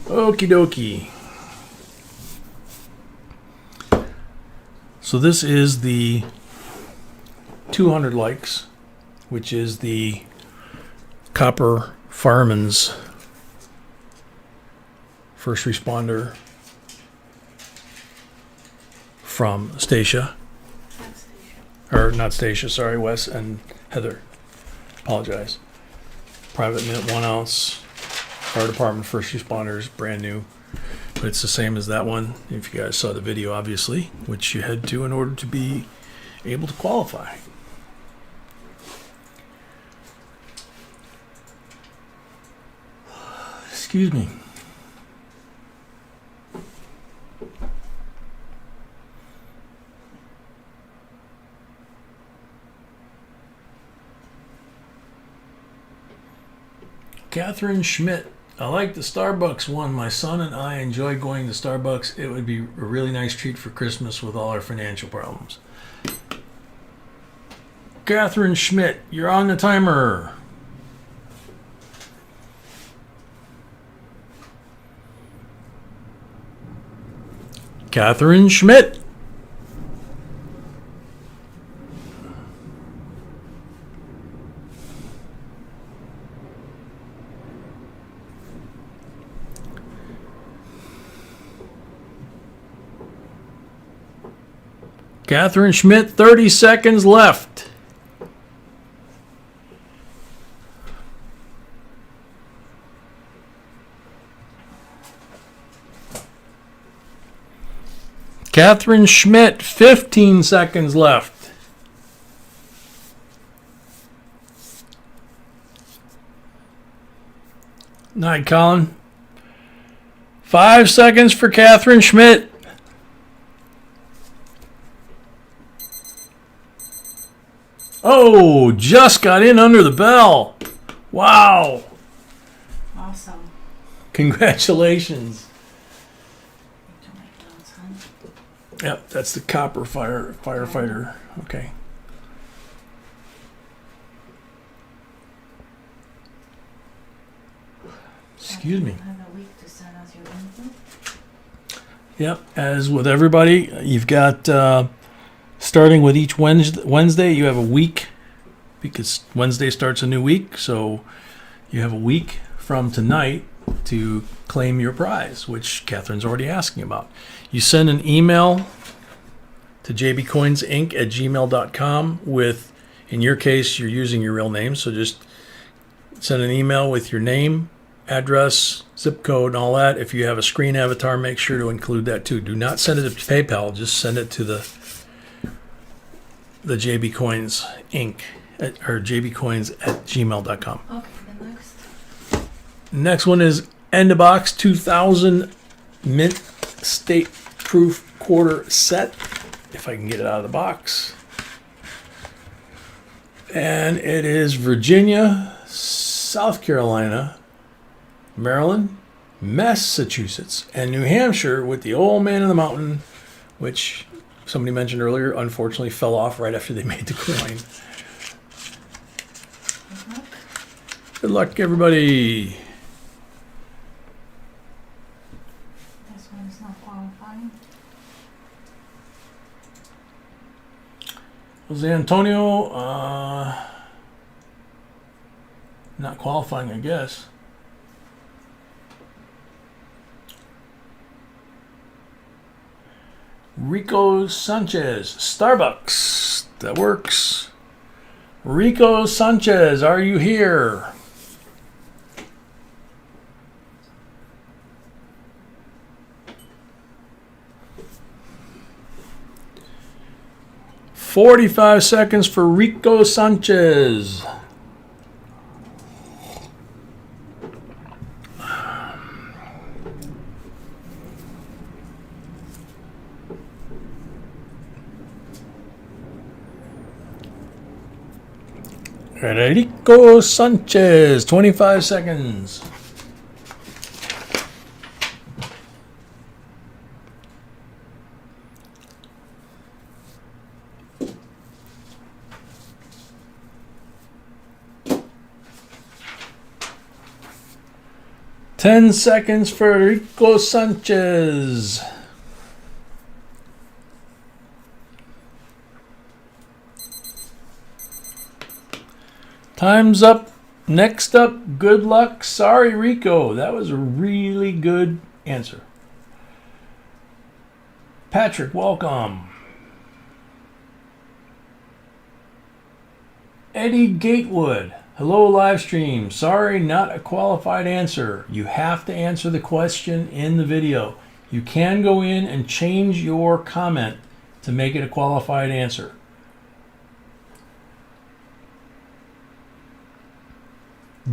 Okie dokie. So this is the 200 likes, which is the Copper Fireman's first responder from Stacia. Or not Stacia, sorry, Wes and Heather. Apologize. Private minute 1 ounce. Fire department first responders, brand new. But it's the same as that one. If you guys saw the video, obviously, which you had to in order to be able to qualify. Excuse me. Catherine Schmidt. I like the Starbucks one. My son and I enjoy going to Starbucks. It would be a really nice treat for Christmas with all our financial problems. Catherine Schmidt, you're on the timer. Catherine Schmidt. Catherine Schmidt, 30 seconds left. Catherine Schmidt, 15 seconds left. Night, Colin. 5 seconds for Catherine Schmidt. Oh, just got in under the bell. Wow. Awesome. Congratulations. To make notes, huh? Yep, that's the copper firefighter. Okay. Excuse me. You have a week to send us your input. Yep, as with everybody, you've got starting with each Wednesday, you have a week because Wednesday starts a new week. So you have a week from tonight to claim your prize, which Catherine's already asking about. You send an email to jbcoinsinc@gmail.com with, in your case, you're using your real name. So just send an email with your name, address, zip code, and all that. If you have a screen avatar, make sure to include that too. Do not send it to PayPal. Just send it to the JB Coins Inc. Or jbcoins@gmail.com. Okay, the next. Next one is End of Box 2000 Mint State Proof Quarter Set. If I can get it out of the box. And it is Virginia, South Carolina, Maryland, Massachusetts, and New Hampshire with the old man in the mountain, which somebody mentioned earlier, unfortunately fell off right after they made the coin. Good luck. Good luck, everybody. This one is not qualifying. Jose Antonio, not qualifying, I guess. Rico Sanchez, Starbucks. That works. Rico Sanchez, are you here? "45 seconds for Rico Sanchez." Rico Sanchez, 25 seconds. 10 seconds for Rico Sanchez. Time's up. Next up, good luck. Sorry, Rico. That was a really good answer. Patrick, welcome. Eddie Gatewood. Hello, live stream. Sorry, not a qualified answer. You have to answer the question in the video. You can go in and change your comment to make it a qualified answer.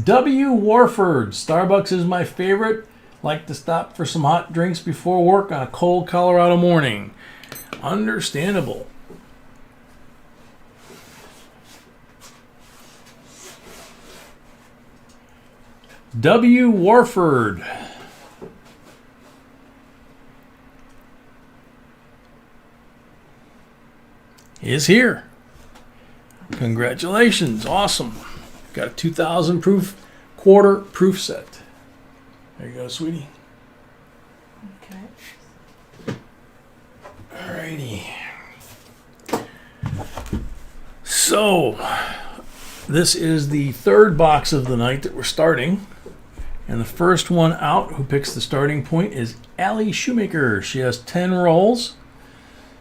W. Warford. Starbucks is my favorite. Like to stop for some hot drinks before work on a cold Colorado morning. Understandable. W. Warford. Is here. Congratulations. Awesome. Got a 2,000 proof quarter proof set. There you go, sweetie. Okay. Alrighty. So, this is the third box of the night that we're starting. And the first one out who picks the starting point is Allie Shoemaker. She has 10 rolls.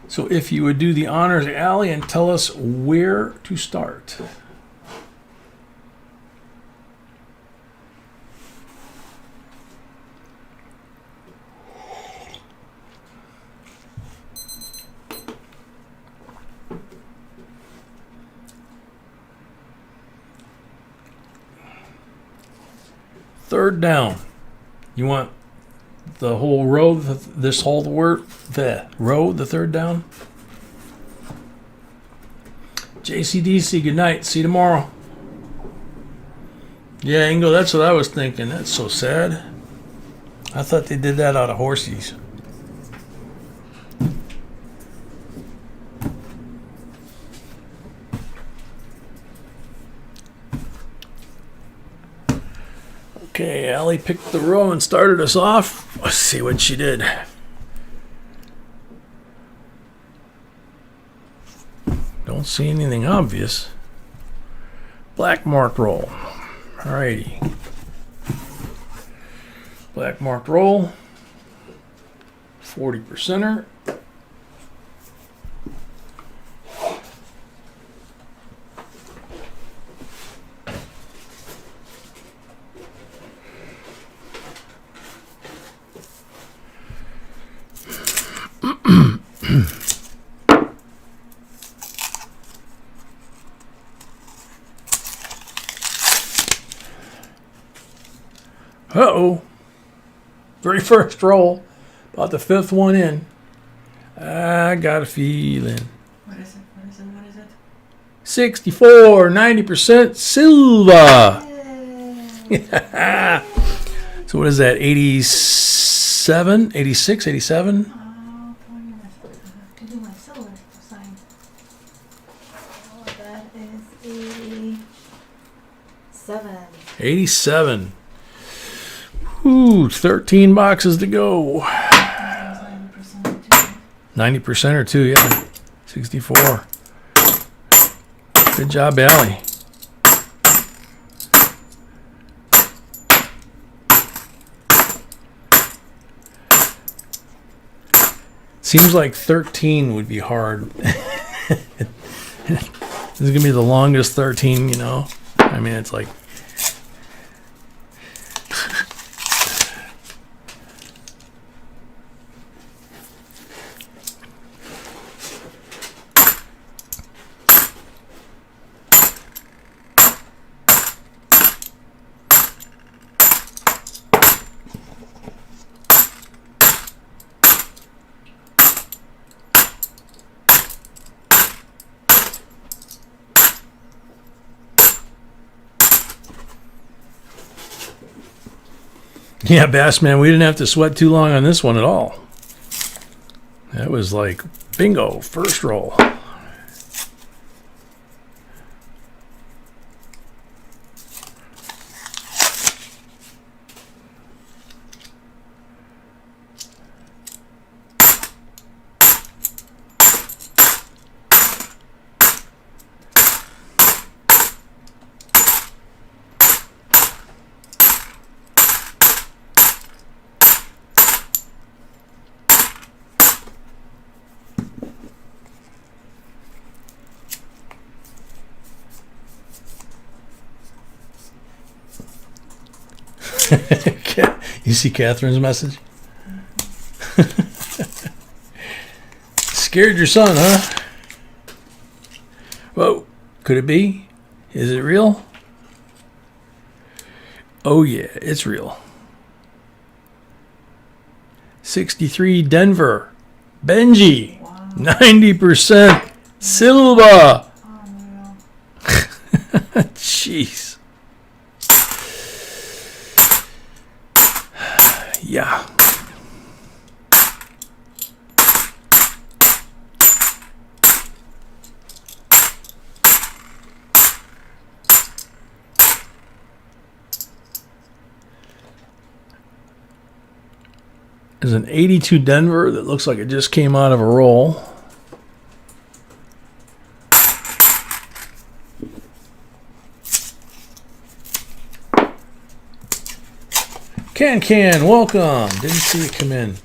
So if you would do the honors, Allie, and tell us where to start. Third down. You want the whole row, this whole word, the row, the third down? JCDC, good night. See you tomorrow. Yeah, Ingo, that's what I was thinking. That's so sad. I thought they did that out of horsies. Okay, Allie picked the row and started us off. Let's see what she did. Don't see anything obvious. Black marked roll. Alrighty. Black marked roll. 40%er. Uh-oh. Very first roll. About the fifth one in. I got a feeling. What is it? What is it? What is it? 64, 90% silver. Yay. So what is that? 87, 86, 87? Oh, I have to do my silver sign. Oh, that is 87. 87. Ooh, 13 boxes to go. 90% or two, yeah. 64. Good job, Allie. Seems like 13 would be hard. This is going to be the longest 13, you know? I mean, it's like... Yeah, Bassman, we didn't have to sweat too long on this one at all. That was like, bingo, first roll. You see Catherine's message? Scared your son, huh? Whoa, could it be? Is it real? Oh yeah, it's real. 63 Denver. Benji. Wow. 90% Silva. Unreal. Jeez. Yeah. There's an 82 Denver that looks like it just came out of a roll. Can, welcome. Didn't see you come in.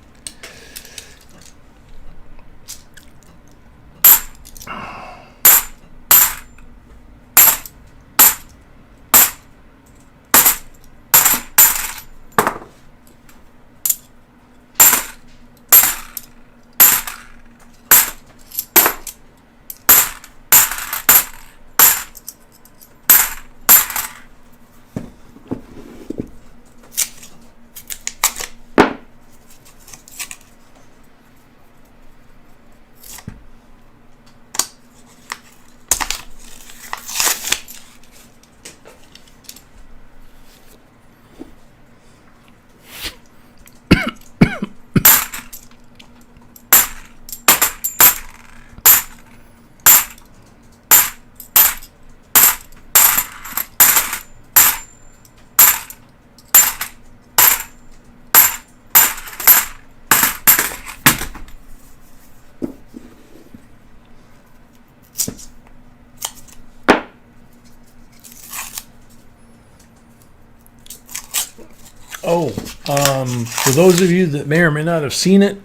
For those of you that may or may not have seen it,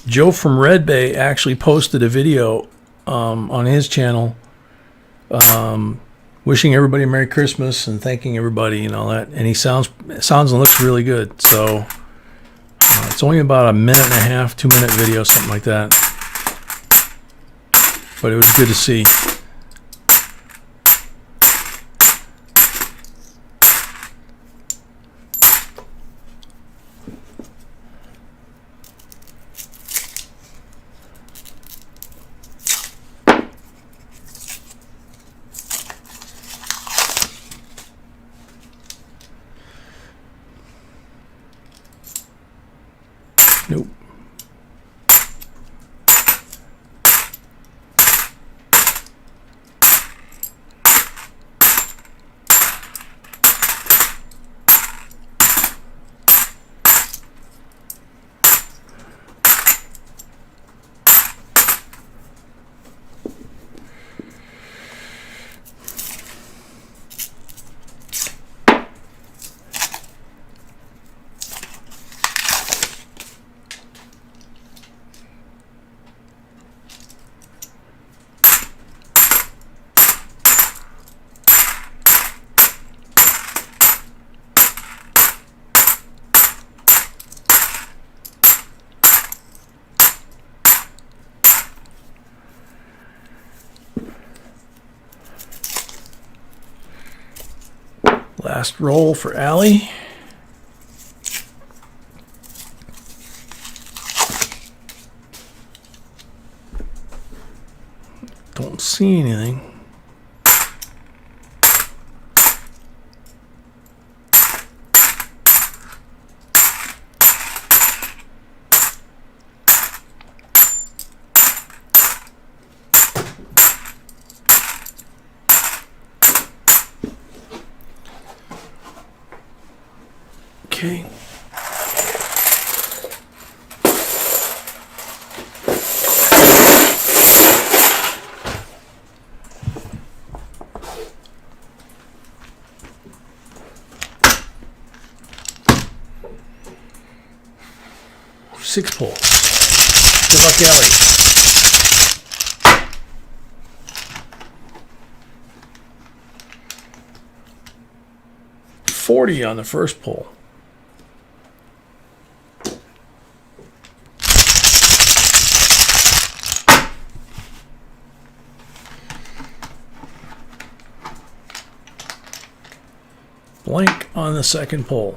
Joe from Red Bay actually posted a video on his channel wishing everybody a Merry Christmas and thanking everybody and all that. And he sounds and looks really good. So it's only about a minute and a half, 2-minute video, something like that. But it was good to see. Nope. Last roll for Allie. Don't see anything. Okay. Six pulls. Good luck, Ellie. 40 on the first pull. on the second pull.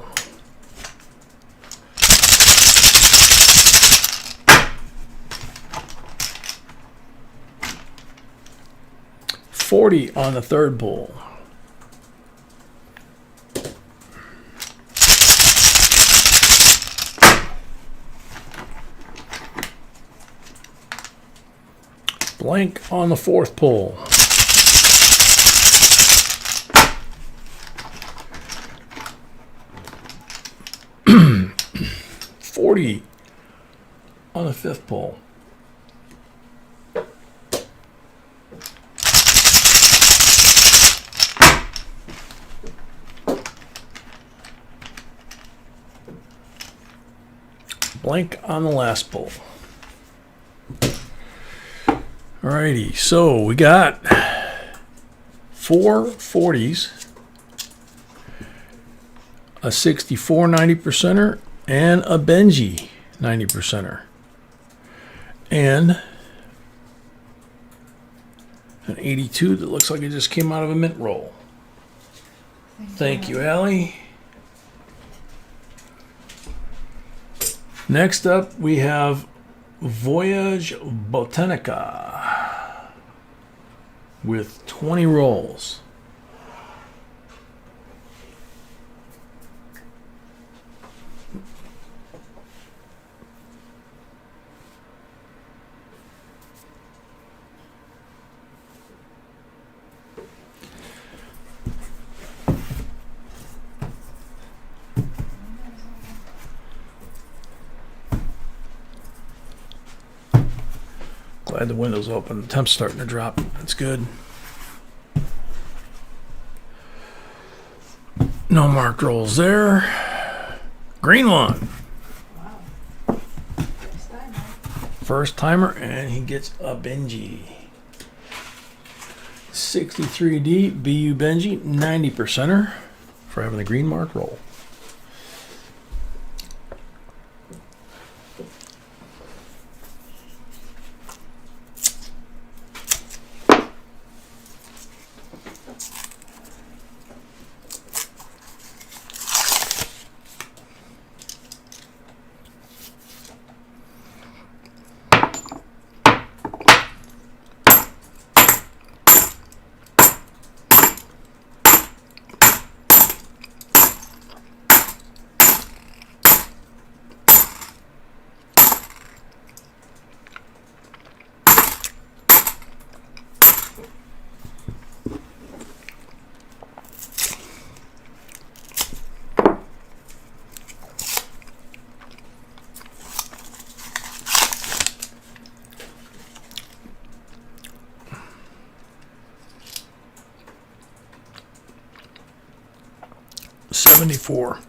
$40 on the third pull. Blank on the fourth pull. $40 on the fifth pull. Blank on the last pull. Alrighty, so we got 4 40s, a 64 90%er, and a Benji 90%er, and an 82 that looks like it just came out of a mint roll. Thank you, Allie. Next up, we have Voyage Botanica with 20 rolls. Glad the window's open. The temp's starting to drop. That's good. No marked rolls there. Green one. Wow. First timer, and he gets a Benji. 63D BU Benji, 90%er for having the green mark roll. $74.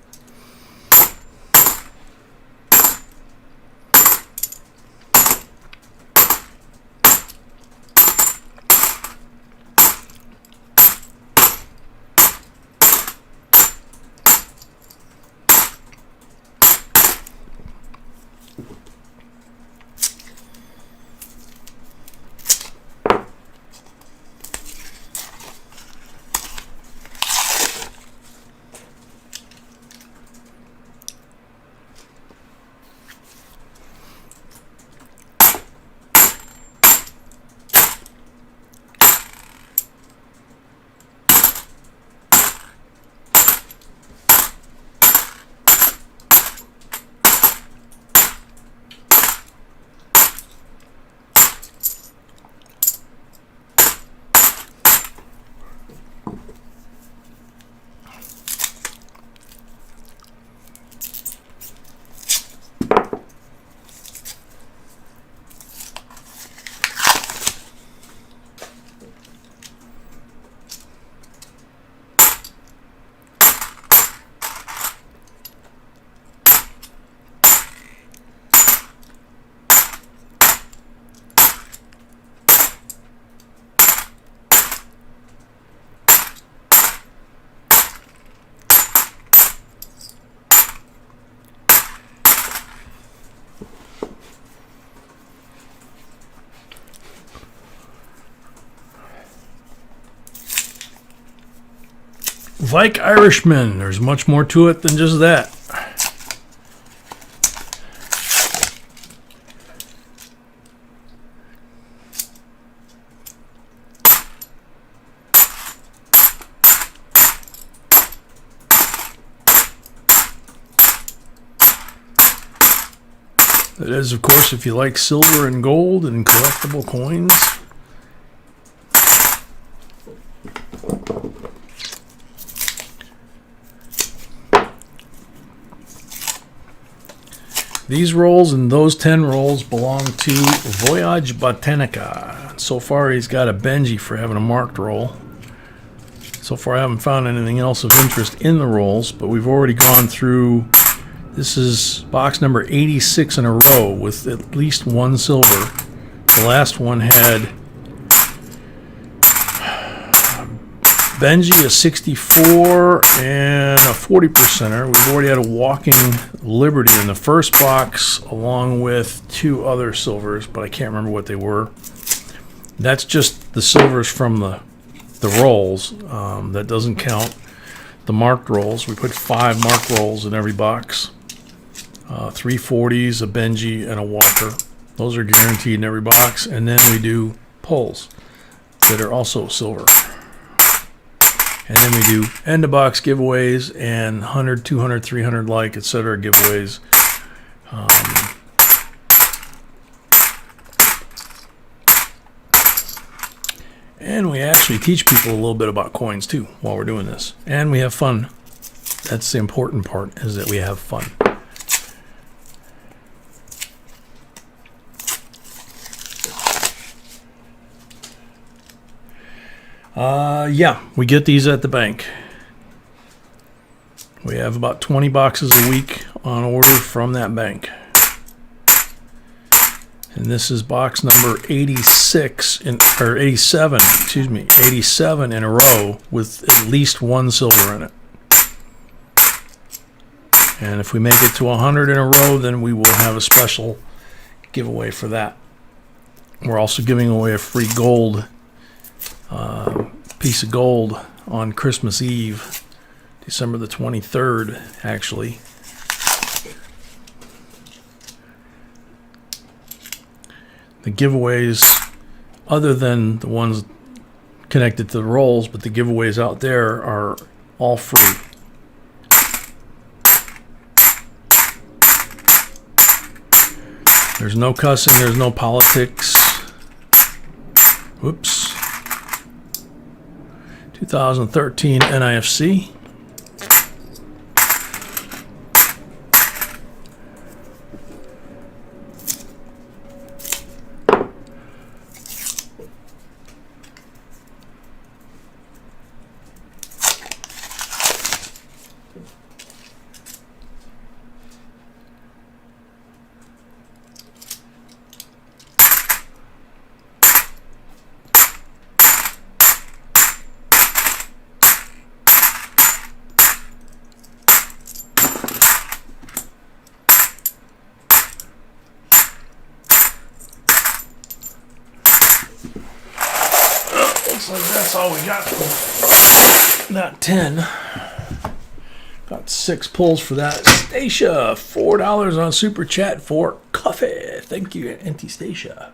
Vike Irishman. There's much more to it than just that. That is, of course, if you like silver and gold and collectible coins. These rolls and those 10 rolls belong to Voyage Botanica. So far, he's got a Benji for having a marked roll. So far, I haven't found anything else of interest in the rolls, but we've already gone through. This is box number 86 in a row with at least one silver. The last one had Benji, a 64, and a 40%er. We've already had a Walking Liberty in the first box, along with 2 other silvers, but I can't remember what they were. That's just the silvers from the rolls. That doesn't count the marked rolls. We put 5 marked rolls in every box. 3 40s, a Benji, and a Walker. Those are guaranteed in every box. And then we do pulls that are also silver. And then we do end of box giveaways and 100, 200, 300 like, etc. giveaways. And we actually teach people a little bit about coins too while we're doing this. And we have fun. That's the important part, is that we have fun. Yeah, we get these at the bank. We have about 20 boxes a week on order from that bank. And this is box number 87 in a row with at least one silver in it. And if we make it to 100 in a row, then we will have a special giveaway for that. We're also giving away a free gold piece of gold on Christmas Eve, December the 23rd, actually. The giveaways, other than the ones connected to the rolls, but the giveaways out there are all free. There's no cussing, there's no politics. Whoops. 2013 NIFC. Looks like that's all we got for that 10. Got 6 pulls for that. Stacia, $4 on Super Chat for coffee. Thank you, Auntie Stacia.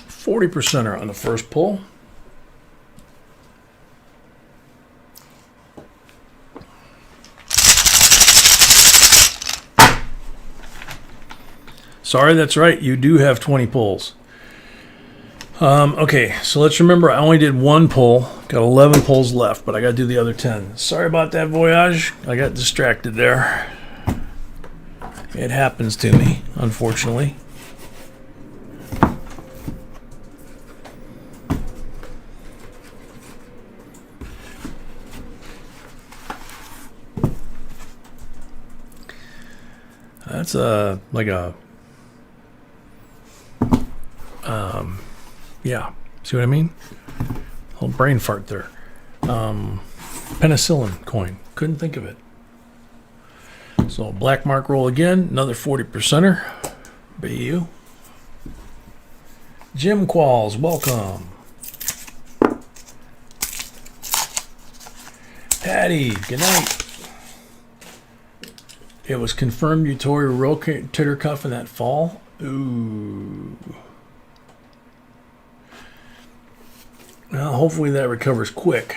$40% on the first pull. Sorry, that's right. You do have 20 pulls. Okay, so let's remember I only did 1 pull. Got 11 pulls left, but I got to do the other 10. Sorry about that, Voyage. I got distracted there. It happens to me, unfortunately. That's like a yeah, see what I mean? Little brain fart there. Penicillin coin. Couldn't think of it. So black mark roll again, another 40%er. BU. Jim Qualls, welcome. Patty, good night. It was confirmed you tore your rotator cuff in that fall. Ooh. Well, hopefully that recovers quick.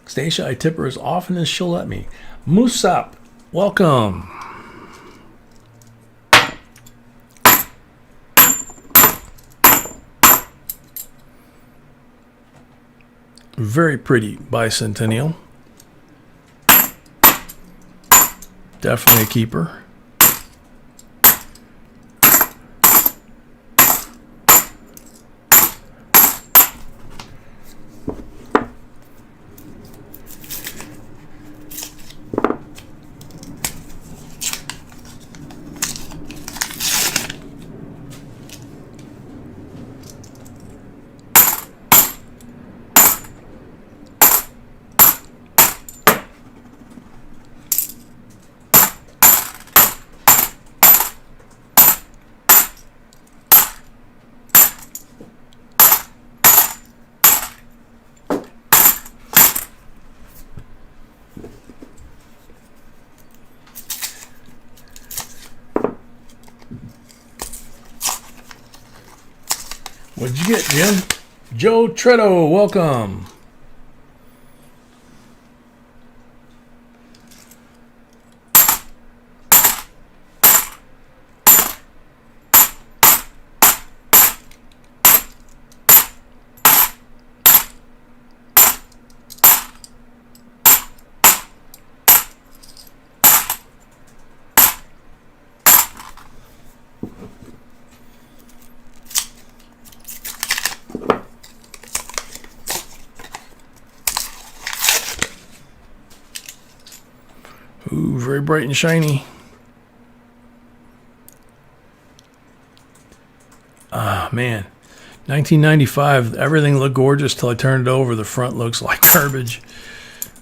Stacia, I tip her as often as she'll let me. Moosop, welcome. Very pretty bicentennial. Definitely a keeper. What'd you get, Jim? Joe Tretto, welcome. Ooh, very bright and shiny. Ah, man. 1995, everything looked gorgeous till I turned it over. The front looks like garbage.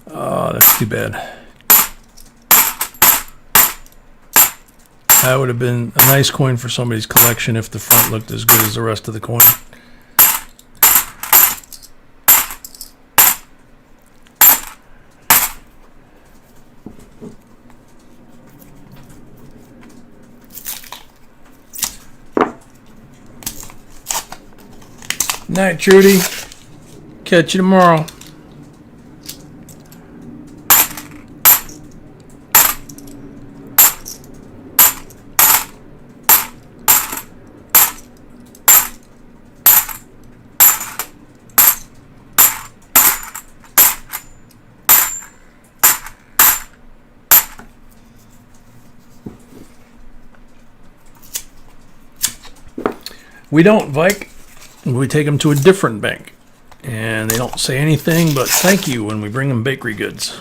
Oh, that's too bad. That would have been a nice coin for somebody's collection if the front looked as good as the rest of the coin. Night, Trudy. Catch you tomorrow. We don't, Vike. We take them to a different bank, and they don't say anything but thank you when we bring them bakery goods.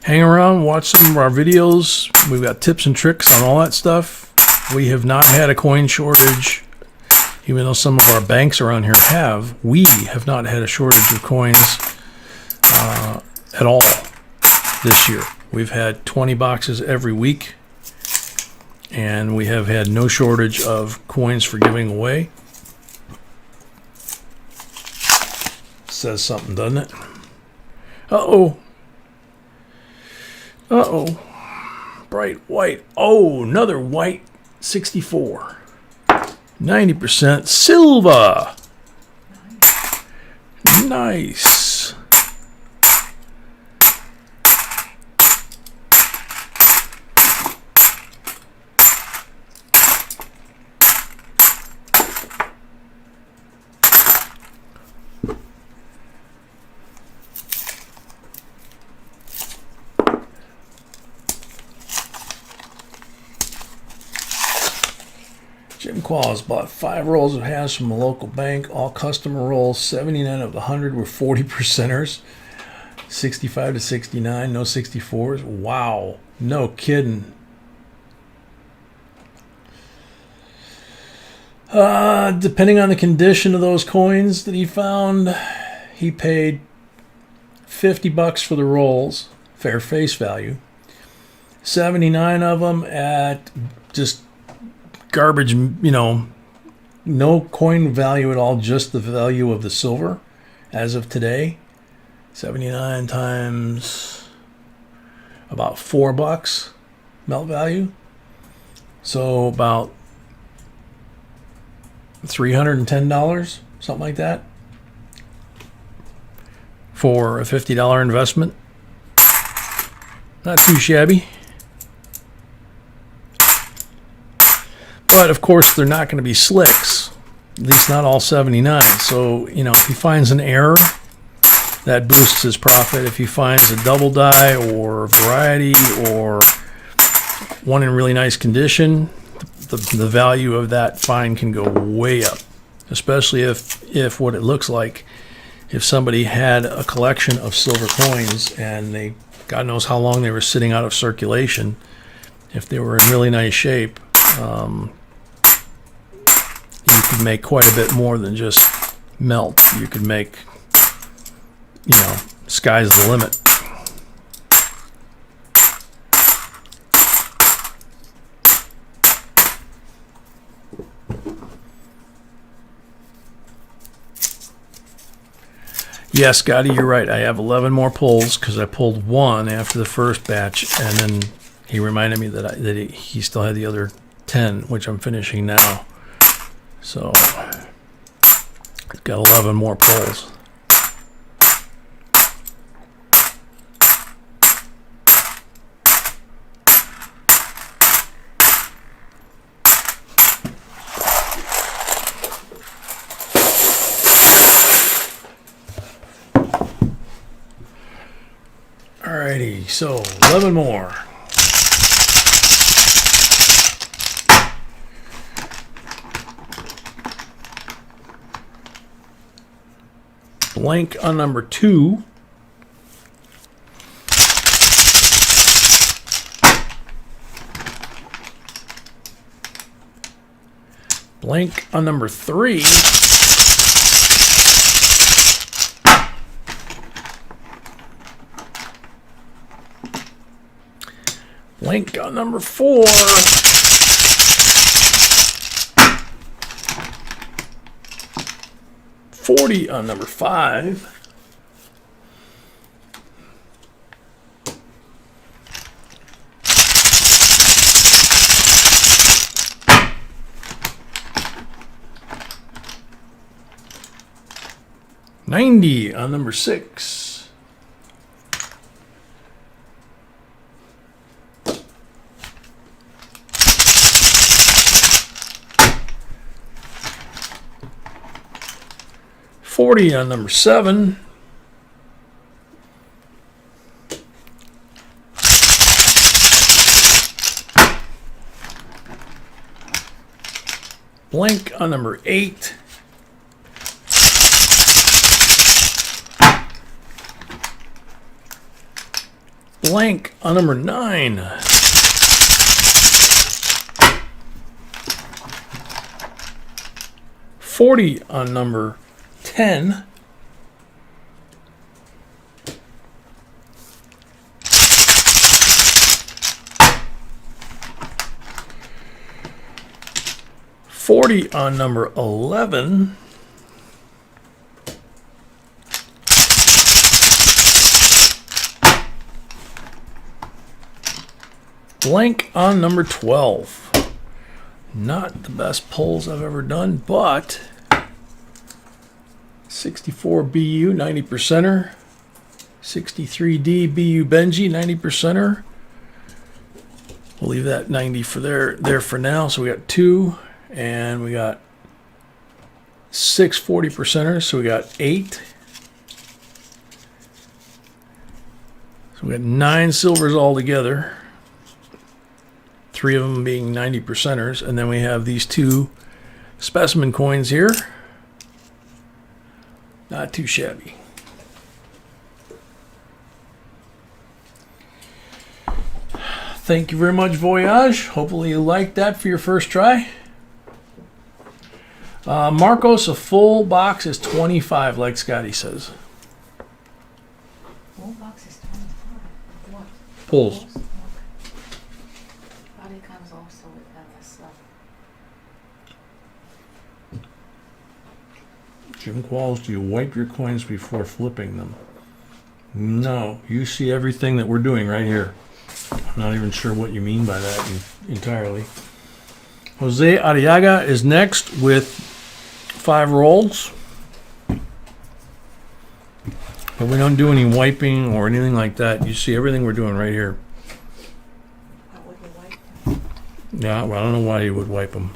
Hang around, watch some of our videos. We've got tips and tricks on all that stuff. We have not had a coin shortage, even though some of our banks around here have. We have not had a shortage of coins at all this year. We've had 20 boxes every week, and we have had no shortage of coins for giving away. Says something, doesn't it? Uh-oh. Uh-oh. Bright white. Oh, another white 64. 90% silver. Nice. Jim Qualls bought 5 rolls of hash from a local bank. All customer rolls, 79 of the 100 were 40%ers. 65 to 69, no 64s. Wow, no kidding. Depending on the condition of those coins that he found, he paid $50 for the rolls, fair face value. 79 of them at just garbage, no coin value at all, just the value of the silver as of today. 79 times about $4 melt value. So about $310, something like that, for a $50 investment. Not too shabby. But of course, they're not going to be slicks, at least not all 79. So, if he finds an error, that boosts his profit. If he finds a double die or variety or one in really nice condition, the value of that find can go way up, especially if what it looks like, if somebody had a collection of silver coins and they, God knows how long they were sitting out of circulation, if they were in really nice shape, you could make quite a bit more than just melt. You could make, sky's the limit. Yes, Scotty, you're right. I have 11 more pulls because I pulled one after the first batch, and then he reminded me that he still had the other 10, which I'm finishing now. So I've got 11 more pulls. Alrighty, so 11 more. Blank on number 2. Blank on number 3. Blank on number 4. $40 on number 5. $90 on number 6. $40 on number 7. Blank on number 8. Blank on number 9. $40 on number 10. $40 on number 11. Blank on number 12. Not the best pulls I've ever done, but 64 BU 90%er, 63D BU Benji 90%er. We'll leave that 90 for there for now. So we got 2, and we got 6 40%ers, so we got 8. So we got 9 silvers altogether. 3 of them being 90%ers, and then we have these 2 specimen coins here. Not too shabby. Thank you very much, Voyage. Hopefully you liked that for your first try. Marcos, a full box is 25, like Scotty says. Full box is 25. What? Pulls. Okay. But it comes also with MS stuff. Jim Qualls, do you wipe your coins before flipping them? No. You see everything that we're doing right here. I'm not even sure what you mean by that entirely. Jose Arriaga is next with 5 rolls. But we don't do any wiping or anything like that. You see everything we're doing right here. How would you wipe them? Yeah, well, I don't know why you would wipe them.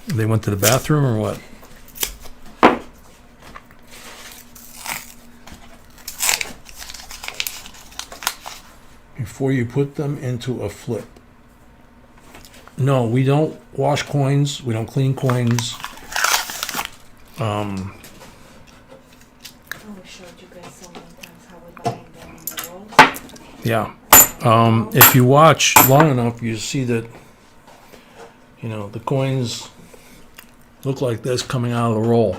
They went to the bathroom or what? Before you put them into a flip. No, we don't wash coins. We don't clean coins. Oh, we showed you guys so many times how we bind them in the rolls. Yeah. If you watch long enough, you see that, you know, the coins look like this coming out of the roll.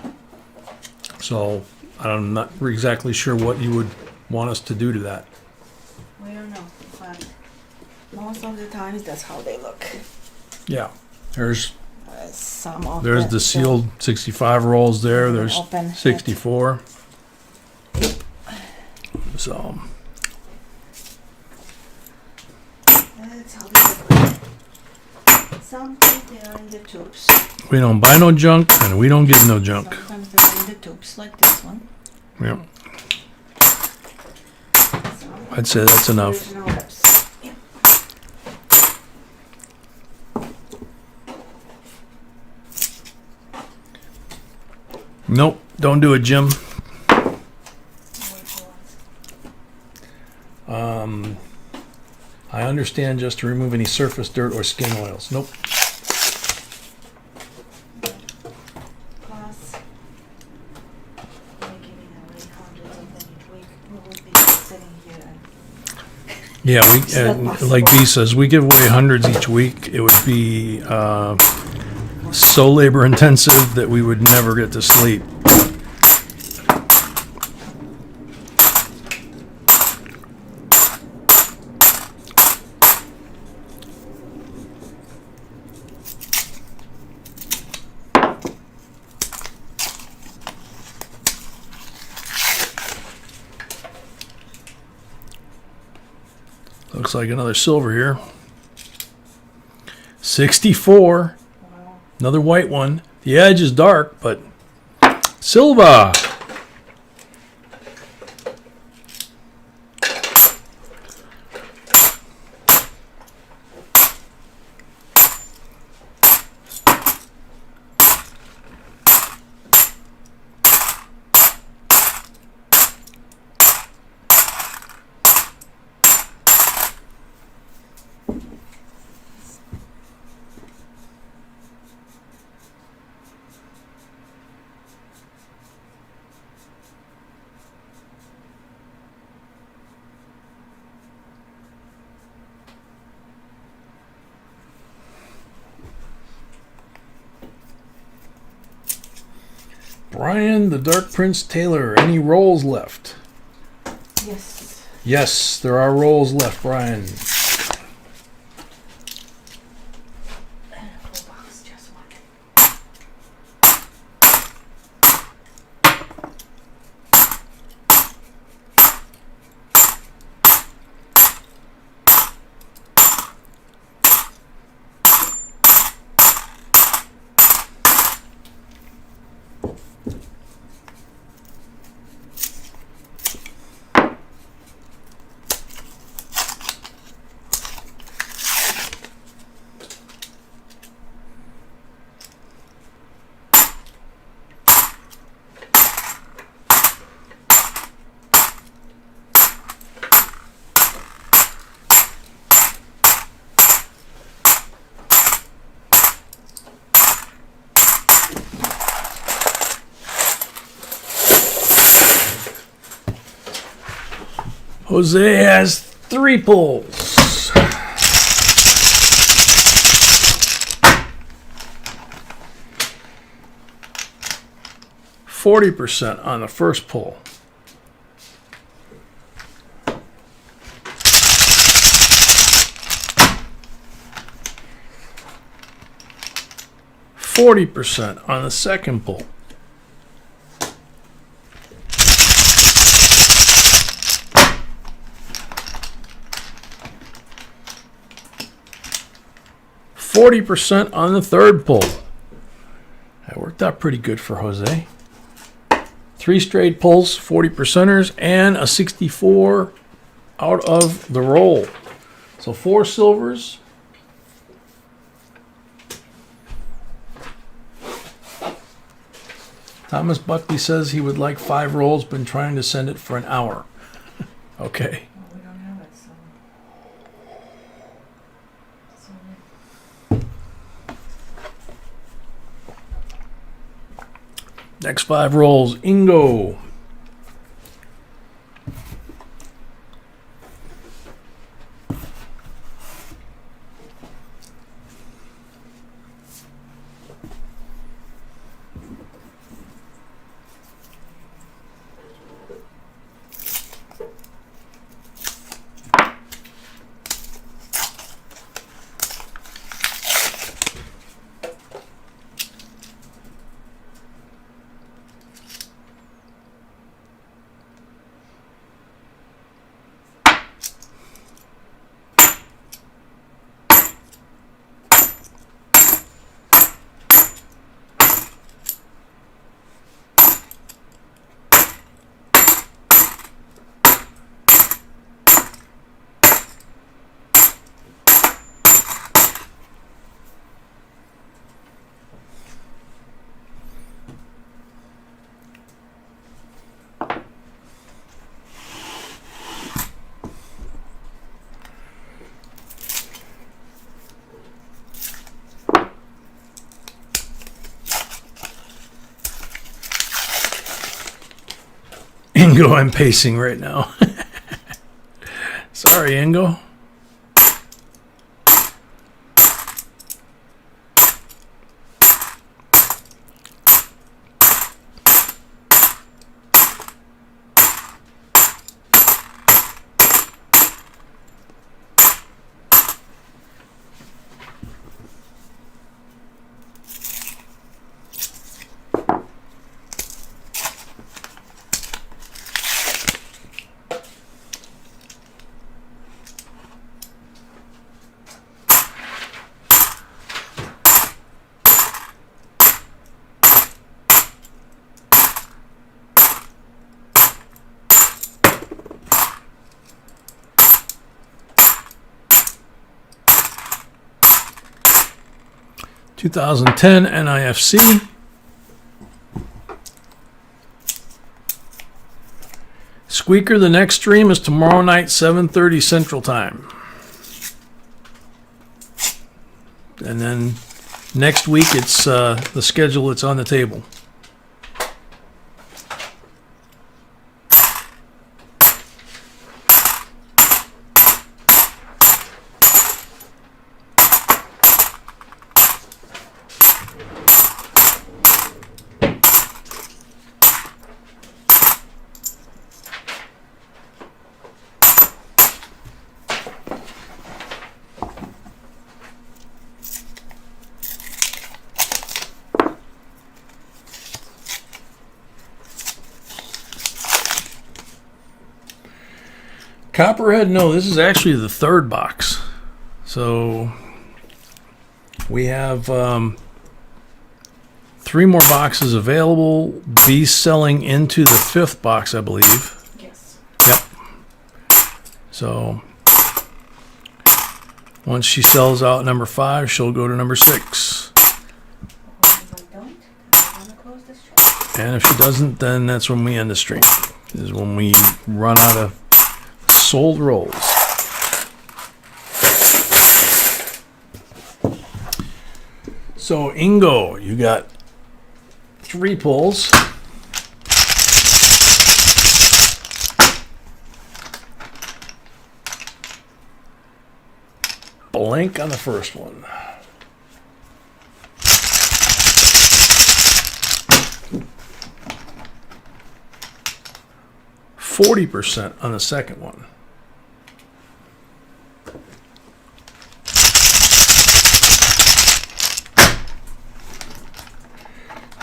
So I'm not exactly sure what you would want us to do to that. We don't know, but most of the times that's how they look. Yeah. There's Some of the sealed 65 rolls there. There's open 64. So that's how they look. Sometimes they are in the tubes. we don't buy no junk and we don't give no junk. Sometimes they're in the tubes like this one. Yeah. So, I'd say that's enough. original reps. Yeah. Nope, don't do it, Jim. I understand just to remove any surface dirt or skin oils. Nope. Plus, we're giving away hundreds of them each week. We would be sitting here and Yeah, It's not possible. like B says, we give away hundreds each week. It would be so labor intensive that we would never get to sleep. Looks like another silver here. 64. wow. Another white one. The edge is dark, but silver. Brian, the Dark Prince Taylor, any rolls left? Yes. Yes, there are rolls left, Brian. Full box, just one. Jose has 3 pulls. 40% on the first pull. %40 on the second pull. %40 on the third pull. That worked out pretty good for Jose. 3 straight pulls, 40%ers, and a 64 out of the roll. So 4 silvers. Thomas Buckley says he would like 5 rolls, been trying to send it for an hour. Okay. Well, we don't have it, so. Next 5 rolls, Ingo. Ingo, I'm pacing right now. Sorry, Ingo. (2010) NIFC. Squeaker, the next stream is tomorrow night, 7:30 Central Time. And then next week, it's the schedule that's on the table. Copperhead, no, this is actually the third box. So we have 3 more boxes available. Be selling into the 5th box, I believe. Yes. Yep. So once she sells out number 5, she'll go to number 6. If I don't, I want to close the stream. And if she doesn't, then that's when we end the stream. This is when we run out of sold rolls. So Ingo, you got 3 pulls. Blank on the first one. 40% on the second one.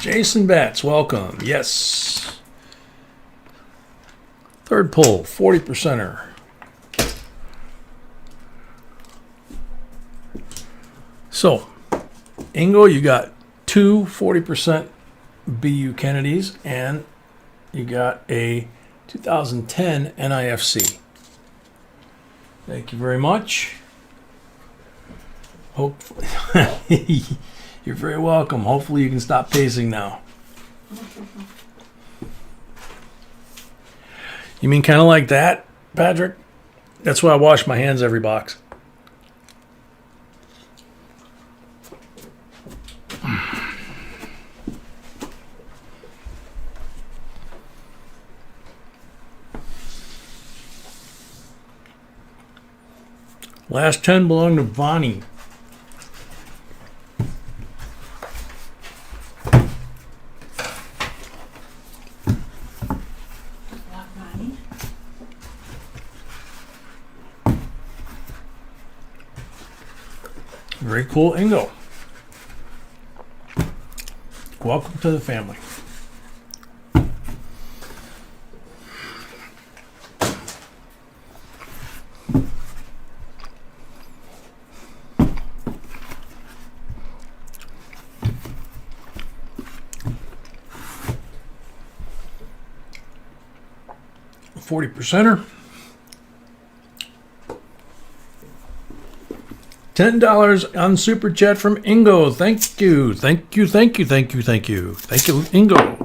Jason Batts, welcome. Yes. Third pull, 40%er. So, Ingo, you got two 40% BU Kennedys, and you got a 2010 NIFC. Thank you very much. Hopefully, you're very welcome. Hopefully you can stop pacing now. You mean kind of like that, Patrick? That's why I wash my hands every box. Last 10 belong to Bonnie. Black money. Very cool, Ingo. Welcome to the family. $40%er. $10 on Super Chat from Ingo. Thank you. Thank you. Thank you. Thank you. Thank you. Thank you, Ingo.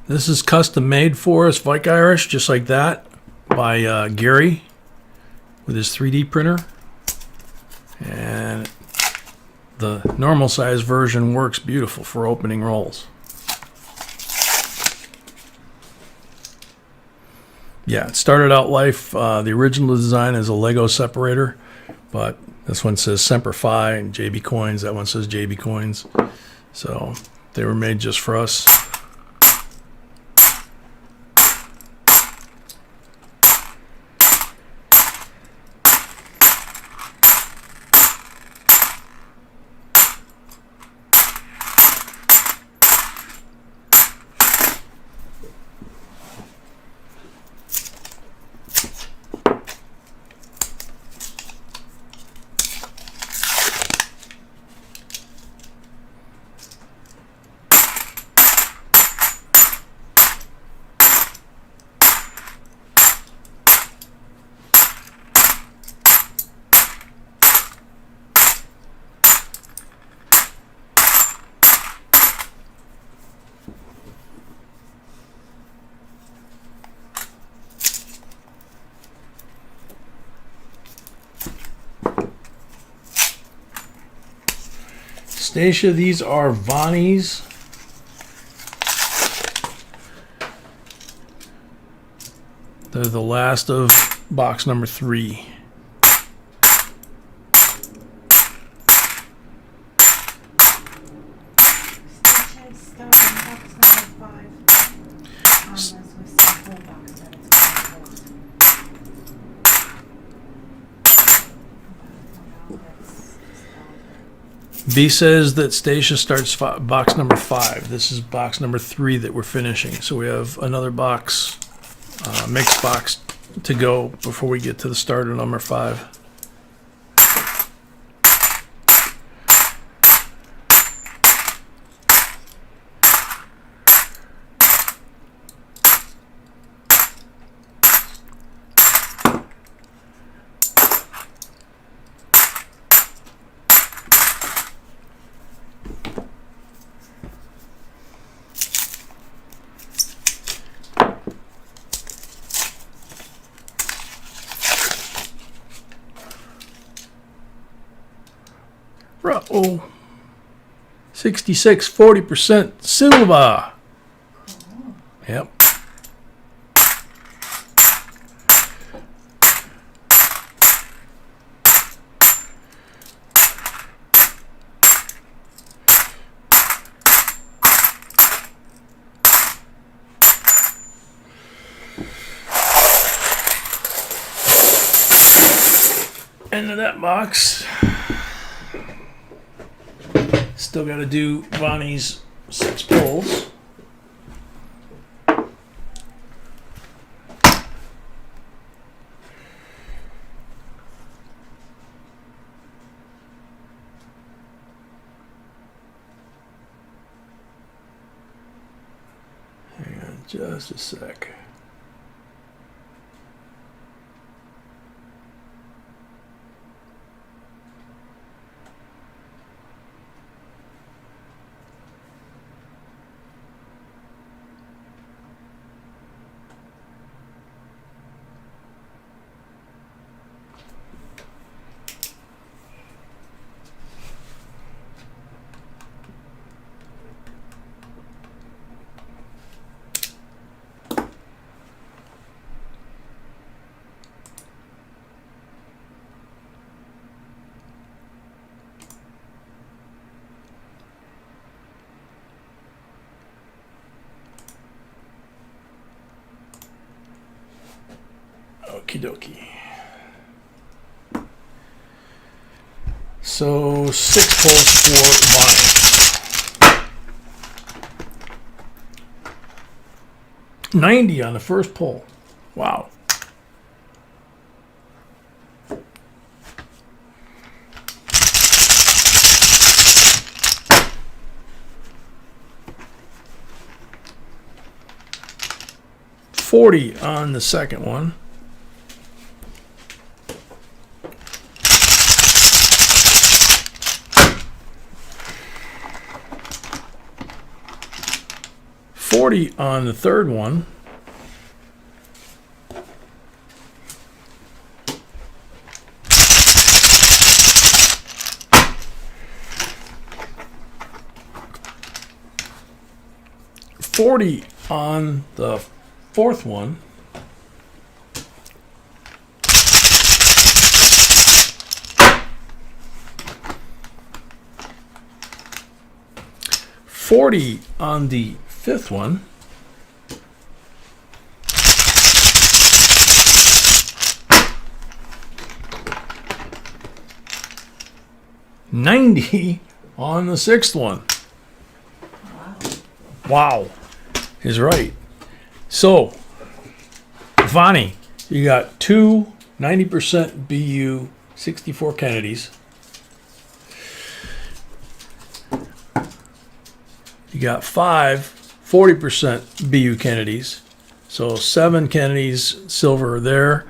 This is custom made for us, Vike Irish, just like that, by Gary with his 3D printer. And the normal size version works beautiful for opening rolls. Yeah, it started out life, the original design is a Lego separator, but this one says Semper Fi and JB Coins. That one says JB Coins. So they were made just for us. Stacia, these are Vonnies. They're the last of box number 3. B says that Stacia starts box number 5. This is box number 3 that we're finishing. So we have another box, mixed box to go before we get to the start of number 5. Uh-oh. 66, 40% silver. Yep. End of that box. Still got to do Vonnie's 6 pulls. Hang on just a sec. Okie dokie. So 6 pulls for Vonnie. 90 on the first pull. Wow. $40 on the second one. 40 on the third one. $40 on the fourth one. $40 on the fifth one. $90 on the sixth one. Wow. Is right. So, Vani, you got two 90% BU 64 Kennedys. You got 40% BU Kennedys. So 7 Kennedys silver there,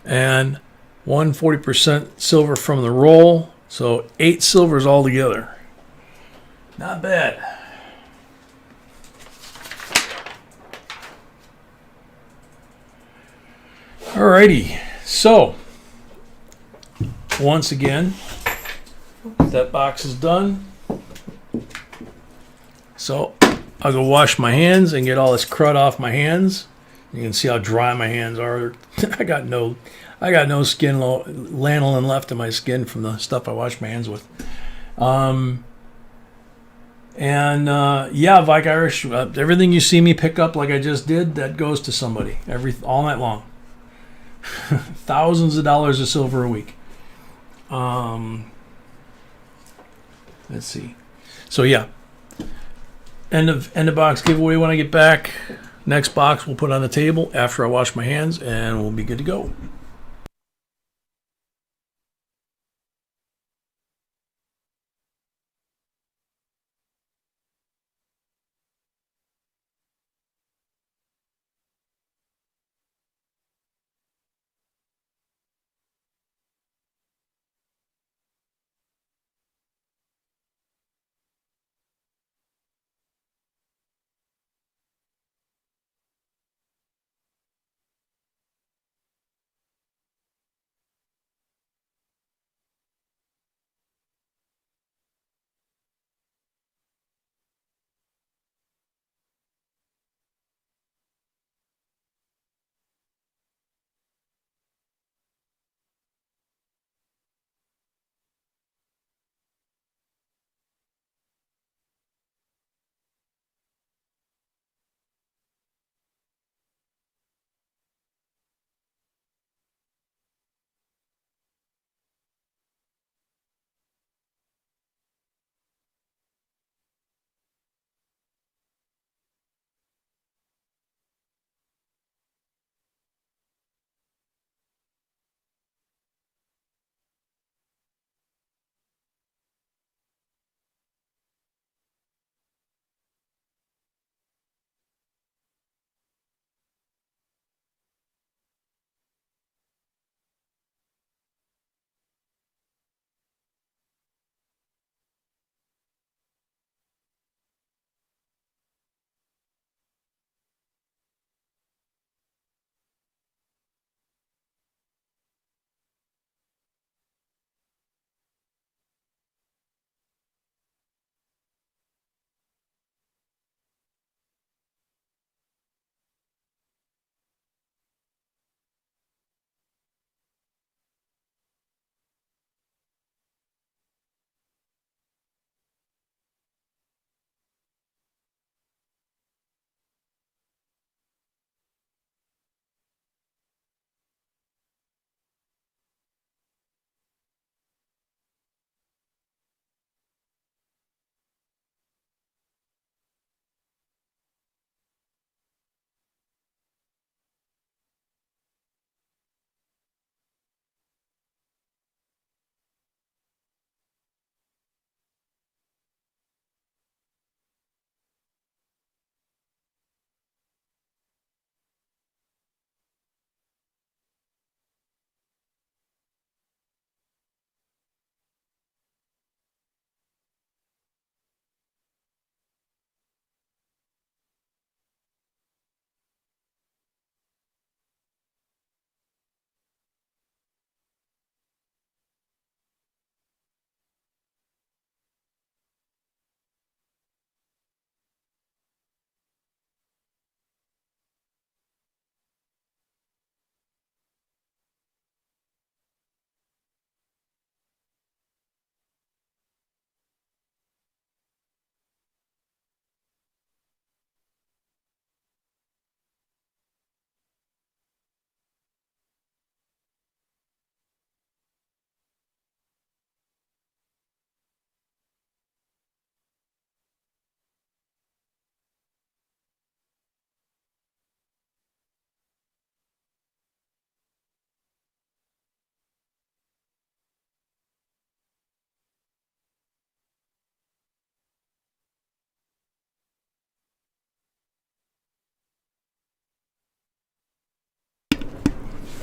and 40% silver from the roll. So 8 silvers altogether. Not bad. Alrighty, so once again, that box is done. So I'll go wash my hands and get all this crud off my hands. You can see how dry my hands are. I got no skin lanolin left in my skin from the stuff I wash my hands with. Yeah, Vike Irish, everything you see me pick up like I just did, that goes to somebody all night long. Thousands of dollars of silver a week. Let's see. So yeah, end of box giveaway when I get back. Next box we'll put on the table after I wash my hands, and we'll be good to go.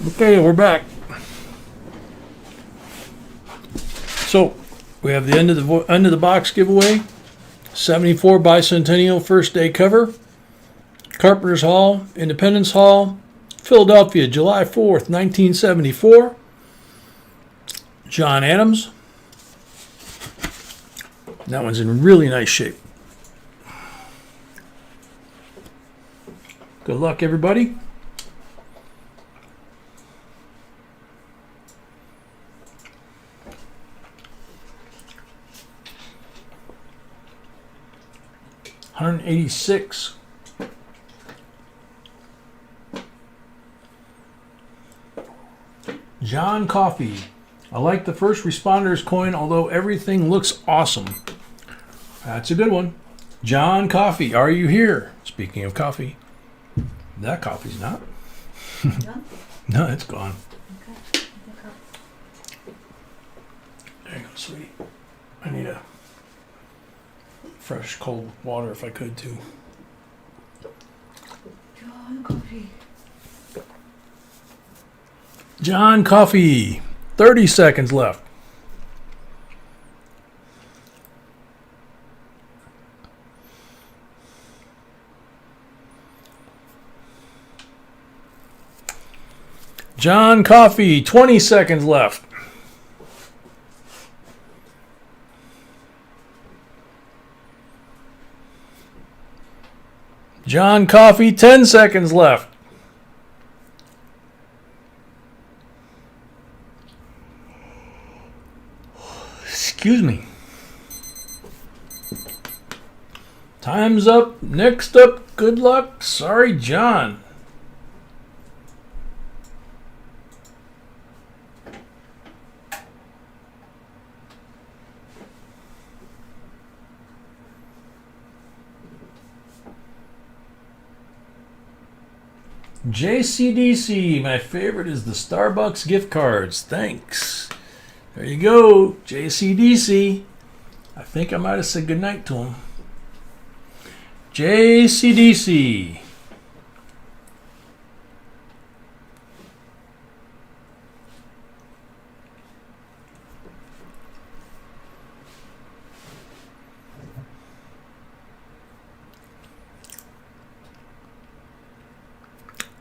Okay, we're back. So we have the end of the box giveaway. 74 Bicentennial First Day cover. Carpenter's Hall, Independence Hall, Philadelphia, July 4th, 1974. John Adams. That one's in really nice shape. Good luck, everybody. $186. John Coffey. I like the first responders coin, although everything looks awesome. That's a good one. John Coffey, are you here? Speaking of coffee, that coffee's not. Done? No, it's gone. Okay. There you go, sweetie. I need a fresh cold water if I could too. John Coffee. John Coffey. 30 seconds left. John Coffey. 20 seconds left. John Coffey, 10 seconds left. Excuse me. Time's up. Next up, good luck. Sorry, John. JCDC, my favorite is the Starbucks gift cards. Thanks. There you go, JCDC. I think I might have said goodnight to him. JCDC.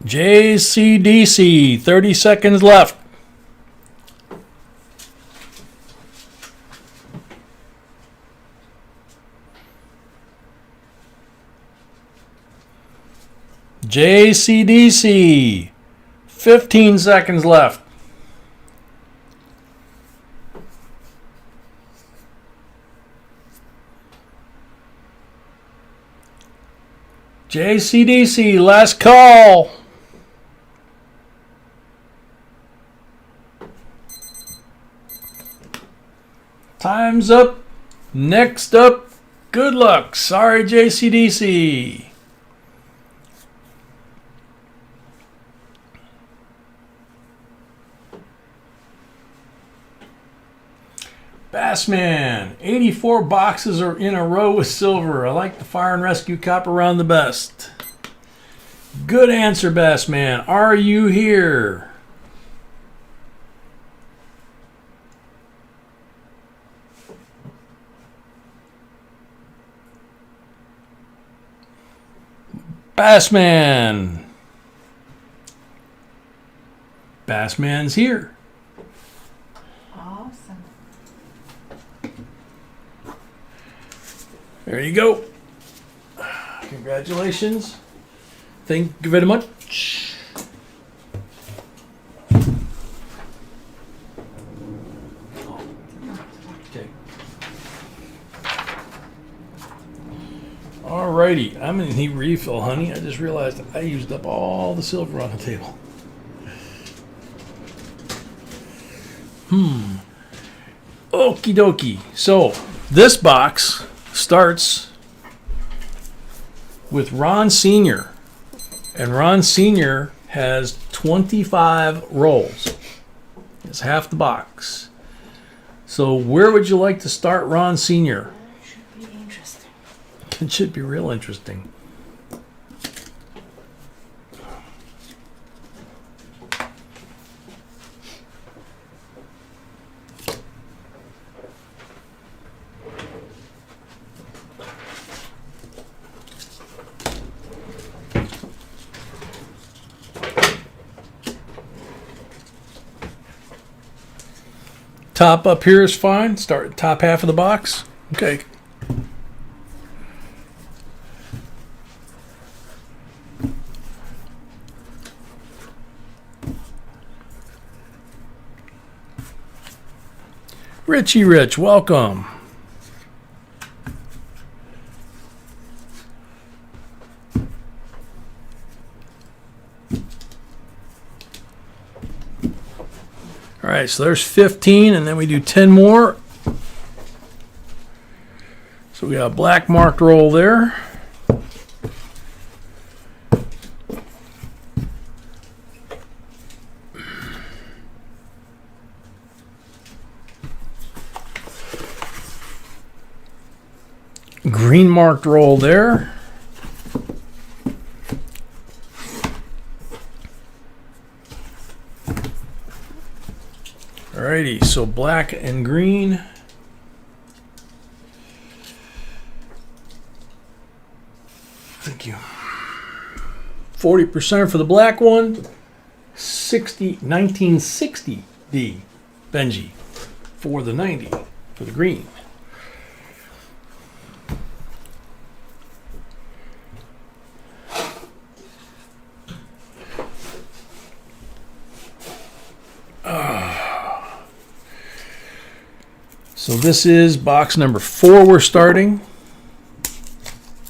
JCDC, 30 seconds left. JCDC, 15 seconds left. JCDC, last call. Time's up. Next up, good luck. Sorry, JCDC. Bassman, 84 boxes are in a row with silver. I like the fire and rescue copper round the best. Good answer, Bassman. Are you here? Bassman. Bassman's here. Awesome. There you go. Congratulations. Thank you very much. Okay. Alrighty, I'm gonna need refill, honey. I just realized I used up all the silver on the table. Okie dokie. So this box starts with Ron Sr. And Ron Sr. has 25 rolls. It's half the box. So where would you like to start, Ron Sr.? Should be interesting. It should be real interesting. top up here is fine. Start top half of the box. Okay. Richie Rich, welcome. All right, so there's 15, and then we do 10 more. So we got a black marked roll there. Green marked roll there. Alrighty, so black and green. Thank you. 40% for the black one. 1960D Benji for the 90 for the green. So this is box number 4 we're starting.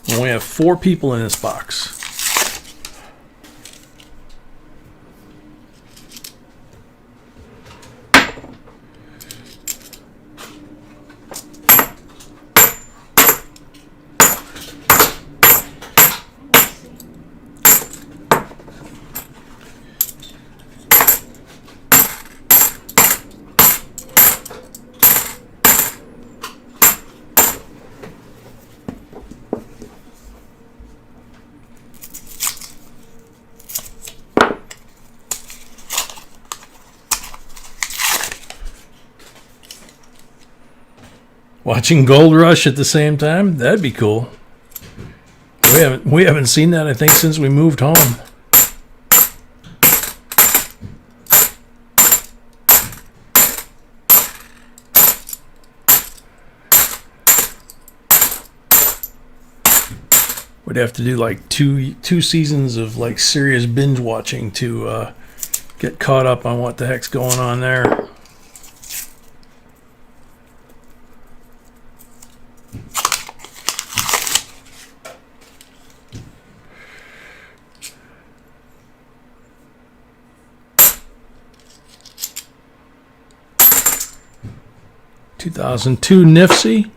And we have 4 people in this box. Watching Gold Rush at the same time? That'd be cool. We haven't seen that, I think, since we moved home. We'd have to do like two seasons of like serious binge watching to get caught up on what the heck's going on there. (2002) Nifsy.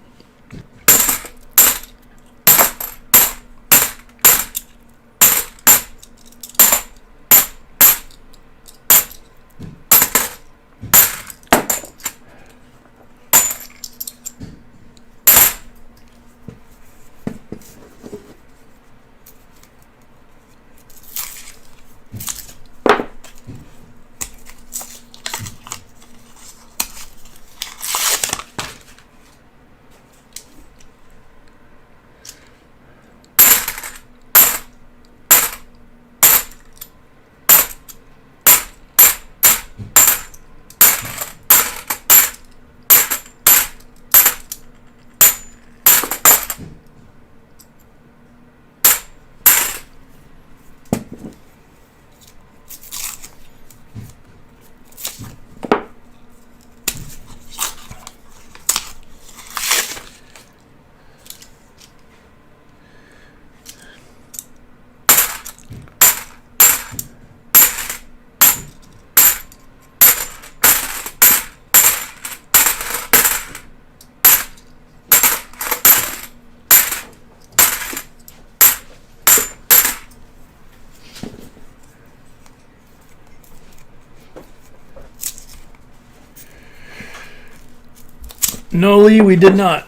No, Lee, we did not.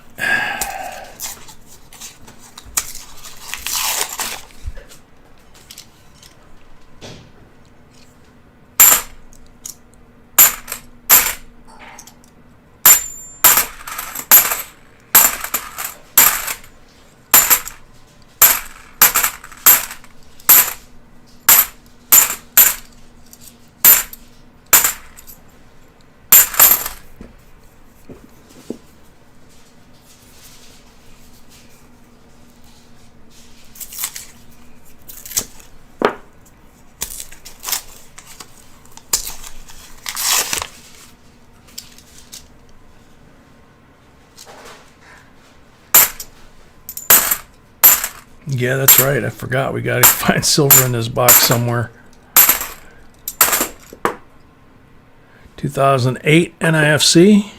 Yeah, that's right. I forgot. We got to find silver in this box somewhere. 2008 NIFC.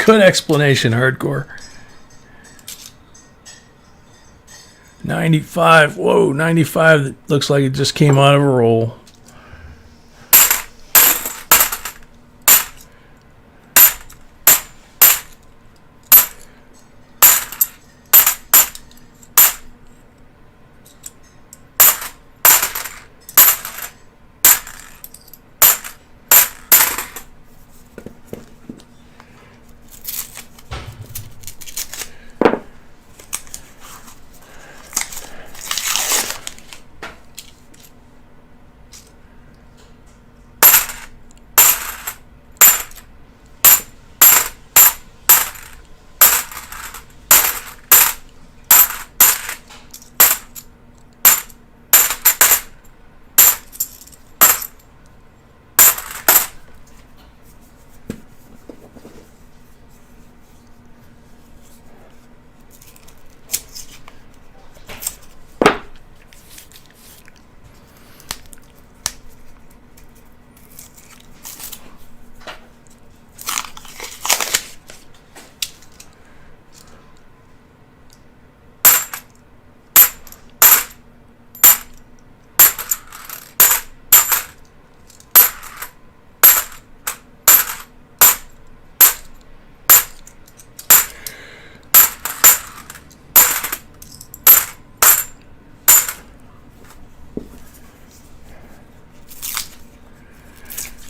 Good explanation, hardcore. 95. Whoa, 95. That looks like it just came out of a roll.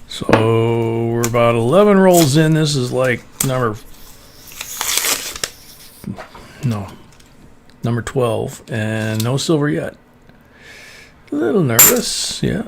So we're about 11 rolls in. This is like number 12, and no silver yet. A little nervous, yeah.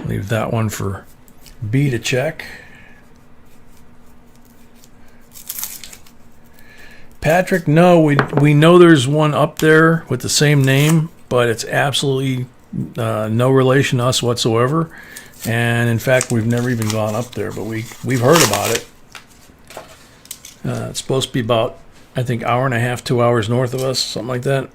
Leave that one for B to check. Patrick, no, we know there's one up there with the same name, but it's absolutely no relation to us whatsoever. And in fact, we've never even gone up there, but we've heard about it. It's supposed to be about, I think, hour and a half, 2 hours north of us, something like that.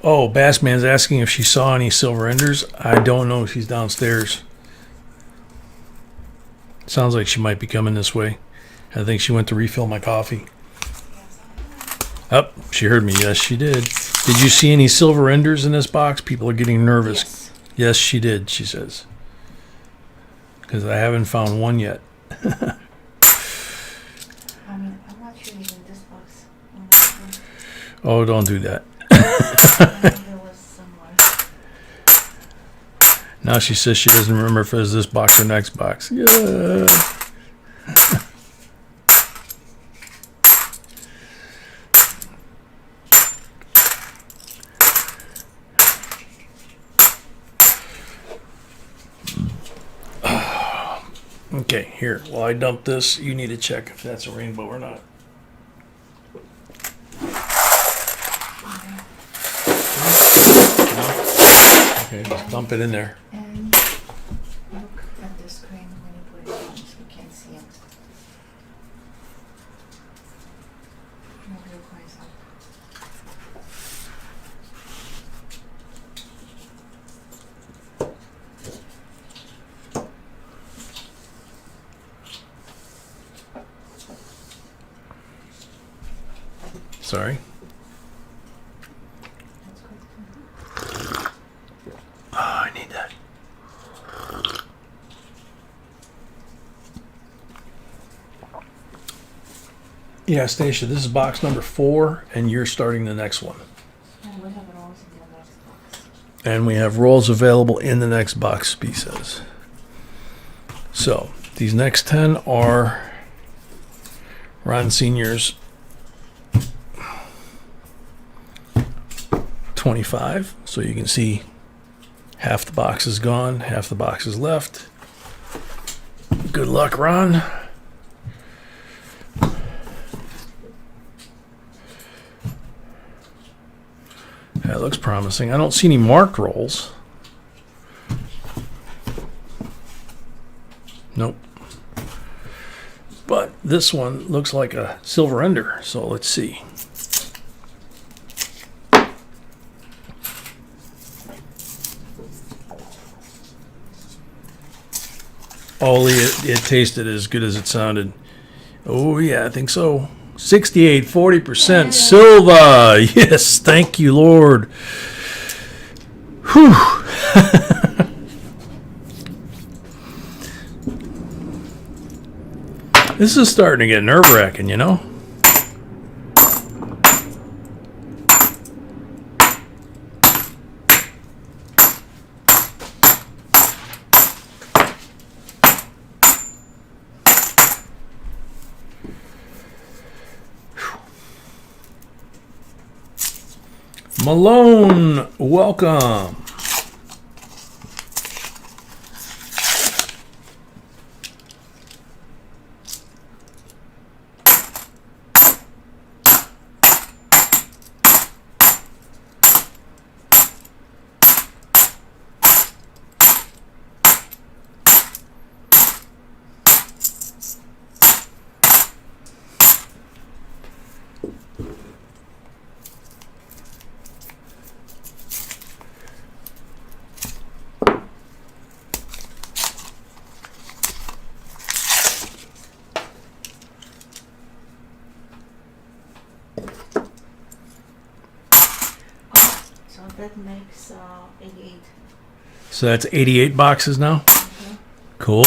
Oh, Bassman's asking if she saw any silver enders. I don't know. She's downstairs. Sounds like she might be coming this way. I think she went to refill my coffee. Oh, she heard me. Yes, she did. Did you see any silver enders in this box? People are getting nervous. Yes. Yes, she did, she says. Because I haven't found one yet. I mean, I'm not sure even this box. Honestly. Oh, don't do that. There was somewhere. Now she says she doesn't remember if it was this box or next box. Yeah. Okay, here. While I dump this, you need to check if that's a rainbow or not. Okay, just dump it in there. And look at the screen when you put it on so you can't see it. Move your coins up. Sorry. That's good. Oh, I need that. Yeah, Stacia, this is box number 4, and you're starting the next one. And we have rolls in the next box. And we have rolls available in the next box, B says. So, these next 10 are Ron Sr.'s 25. So you can see half the box is gone, half the box is left. Good luck, Ron. That looks promising. I don't see any marked rolls. Nope. But this one looks like a silver ender, so let's see. Ollie, it tasted as good as it sounded. Oh, yeah, I think so. 68, 40% silver. Yes, thank you, Lord. Whew. This is starting to get nerve-wracking, you know? Malone, welcome. So that makes 88. So that's 88 boxes now? Okay. Cool.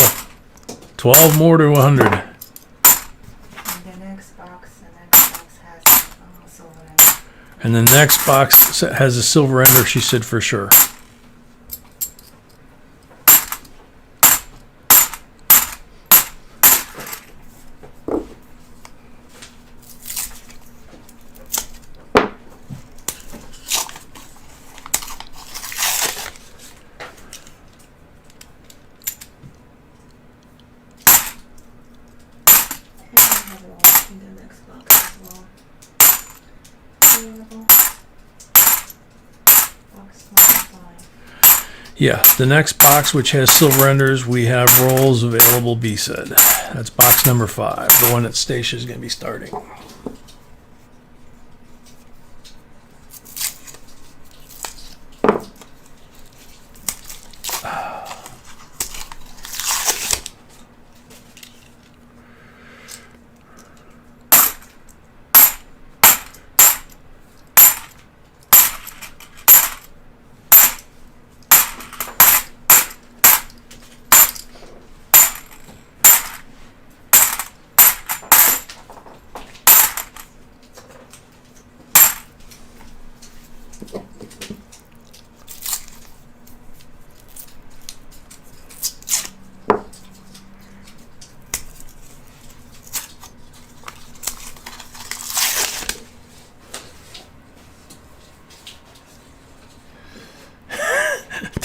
12 more to 100. And the next box has silver ender. And the next box has a silver ender, she said for sure. And we have rolls in the next box as well. Available. Box number 5. Yeah, the next box, which has silver enders, we have rolls available, B said. That's box number 5, the one that Stacia's going to be starting.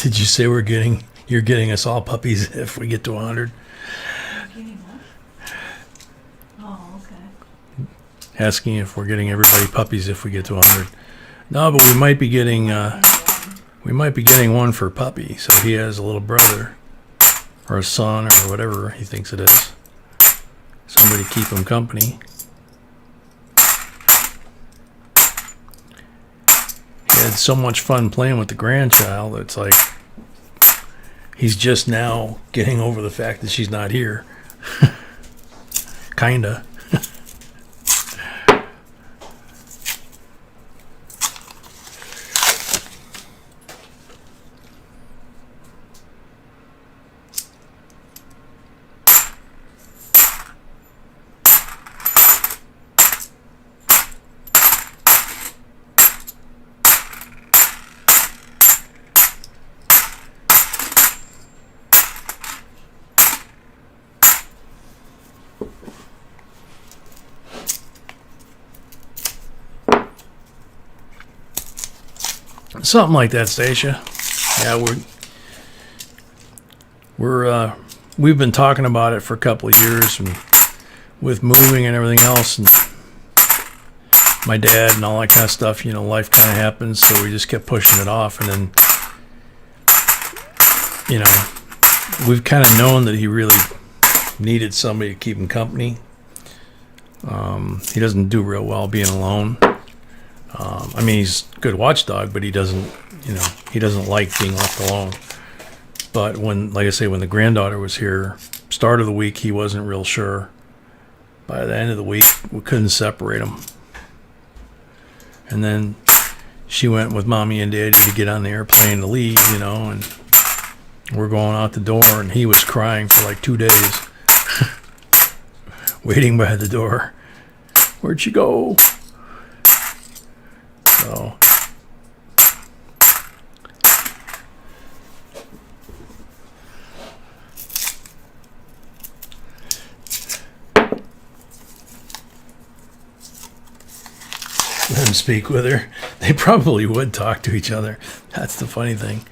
Did you say you're getting us all puppies if we get to 100? Getting what? Oh, okay. Asking if we're getting everybody puppies if we get to 100. No, but we might be getting one for Puppy, so he has a little brother or a son or whatever he thinks it is. Somebody to keep him company. He had so much fun playing with the grandchild. It's like he's just now getting over the fact that she's not here. Kinda. Something like that, Stacia. Yeah, we've been talking about it for a couple of years, and with moving and everything else, and my dad and all that kind of stuff. You know, life kind of happens, so we just kept pushing it off, and then, you know, we've kind of known that he really needed somebody to keep him company. He doesn't do real well being alone. I mean, he's a good watchdog, but he doesn't like being left alone. But like I say, when the granddaughter was here, start of the week, he wasn't real sure. By the end of the week, we couldn't separate them. And then she went with Mommy and Daddy to get on the airplane to leave, you know, and we're going out the door, and he was crying for like 2 days, waiting by the door. Where'd she go? So, let him speak with her. They probably would talk to each other. That's the funny thing.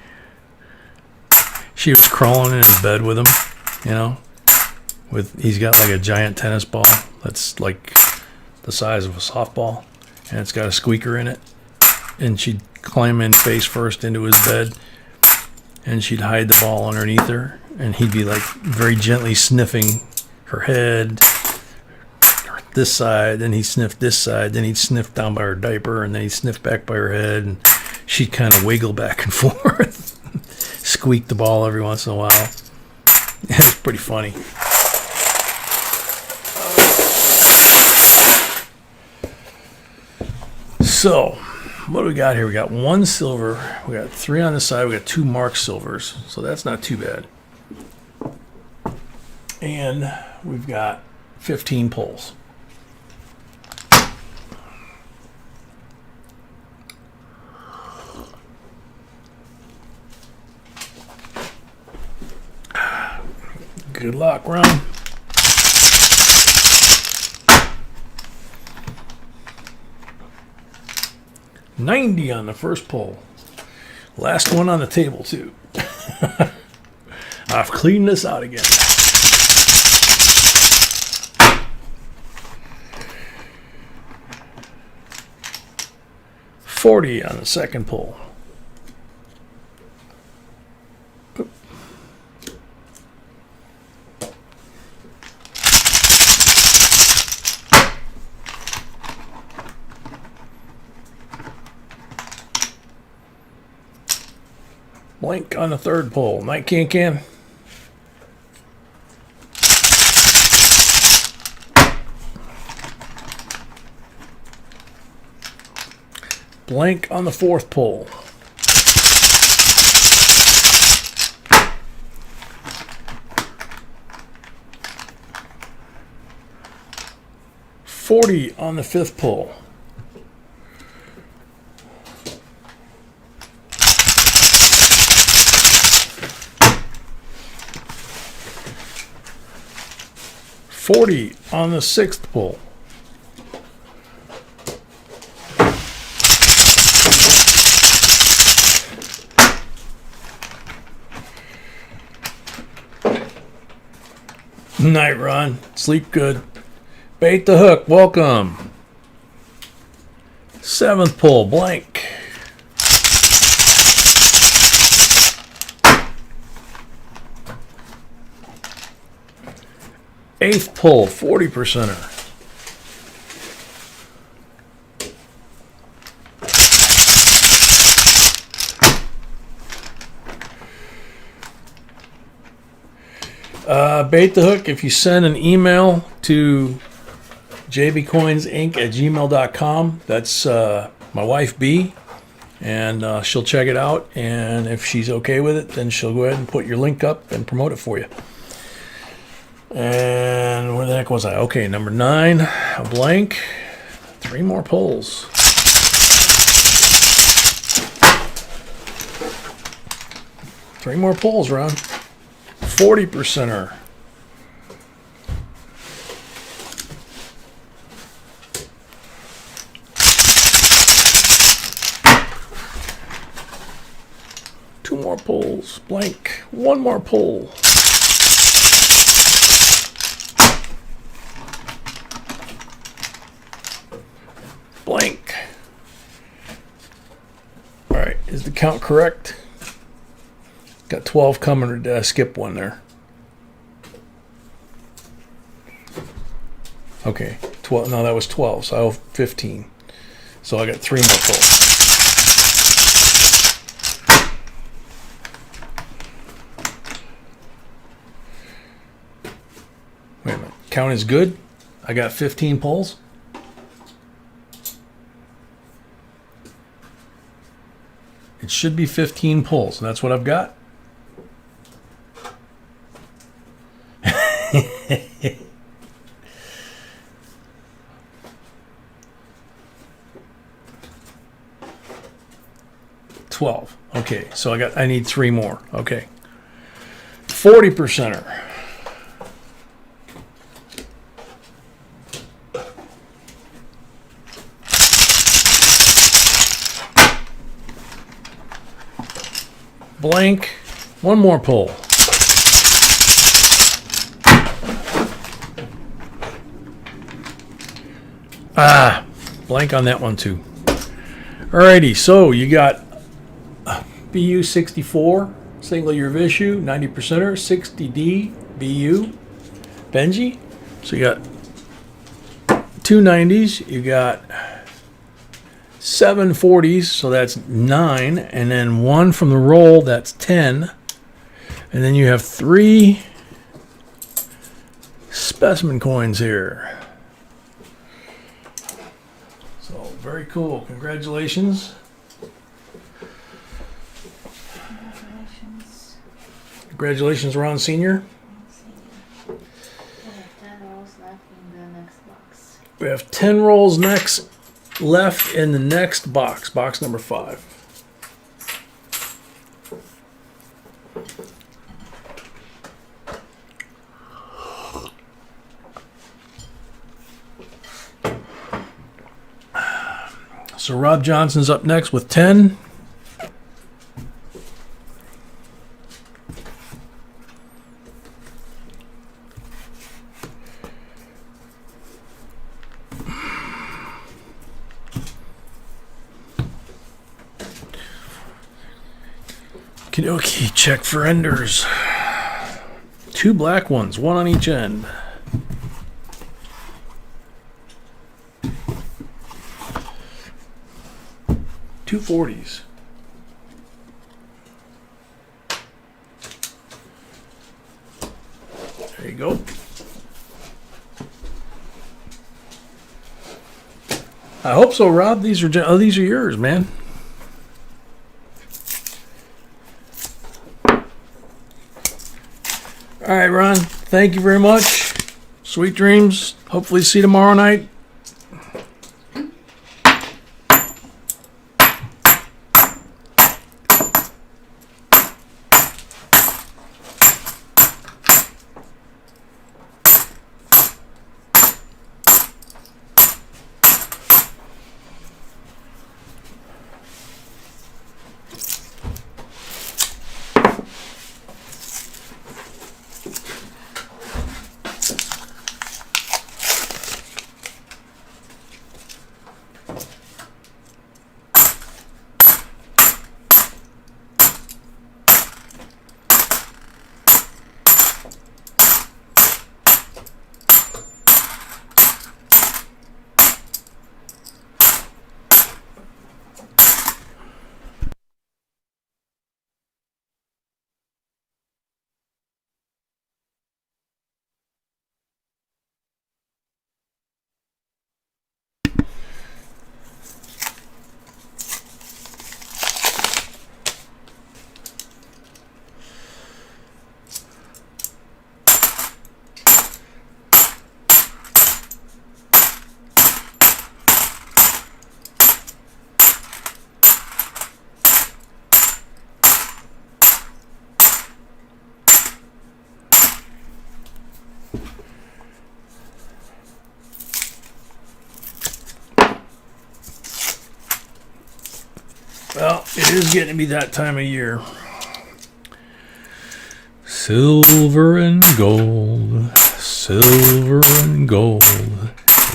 She was crawling in his bed with him, you know. He's got like a giant tennis ball that's like the size of a softball, and it's got a squeaker in it. And she'd climb in face first into his bed, and she'd hide the ball underneath her, and he'd be like very gently sniffing her head, this side, then he'd sniff this side, then he'd sniff down by her diaper, and then he'd sniff back by her head, and she'd kind of wiggle back and forth, squeak the ball every once in a while. It was pretty funny. So, what do we got here? We got 1 silver. We got 3 on the side. We got 2 marked silvers. So that's not too bad. And we've got 15 pulls. Good luck, Ron. $90 on the first pull. Last one on the table, too. I've cleaned this out again. $40 on the second pull. Blank on the third pull. Night can. Blank on the fourth pull. $40 on the fifth pull. $40 on the sixth pull. Night, Ron. Sleep good. Bait the hook. Welcome. 7th pull. Blank. 8th pull. 40%er. Bait the hook. If you send an email to JBCOINSINC at gmail.com, that's my wife B, and she'll check it out. And if she's okay with it, then she'll go ahead and put your link up and promote it for you. And where the heck was I? Okay, number 9, a blank. 3 more pulls. Three more pulls, Ron. 40%er. Two more pulls. Blank. One more pull. Blank. All right. Is the count correct? Got 12 coming, or did I skip one there? Okay, 12. No, that was 12, so I owe 15. So I got 3 more pulls. Wait a minute. Count is good? I got 15 pulls? It should be 15 pulls, and that's what I've got. 12. Okay, so I need 3 more. Okay. 40%er. Blank. One more pull. Blank on that one too. Alrighty, so you got BU 64, single year of issue, 90%er, 60D BU, Benji. So you got 2 90s, you got 7 40s, so that's 9, and then 1 from the roll, that's 10. And then you have 3 specimen coins here. So very cool. Congratulations. Congratulations, Ron Sr. We have 10 rolls left in the next box, box number 5. So Rob Johnson's up next with 10. Okay, check for enders. 2 black ones, 1 on each end. Two 40s. There you go. I hope so, Rob. These are yours, man. All right, Ron. Thank you very much. Sweet dreams. Hopefully see you tomorrow night. Well, it is getting to be that time of year. Silver and gold, silver and gold.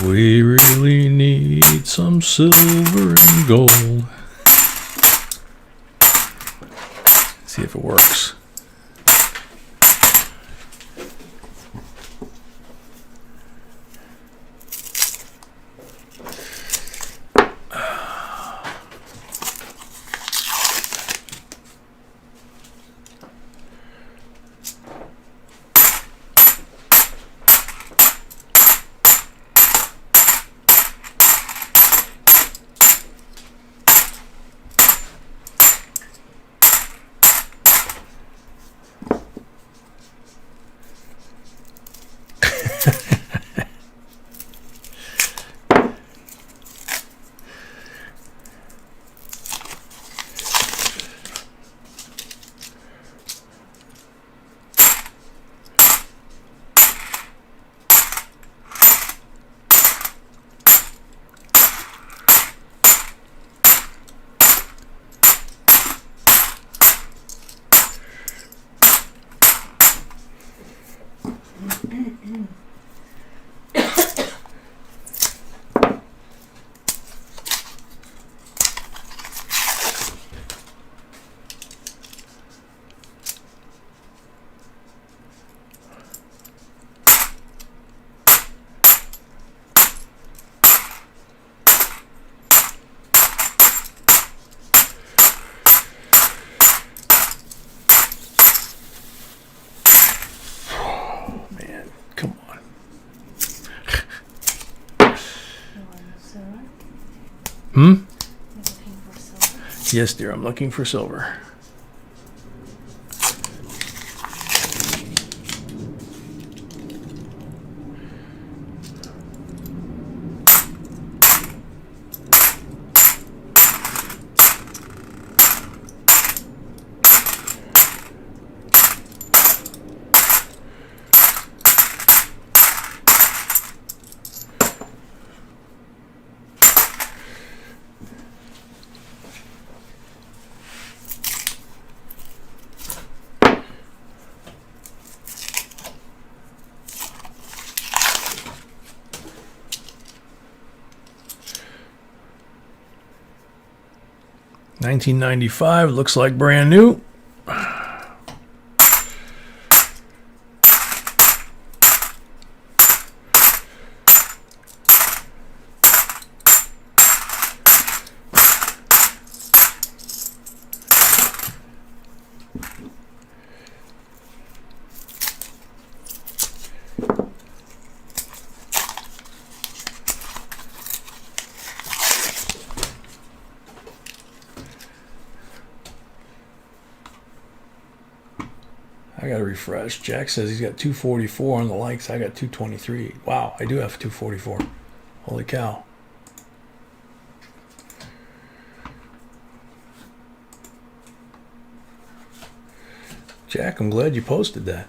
We really need some silver and gold. See if it works. Hmm? Yes, dear, I'm looking for silver. $19.95 looks like brand new. I got to refresh. Jack says he's got 244 on the likes. I got 223. Wow, I do have 244. Holy cow. Jack, I'm glad you posted that.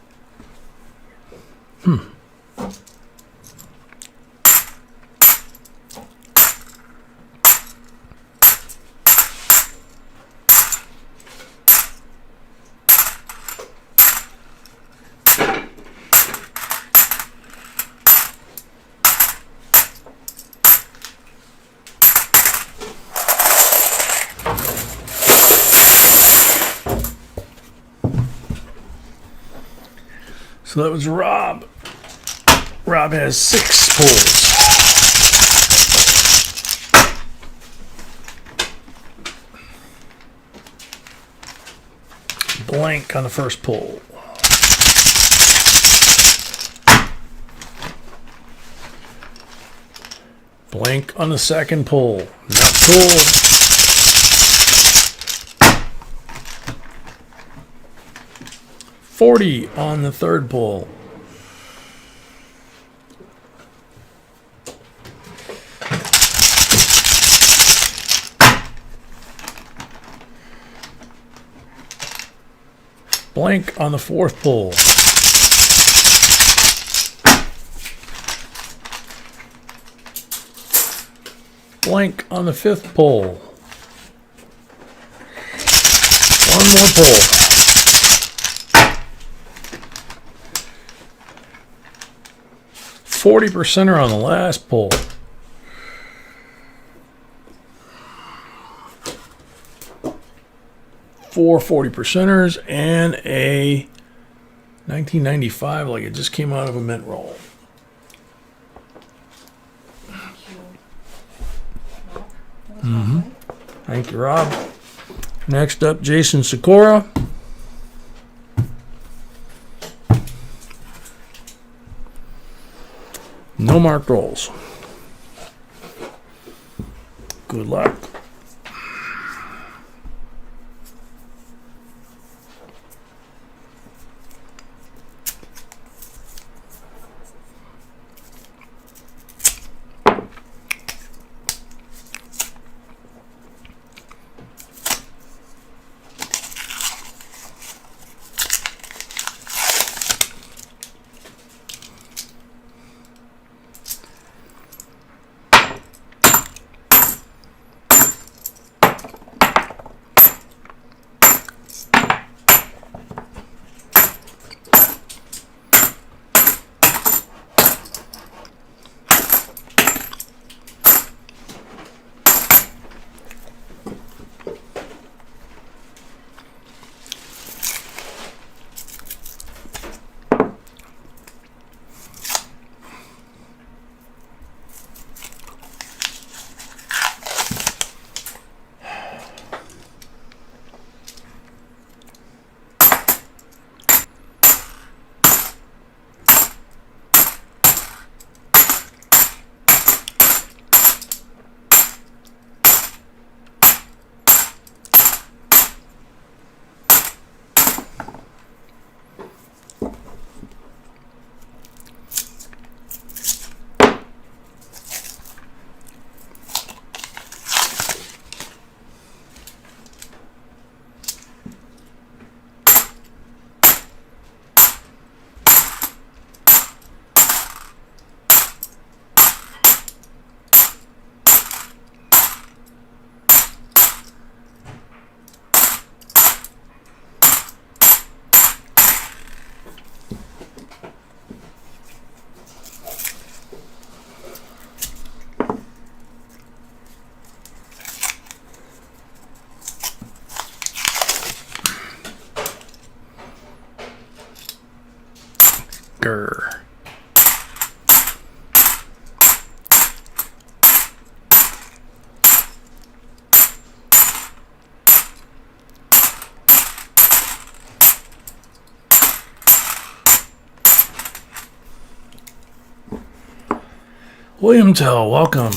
So that was Rob. Rob has 6 pulls. Blank on the first pull. Blank on the second pull. Nut pull. $40 on the third pull. Blank on the fourth pull. Blank on the fifth pull. more pull. %er on the last pull. Four 40%ers and a 1995, like it just came out of a mint roll. Mm-hmm. Thank you, Rob. Next up, Jason Sikora. No marked rolls. Good luck. Grr. William Tell, welcome.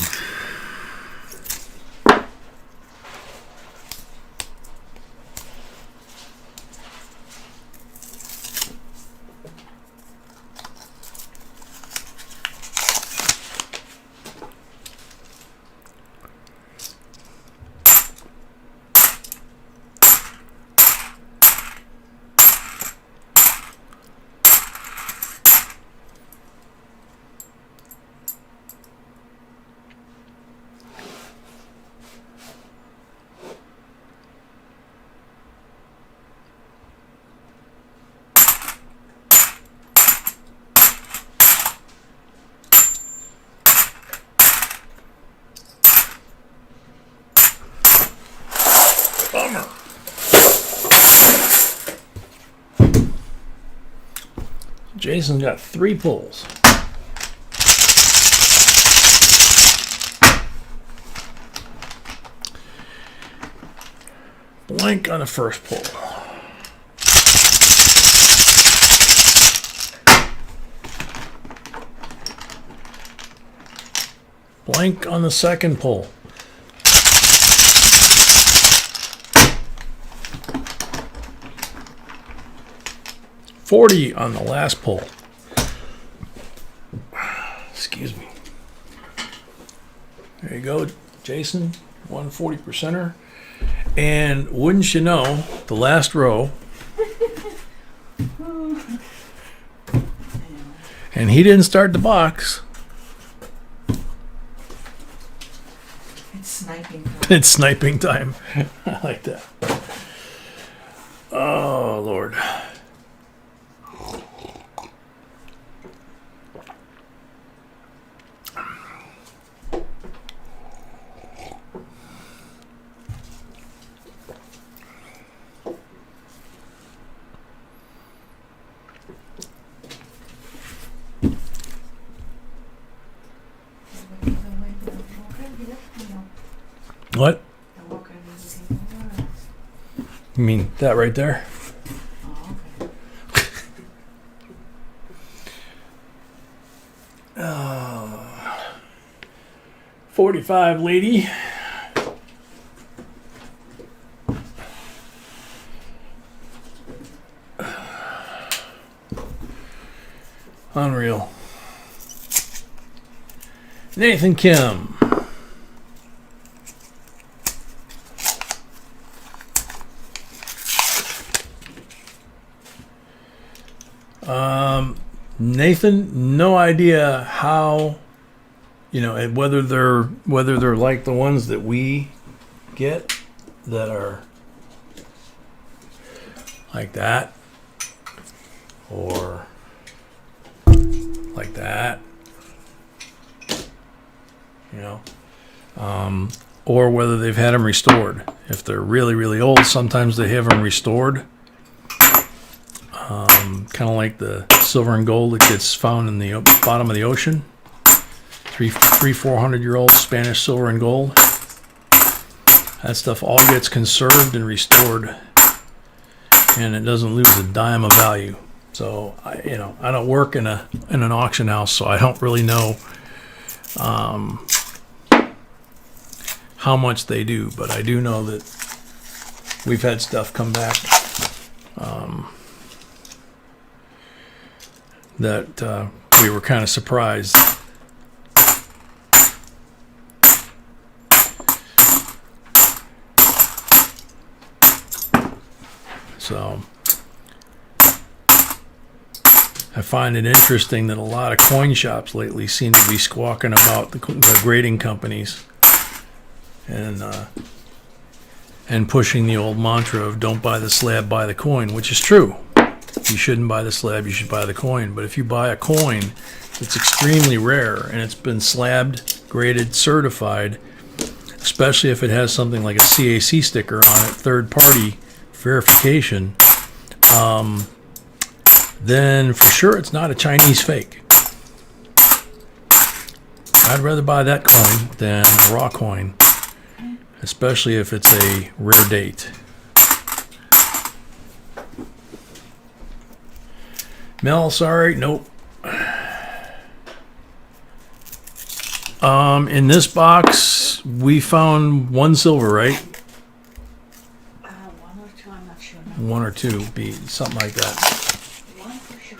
Bummer. Jason's got 3 pulls. Blank on the first pull. Blank on the second pull. $40 on the last pull. Excuse me. There you go, Jason. 140%er. And wouldn't you know, the last row. And he didn't start the box. It's sniping time. It's sniping time. I like that. Lord. What? You mean that right there? Oh, okay. 45 lady. Unreal. Nathan Kim. Nathan, no idea how, and whether they're like the ones that we get that are like that or like that, or whether they've had them restored. If they're really, really old, sometimes they have them restored. Kind of like the silver and gold that gets found in the bottom of the ocean. 400-year-old Spanish silver and gold. That stuff all gets conserved and restored, and it doesn't lose a dime of value. So I don't work in an auction house, so I don't really know how much they do, but I do know that we've had stuff come back that we were kind of surprised. So I find it interesting that a lot of coin shops lately seem to be squawking about the grading companies and pushing the old mantra of don't buy the slab, buy the coin, which is true. You shouldn't buy the slab, you should buy the coin. But if you buy a coin that's extremely rare and it's been slabbed, graded, certified, especially if it has something like a CAC sticker on it, third party verification, then for sure it's not a Chinese fake. I'd rather buy that coin than a raw coin, especially if it's a rare date. Mel, sorry, nope. In this box, we found one silver, right? One or two, I'm not sure. One or two, be something like that. One for sure.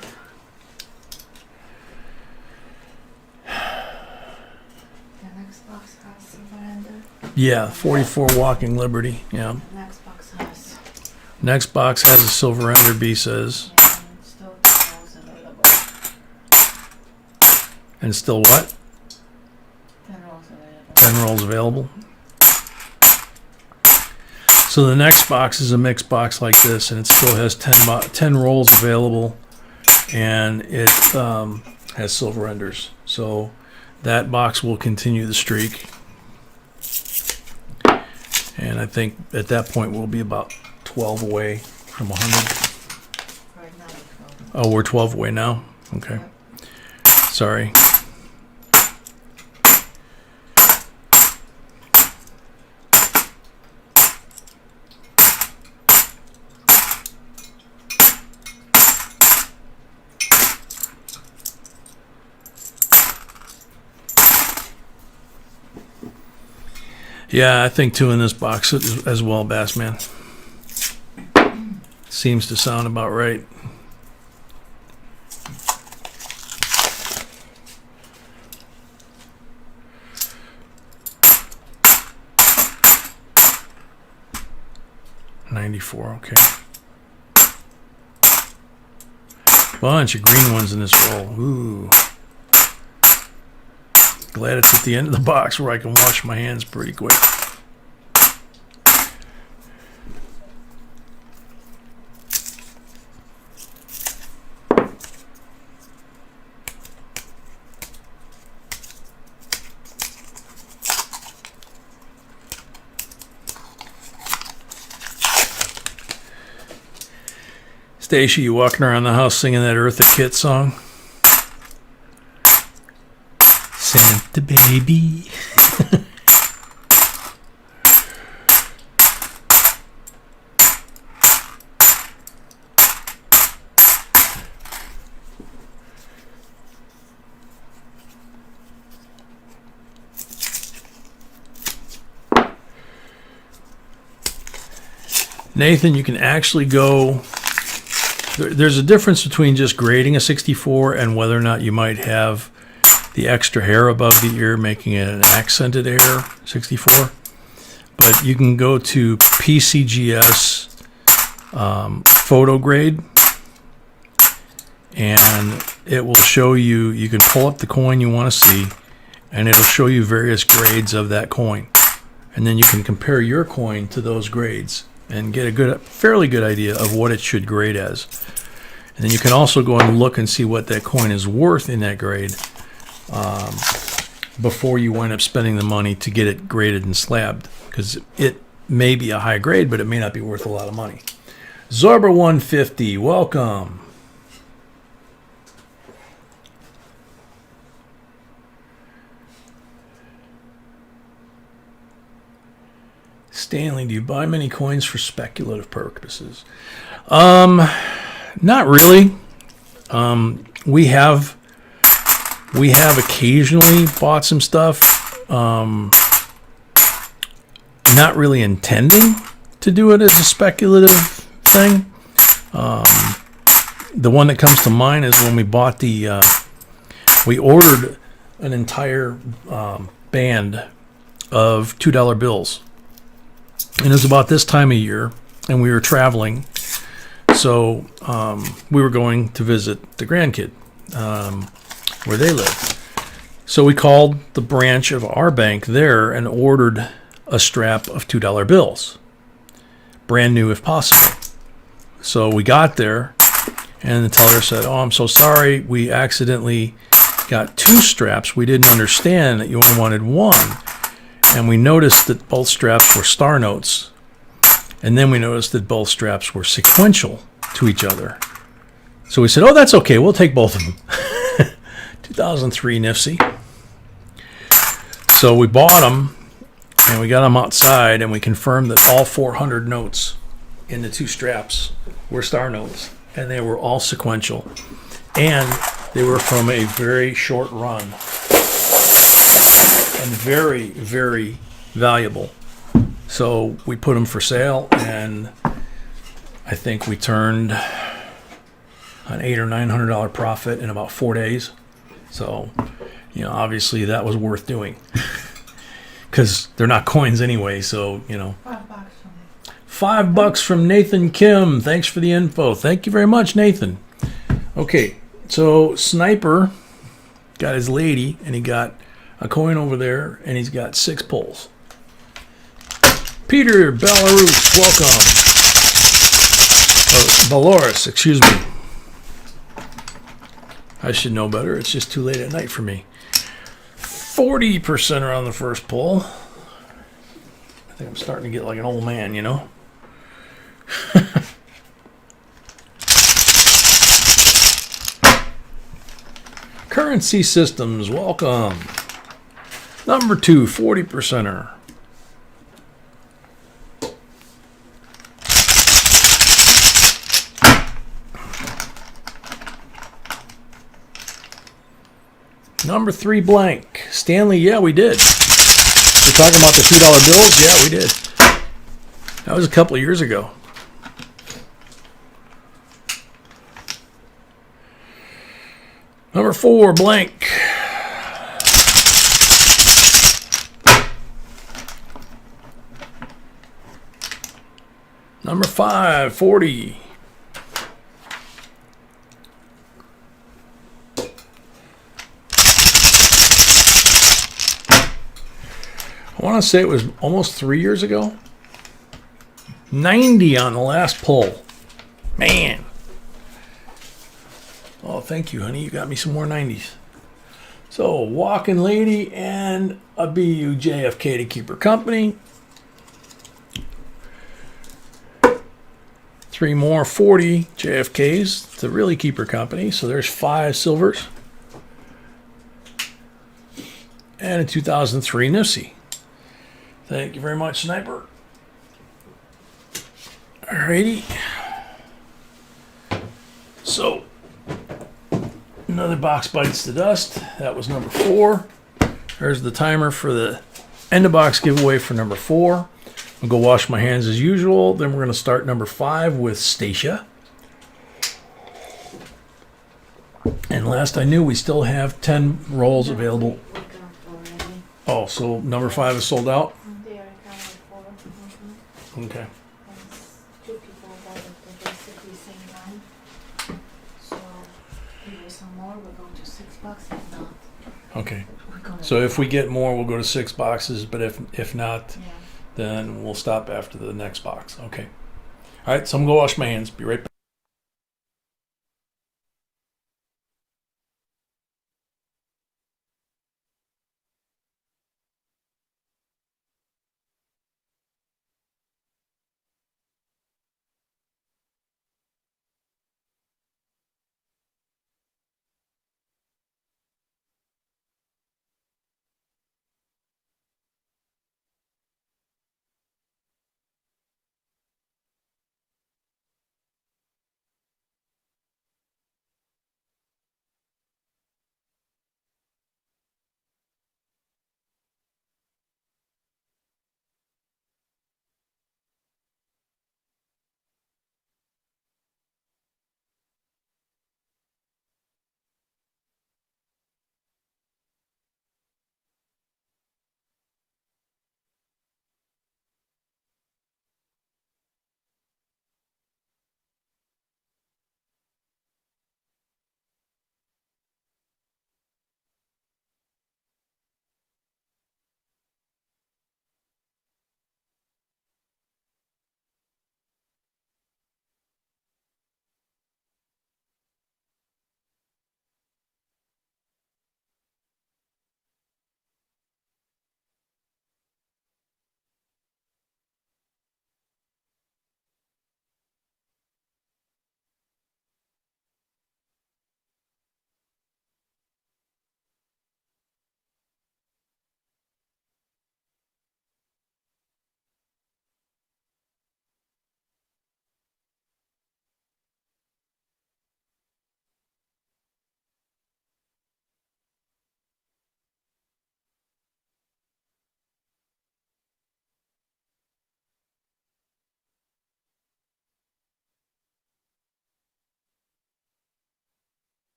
The next box has surrender. Yeah, 44 Walking Liberty. Yeah. The next box has. Next box has a silver ender, B says. And still what? 10 rolls available. 10 rolls available. So the next box is a mixed box like this, and it still has 10 rolls available, and it has silver enders. So that box will continue the streak. And I think at that point we'll be about 12 away from 100. Right now we're 12. Oh, we're 12 away now? Okay. Yep. Sorry. Yeah, I think 2 in this box as well, Bassman. Seems to sound about right. $94, okay. Bunch of green ones in this roll. Ooh. Glad it's at the end of the box where I can wash my hands pretty quick. Stacia, you walking around the house singing that Eartha Kitt song? Santa baby. Nathan, you can actually go, there's a difference between just grading a 64 and whether or not you might have the extra hair above the ear, making it an accented hair 64. But you can go to PCGS photo grade, and it will show you, you can pull up the coin you want to see, and it'll show you various grades of that coin. And then you can compare your coin to those grades and get a fairly good idea of what it should grade as. And then you can also go and look and see what that coin is worth in that grade before you wind up spending the money to get it graded and slabbed, because it may be a high grade, but it may not be worth a lot of money. Zorba 150, welcome. Stanley, do you buy many coins for speculative purposes? Not really. We have occasionally bought some stuff, not really intending to do it as a speculative thing. The one that comes to mind is when we bought we ordered an entire band of $2 bills. And it was about this time of year, and we were traveling, so we were going to visit the grandkid where they live. So we called the branch of our bank there and ordered a strap of $2 bills, brand new if possible. So we got there, and the teller said, "Oh, I'm so sorry, we accidentally got 2 straps. We didn't understand that you only wanted 1. And we noticed that both straps were star notes. And then we noticed that both straps were sequential to each other. So we said, oh, that's okay. We'll take both of them. 2003 Nifty. So we bought them, and we got them outside, and we confirmed that all 400 notes in the 2 straps were star notes. And they were all sequential. And they were from a very short run. And very, very valuable. So we put them for sale, and I think we turned an $800 or $900 profit in about 4 days. So, obviously that was worth doing, because they're not coins anyway. So, $5 from me. $5 from Nathan Kim. Thanks for the info. Thank you very much, Nathan. Okay, so Sniper got his lady, and he got a coin over there, and he's got 6 pulls. Peter Belarus, welcome. Belarus, excuse me. I should know better. It's just too late at night for me. 40% are on the first pull. I think I'm starting to get like an old man, Currency Systems, welcome. Number 2, 40%er. Number 3, blank. Stanley, yeah, we did. We're talking about the $2 bills? Yeah, we did. That was a couple of years ago. Number 4, blank. Number 5, 40. I want to say it was almost 3 years ago. 90 on the last pull. Man. Oh, thank you, honey. You got me some more 90s. So, walking lady and a BU JFK to keep her company. 3 more 40 JFKs to really keep her company. So there's 5 silvers. And a 2003 Nipsey. Thank you very much, Sniper. Alrighty. So, another box bites the dust. That was number 4. There's the timer for the end of box giveaway for number 4. I'll go wash my hands as usual. Then we're going to start number 5 with Stacia. And last I knew, we still have 10 rolls available. Oh, so number 5 is sold out? They are accounted for. Okay. And 2 people bought it at basically the same time. So if there's some more, we're going to $6. If not, Okay. we're going So if we get more, we'll go to 6 boxes. But if not, yeah. then we'll stop after the next box. Okay. All right, so I'm going to wash my hands. Be right back.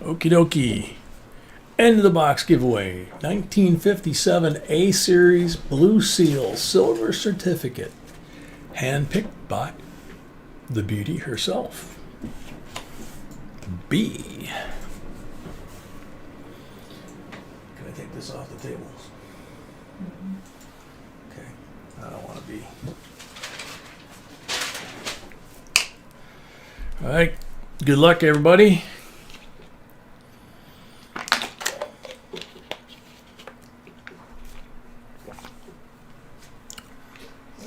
Okie dokie. End of the box giveaway. 1957 A Series Blue Seal Silver Certificate. Handpicked by the beauty herself. B. Can I take this off the table? be. All right. Good luck, everybody.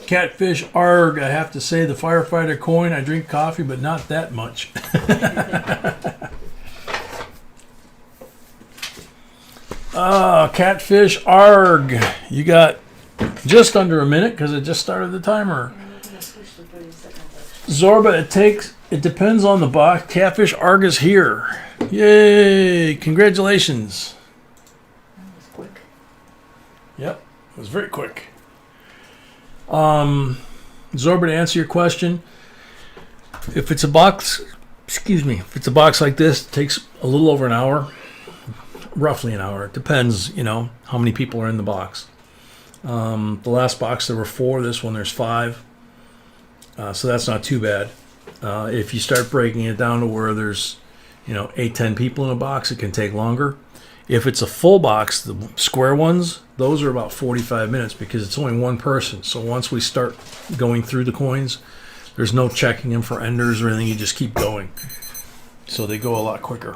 Catfish Arg, I have to say the firefighter coin, I drink coffee, but not that much. Catfish Arg, you got just under a minute because it just started the timer. Zorba, it depends on the box. Catfish Arg is here. Yay, congratulations. That was quick. Yep, it was very quick. Zorba, to answer your question, if it's a box, if it's a box like this, it takes a little over an hour, roughly an hour. It depends, how many people are in the box. The last box there were 4. This one there's 5, so that's not too bad. If you start breaking it down to where there's 8-10 people in a box, it can take longer. If it's a full box, the square ones, those are about 45 minutes because it's only one person. So once we start going through the coins, there's no checking them for enders or anything. You just keep going. So they go a lot quicker.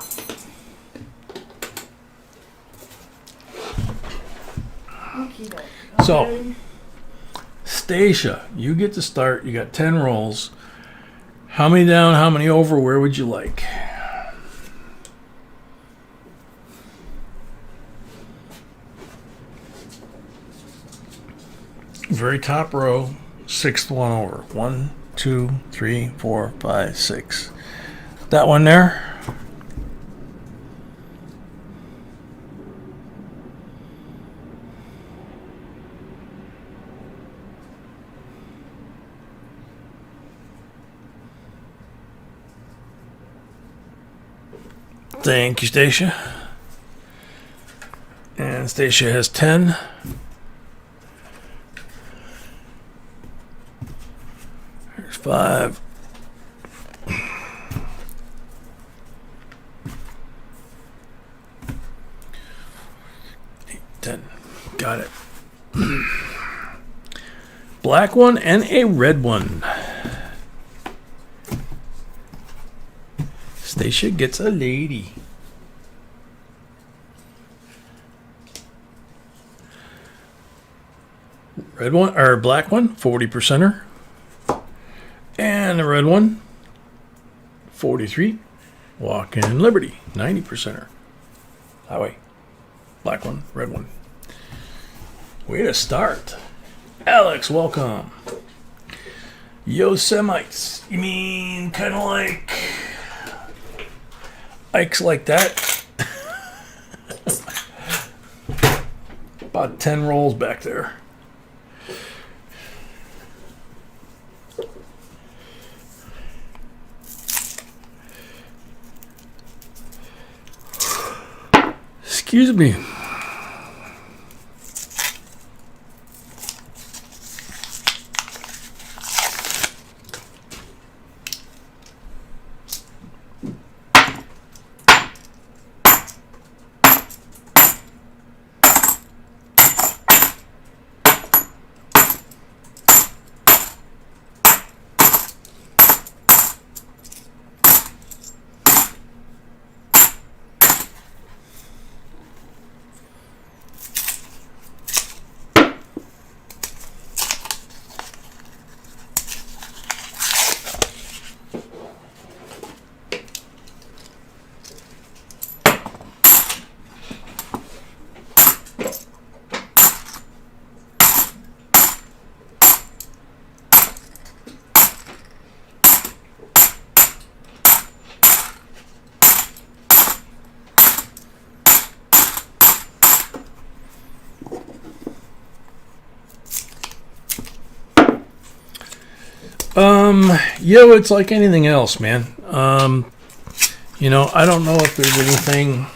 Okay. So, Stacia, you get to start. You got 10 rolls. How many down, how many over? Where would you like? Very top row, 6th one over. 1, 2, 3, 4, 5, 6. That one there. Thank you, Stacia. And Stacia has 10. There's 5. 8, 10. Got it. Black one and a red one. Stacia gets a lady. Red one or black one, 40%er. And the red one, 43. Walking in Liberty, 90%er. Highway. Black one, red one. Way to start. Alex, welcome. Yosemites. You mean kind of like Ike's like that? About 10 rolls back there. Excuse me. It's like anything else, man. I don't know if there's anything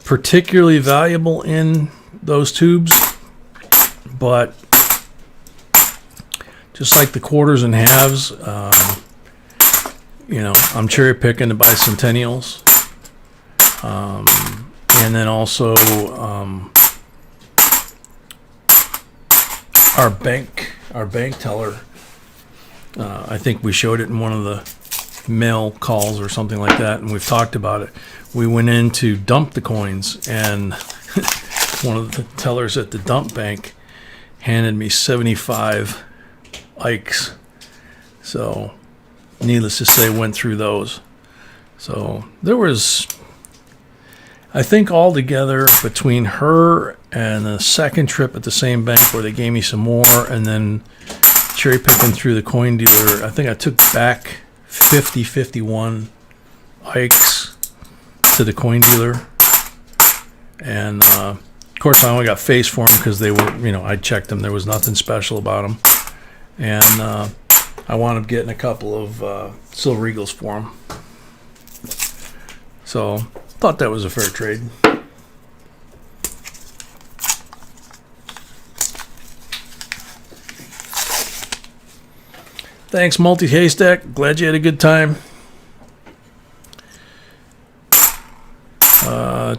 particularly valuable in those tubes, but just like the quarters and halves, I'm cherry picking the bicentennials, and then also our bank teller. I think we showed it in one of the mail calls or something like that, and we've talked about it. We went in to dump the coins, and one of the tellers at the dump bank handed me 75 Ikes. So, needless to say, went through those. So there was, I think, altogether between her and the second trip at the same bank where they gave me some more, and then cherry picking through the coin dealer, I think I took back 51 Ikes to the coin dealer. And of course I only got face for them because they were, I checked them, there was nothing special about them. And I wound up getting a couple of Silver Eagles for them. So thought that was a fair trade. Thanks, Multi Haystack. Glad you had a good time.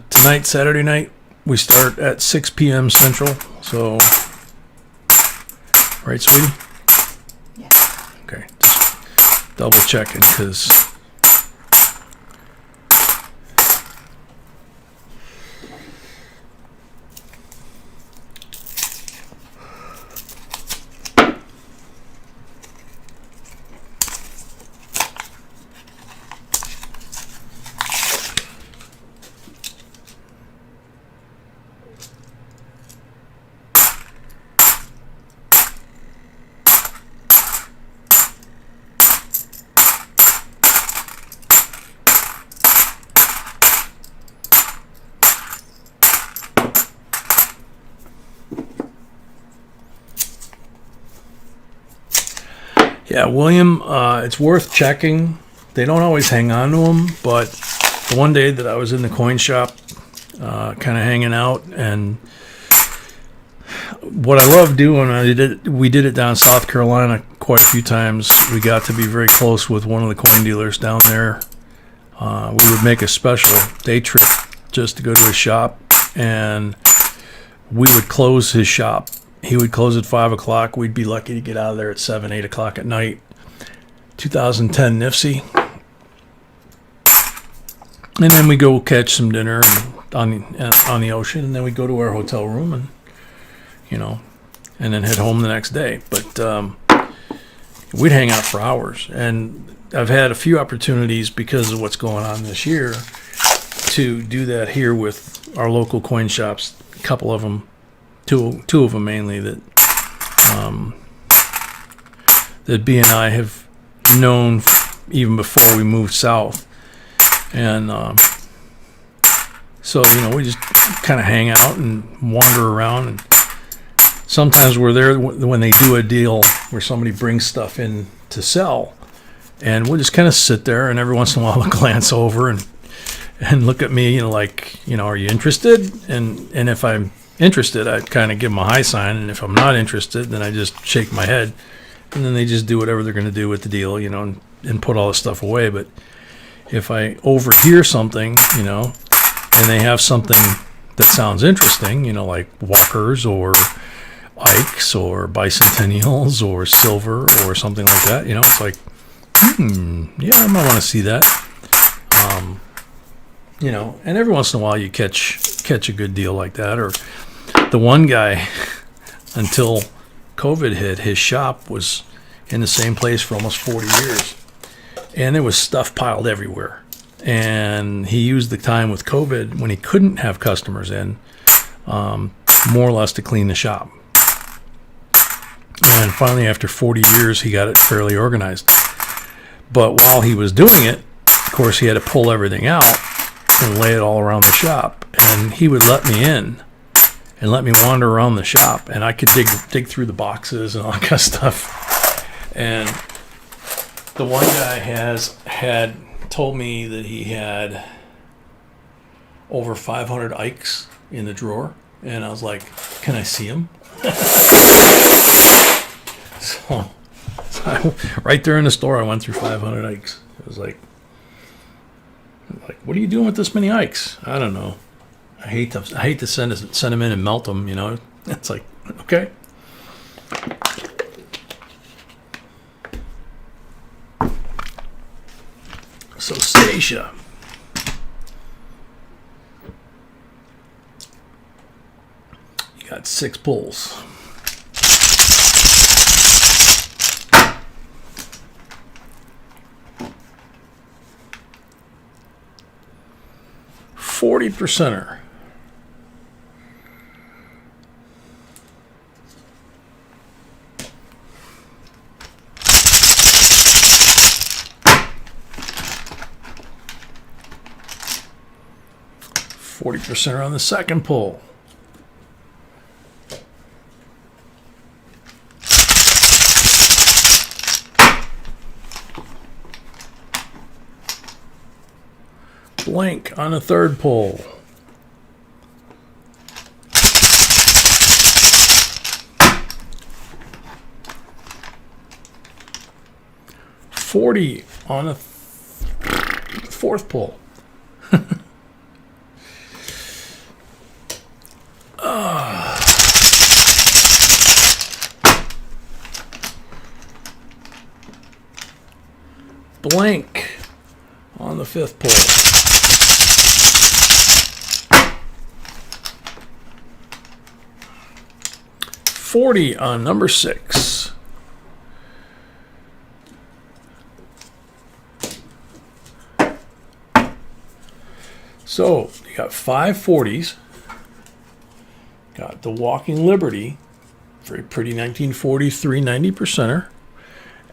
Tonight, Saturday night, we start at 6 p.m. Central. So, right, sweetie? Yeah. Okay, just double checking because. Yeah, William, it's worth checking. They don't always hang on to them, but the one day that I was in the coin shop, kind of hanging out, and what I love doing, we did it down in South Carolina quite a few times. We got to be very close with one of the coin dealers down there. We would make a special day trip just to go to his shop, and we would close his shop. He would close at 5 o'clock. We'd be lucky to get out of there at 7, 8 o'clock at night. 2010 NIFSI. And then we go catch some dinner on the ocean, and then we go to our hotel room and, and then head home the next day. But we'd hang out for hours. And I've had a few opportunities because of what's going on this year to do that here with our local coin shops. A couple of them. Two of them mainly that B and I have known even before we moved south, and so we just kind of hang out and wander around, and sometimes we're there when they do a deal where somebody brings stuff in to sell, and we'll just kind of sit there, and every once in a while I'll glance over and look at me, are you interested? And if I'm interested, I kind of give them a high sign, and if I'm not interested, then I just shake my head, and then they just do whatever they're going to do with the deal, and put all the stuff away. But if I overhear something, and they have something that sounds interesting, like Walkers or Ikes or Bicentennials or Silver or something like that, it's like, yeah, I might want to see that. And every once in a while you catch a good deal like that. Or the one guy, until COVID hit, his shop was in the same place for almost 40 years. And there was stuff piled everywhere. And he used the time with COVID when he couldn't have customers in, more or less to clean the shop. And finally, after 40 years, he got it fairly organized. But while he was doing it, of course, he had to pull everything out and lay it all around the shop. And he would let me in and let me wander around the shop, and I could dig through the boxes and all that kind of stuff. And the one guy had told me that he had over 500 Ikes in the drawer, and I was like, "Can I see him?" so right there in the store, I went through 500 Ikes. It was like, what are you doing with this many Ikes? I don't know. I hate to send them in and melt them, It's like, okay. So Stacia. You got 6 pulls. $40%er. %er on the second pull. Blank on the third pull. $40 on the fourth pull. Blank on the fifth pull. $40 on number 6. So you got 5 40s. Got the Walking Liberty, very pretty 1943 90%er.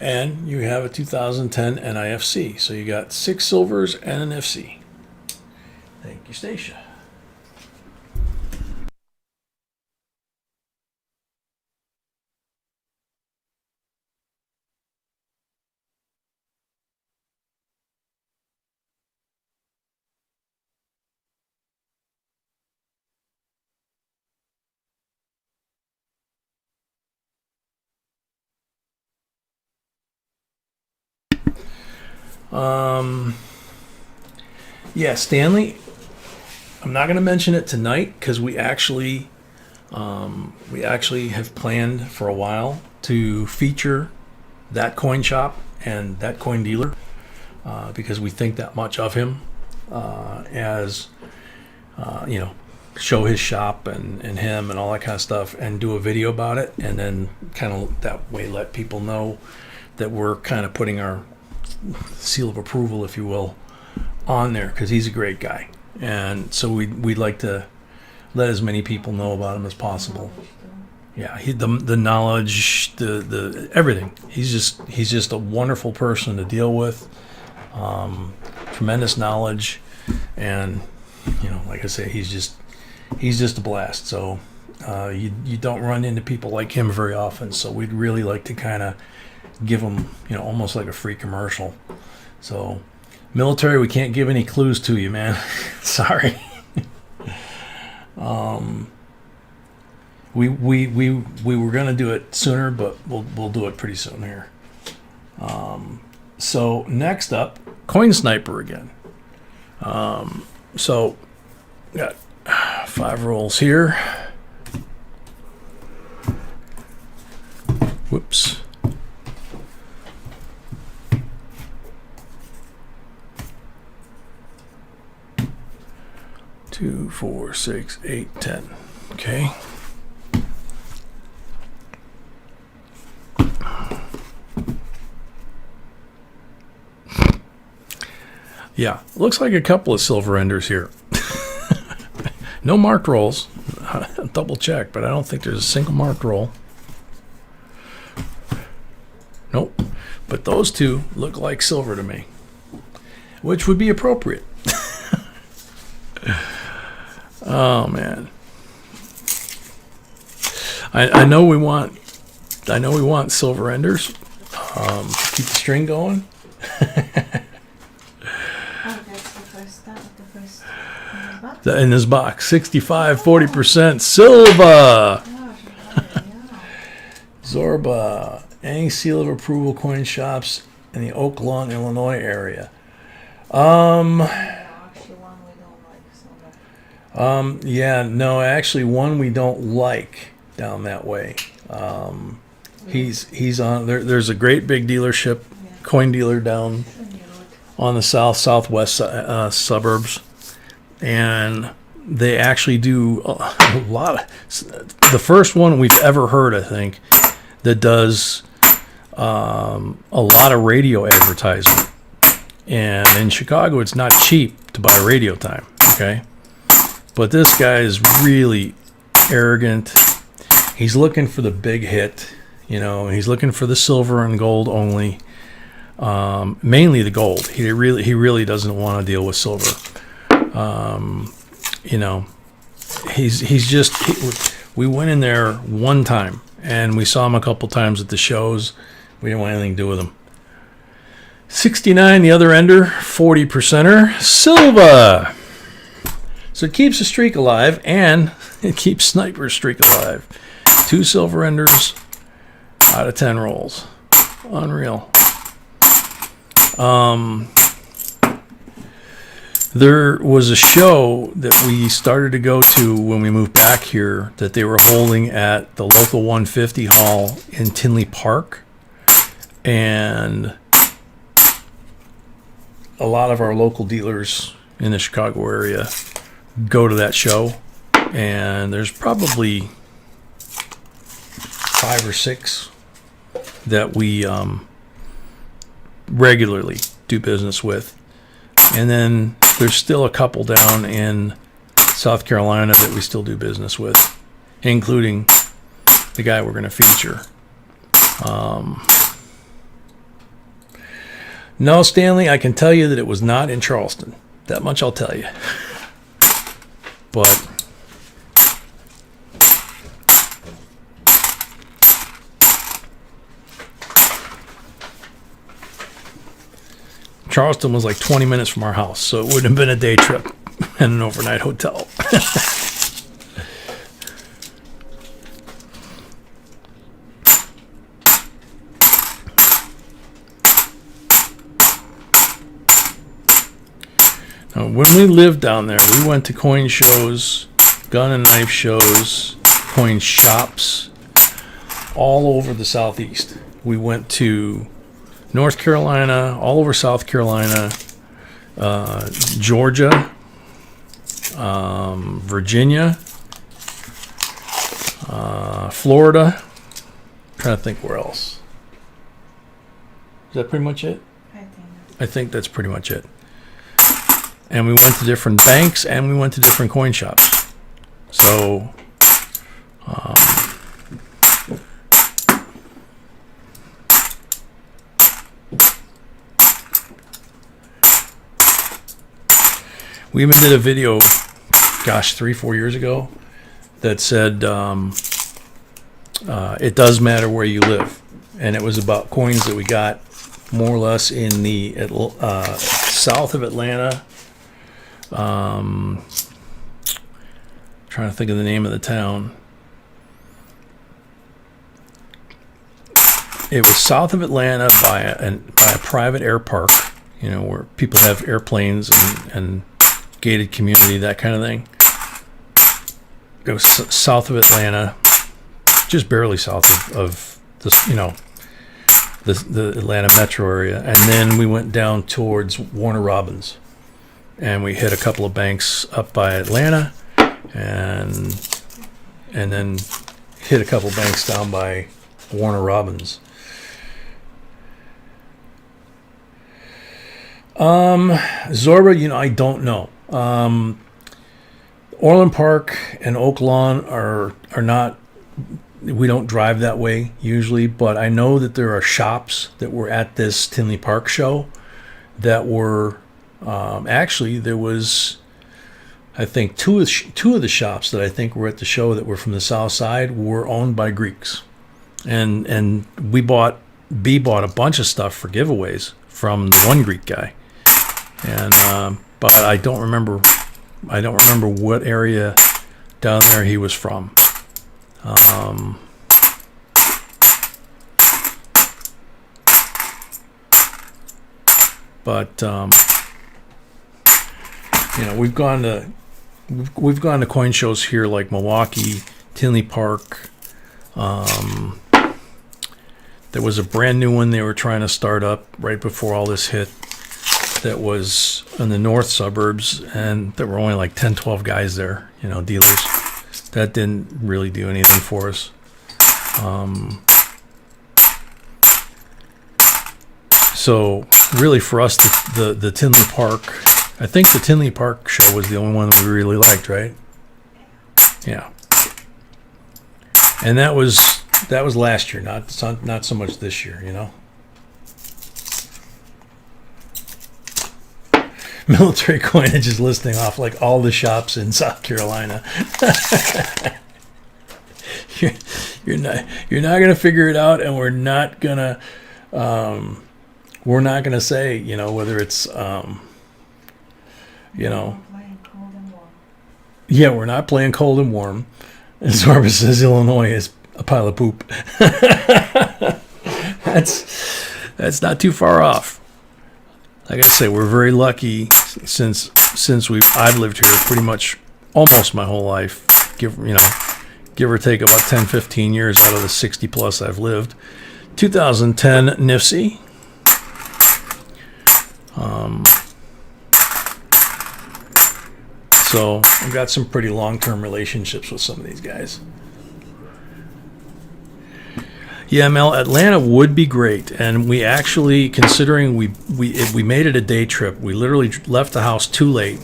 And you have a 2010 NIFC. So you got 6 silvers and an FC. Thank you, Stacia. Yeah, Stanley, I'm not going to mention it tonight because we actually have planned for a while to feature that coin shop and that coin dealer because we think that much of him as show his shop and him and all that kind of stuff and do a video about it, and then kind of that way let people know that we're kind of putting our seal of approval, if you will, on there because he's a great guy, and so we'd like to let as many people know about him as possible. Yeah, the knowledge, the everything. He's just a wonderful person to deal with. Tremendous knowledge, and like I say, he's just a blast. So you don't run into people like him very often. So we'd really like to kind of give him, almost like a free commercial. So military, we can't give any clues to you, man. Sorry. We were gonna do it sooner, but we'll do it pretty soon here. So next up, Coin Sniper again. So got 5 rolls here. Whoops. 2, 4, 6, 8, 10. Okay. Yeah, looks like a couple of silver enders here. No marked rolls. I'll double check, but I don't think there's a single marked roll. Nope. But those two look like silver to me, which would be appropriate. Oh man. I know we want silver enders to keep the string going. In this box, 65, 40% silver. Zorba, any seal of approval coin shops in the Oak Lawn, Illinois area. Yeah, no, actually one we don't like down that way. He's on there. There's a great big dealership, coin dealer down on the southwest suburbs, and they actually do a lot of, the first one we've ever heard, I think, that does a lot of radio advertising. And in Chicago, it's not cheap to buy radio time, okay? But this guy is really arrogant. He's looking for the big hit, you know. He's looking for the silver and gold only, mainly the gold. He really doesn't want to deal with silver. You know, we went in there one time, and we saw him a couple times at the shows. We didn't want anything to do with him. 69, the other ender, 40%er, Silva. So it keeps the streak alive, and it keeps Sniper's streak alive. 2 silver enders out of 10 rolls. Unreal. There was a show that we started to go to when we moved back here that they were holding at the local 150 hall in Tinley Park. And a lot of our local dealers in the Chicago area go to that show. And there's probably 5 or 6 that we regularly do business with. And then there's still a couple down in South Carolina that we still do business with, including the guy we're going to feature. No, Stanley, I can tell you that it was not in Charleston. That much I'll tell you. But Charleston was like 20 minutes from our house, so it wouldn't have been a day trip and an overnight hotel. Now, when we lived down there, we went to coin shows, gun and knife shows, coin shops, all over the Southeast. We went to North Carolina, all over South Carolina, Georgia, Virginia, Florida. I'm trying to think where else. Is that pretty much it? I think that's pretty much it. And we went to different banks, and we went to different coin shops. So, we even did a video, 3-4 years ago, that said it does matter where you live. And it was about coins that we got more or less in the south of Atlanta. Trying to think of the name of the town. It was south of Atlanta by a private air park, you know, where people have airplanes and gated community, that kind of thing. It was south of Atlanta, just barely south of this, you know, the Atlanta metro area. And then we went down towards Warner Robins, and we hit a couple of banks up by Atlanta, and then hit a couple of banks down by Warner Robins. Zorba, you know, I don't know. Orland Park and Oak Lawn are not, we don't drive that way usually, but I know that there are shops that were at this Tinley Park show that were, actually there was, I think two of the shops that I think were at the show that were from the south side were owned by Greeks. And B bought a bunch of stuff for giveaways from the one Greek guy. And but I don't remember what area down there he was from. But you know, we've gone to coin shows here like Milwaukee, Tinley Park. There was a brand new one they were trying to start up right before all this hit. that was in the north suburbs, and there were only like 10, 12 guys there, you know, dealers. That didn't really do anything for us. So really for us, the Tinley Park, I think the Tinley Park show was the only one that we really liked, right? Yeah. And that was last year, not so much this year, you know. Military coinage is listing off like all the shops in South Carolina. you're not gonna figure it out, and we're not gonna say, you know, whether it's you know, Playing cold and warm. yeah, we're not playing cold and warm. And Zorba says Illinois is a pile of poop. That's not too far off. Like I say, we're very lucky since I've lived here pretty much almost my whole life. Give or take about 10, 15 years out of the 60 plus I've lived. 2010 NIFC. So I've got some pretty long-term relationships with some of these guys. Yeah, Mel, Atlanta would be great, and we actually, considering we made it a day trip, we literally left the house too late.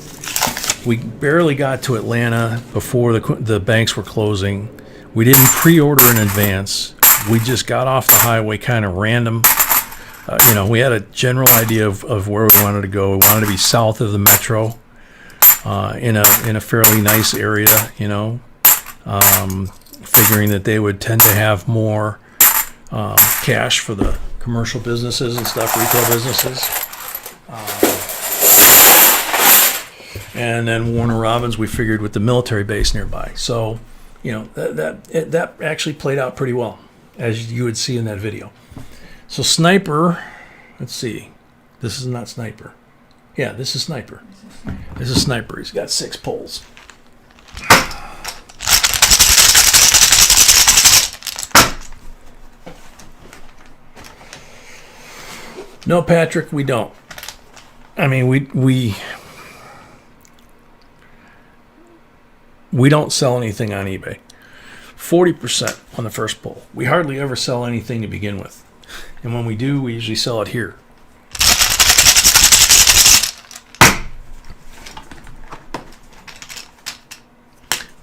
We barely got to Atlanta before the banks were closing. We didn't pre-order in advance. We just got off the highway kind of random. You know, we had a general idea of where we wanted to go. We wanted to be south of the metro, in a fairly nice area, you know, figuring that they would tend to have more cash for the commercial businesses and stuff, retail businesses. And then Warner Robins, we figured, with the military base nearby. So, you know, that actually played out pretty well, as you would see in that video. So Sniper, let's see. This is not Sniper. Yeah, this is Sniper. This is Sniper. He's got 6 poles. No, Patrick, we don't. I mean, we don't sell anything on eBay. 40% on the first pull. We hardly ever sell anything to begin with. And when we do, we usually sell it here.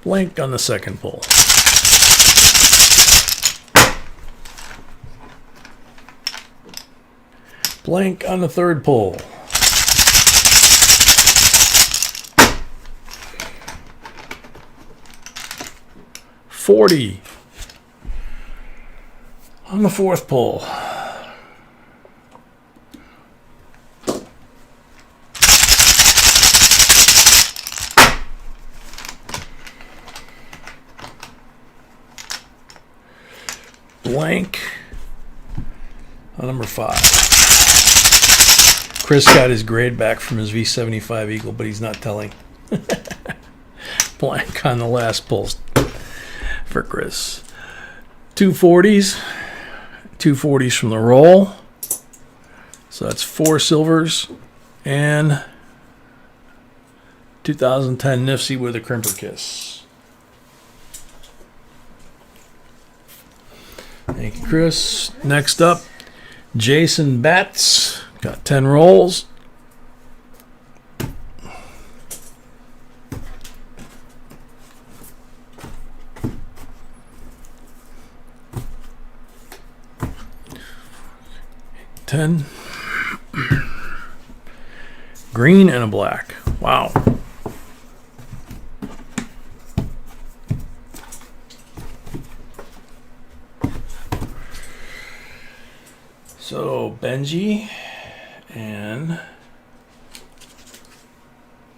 Blank on the second pull. Blank on the third pull. $40 on the fourth pull. Blank on number 5. Chris got his grade back from his V75 Eagle, but he's not telling. Blank on the last pull for Chris. 240s. 240s from the roll. So that's 4 silvers and 2010 Nifty with a crimper kiss. Thank you, Chris. Next up, Jason Batts. Got 10 rolls. $10. Green and a black. Wow. So Benji and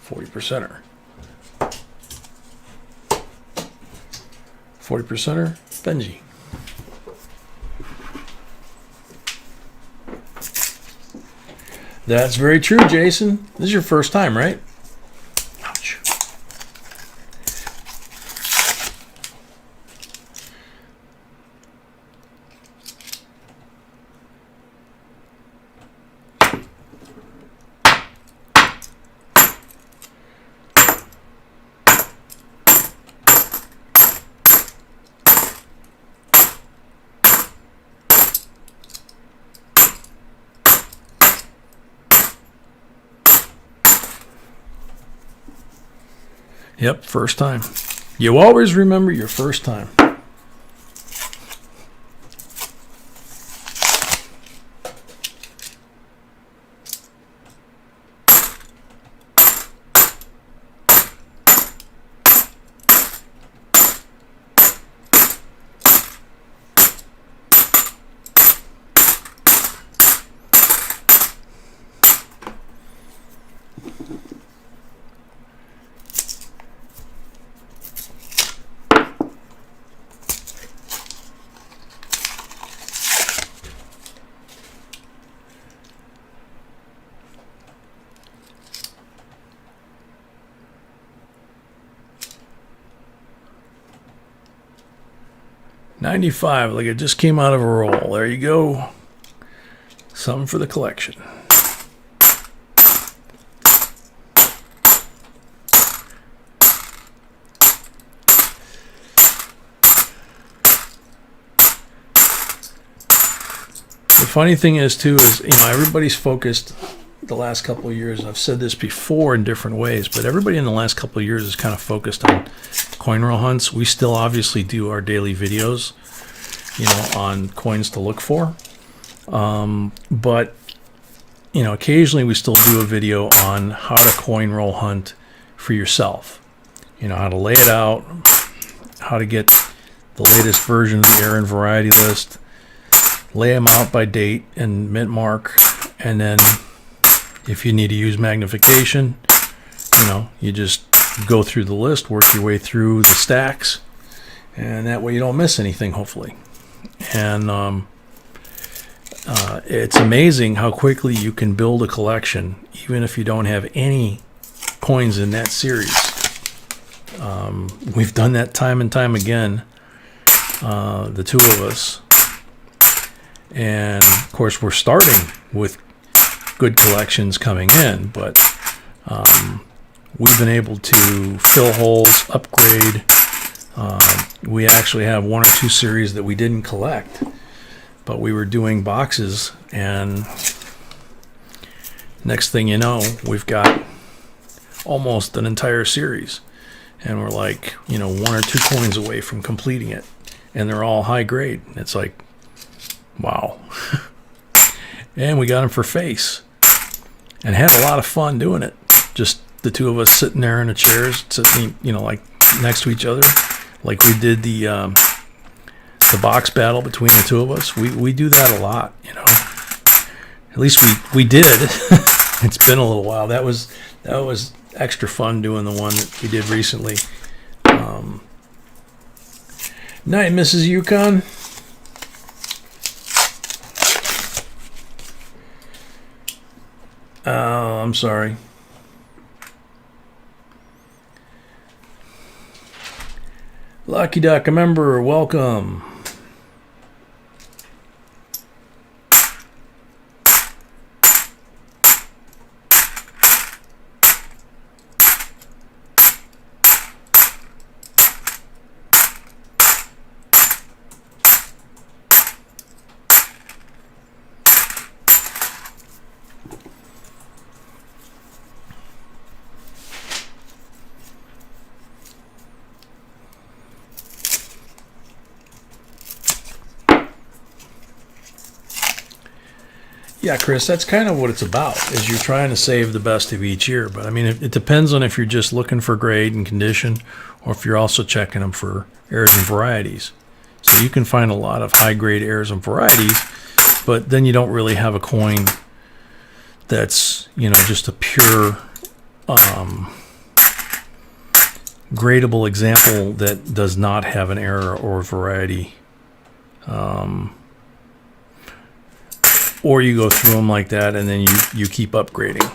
40%er. 40%er, Benji. That's very true, Jason. This is your first time, right? Ouch. Yep, first time. You always remember your first time. $95, like it just came out of a roll. There you go. Something for the collection. The funny thing is too is, you know, everybody's focused the last couple of years. I've said this before in different ways, but everybody in the last couple of years is kind of focused on coin roll hunts. We still obviously do our daily videos, you know, on coins to look for. But, you know, occasionally we still do a video on how to coin roll hunt for yourself. You know, how to lay it out, how to get the latest version of the error and variety list, lay them out by date and mint mark, and then if you need to use magnification, you know, you just go through the list, work your way through the stacks, and that way you don't miss anything, hopefully. And it's amazing how quickly you can build a collection, even if you don't have any coins in that series. We've done that time and time again, the two of us. And of course, we're starting with good collections coming in, but we've been able to fill holes, upgrade. We actually have one or two series that we didn't collect, but we were doing boxes, and next thing you know, we've got almost an entire series, and we're like, you know, one or two coins away from completing it, and they're all high grade. It's like, wow. And we got them for face and had a lot of fun doing it. Just the two of us sitting there in the chairs, sitting, you know, like next to each other, like we did the box battle between the two of us. We do that a lot, you know. At least we did. It's been a little while. That was extra fun doing the one that we did recently. Night, Mrs. Yukon. Oh, I'm sorry. Lucky Duck, a member, welcome. Yeah, Chris, that's kind of what it's about, is you're trying to save the best of each year. But I mean, it depends on if you're just looking for grade and condition, or if you're also checking them for errors and varieties. So you can find a lot of high grade errors and varieties, but then you don't really have a coin that's, you know, just a pure gradable example that does not have an error or variety. Or you go through them like that, and then you keep upgrading.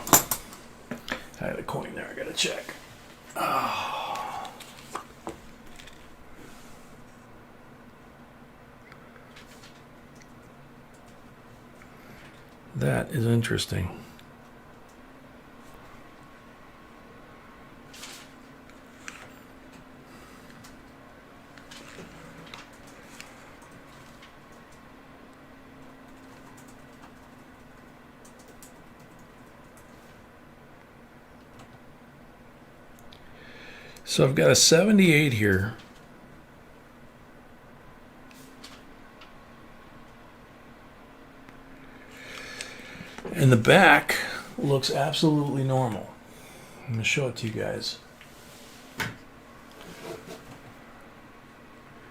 I had a coin there. I gotta check. Oh. That is interesting. So I've got a 78 here. And the back looks absolutely normal. I'm going to show it to you guys.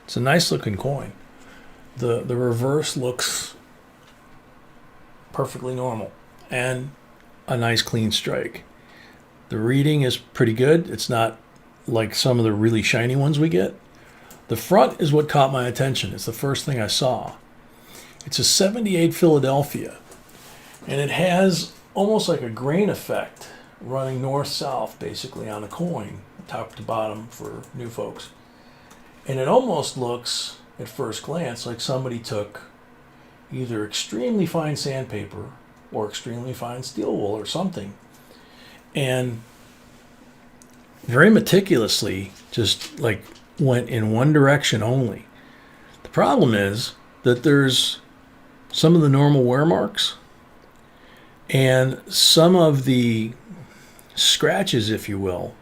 It's a nice looking coin. The reverse looks perfectly normal and a nice clean strike. The reading is pretty good. It's not like some of the really shiny ones we get. The front is what caught my attention. It's the first thing I saw. It's a 78 Philadelphia, and it has almost like a grain effect running north-south basically on the coin, top to bottom for new folks. And it almost looks, at first glance, like somebody took either extremely fine sandpaper or extremely fine steel wool or something, and very meticulously just like went in one direction only. The problem is that there's some of the normal wear marks and some of the scratches, if you will,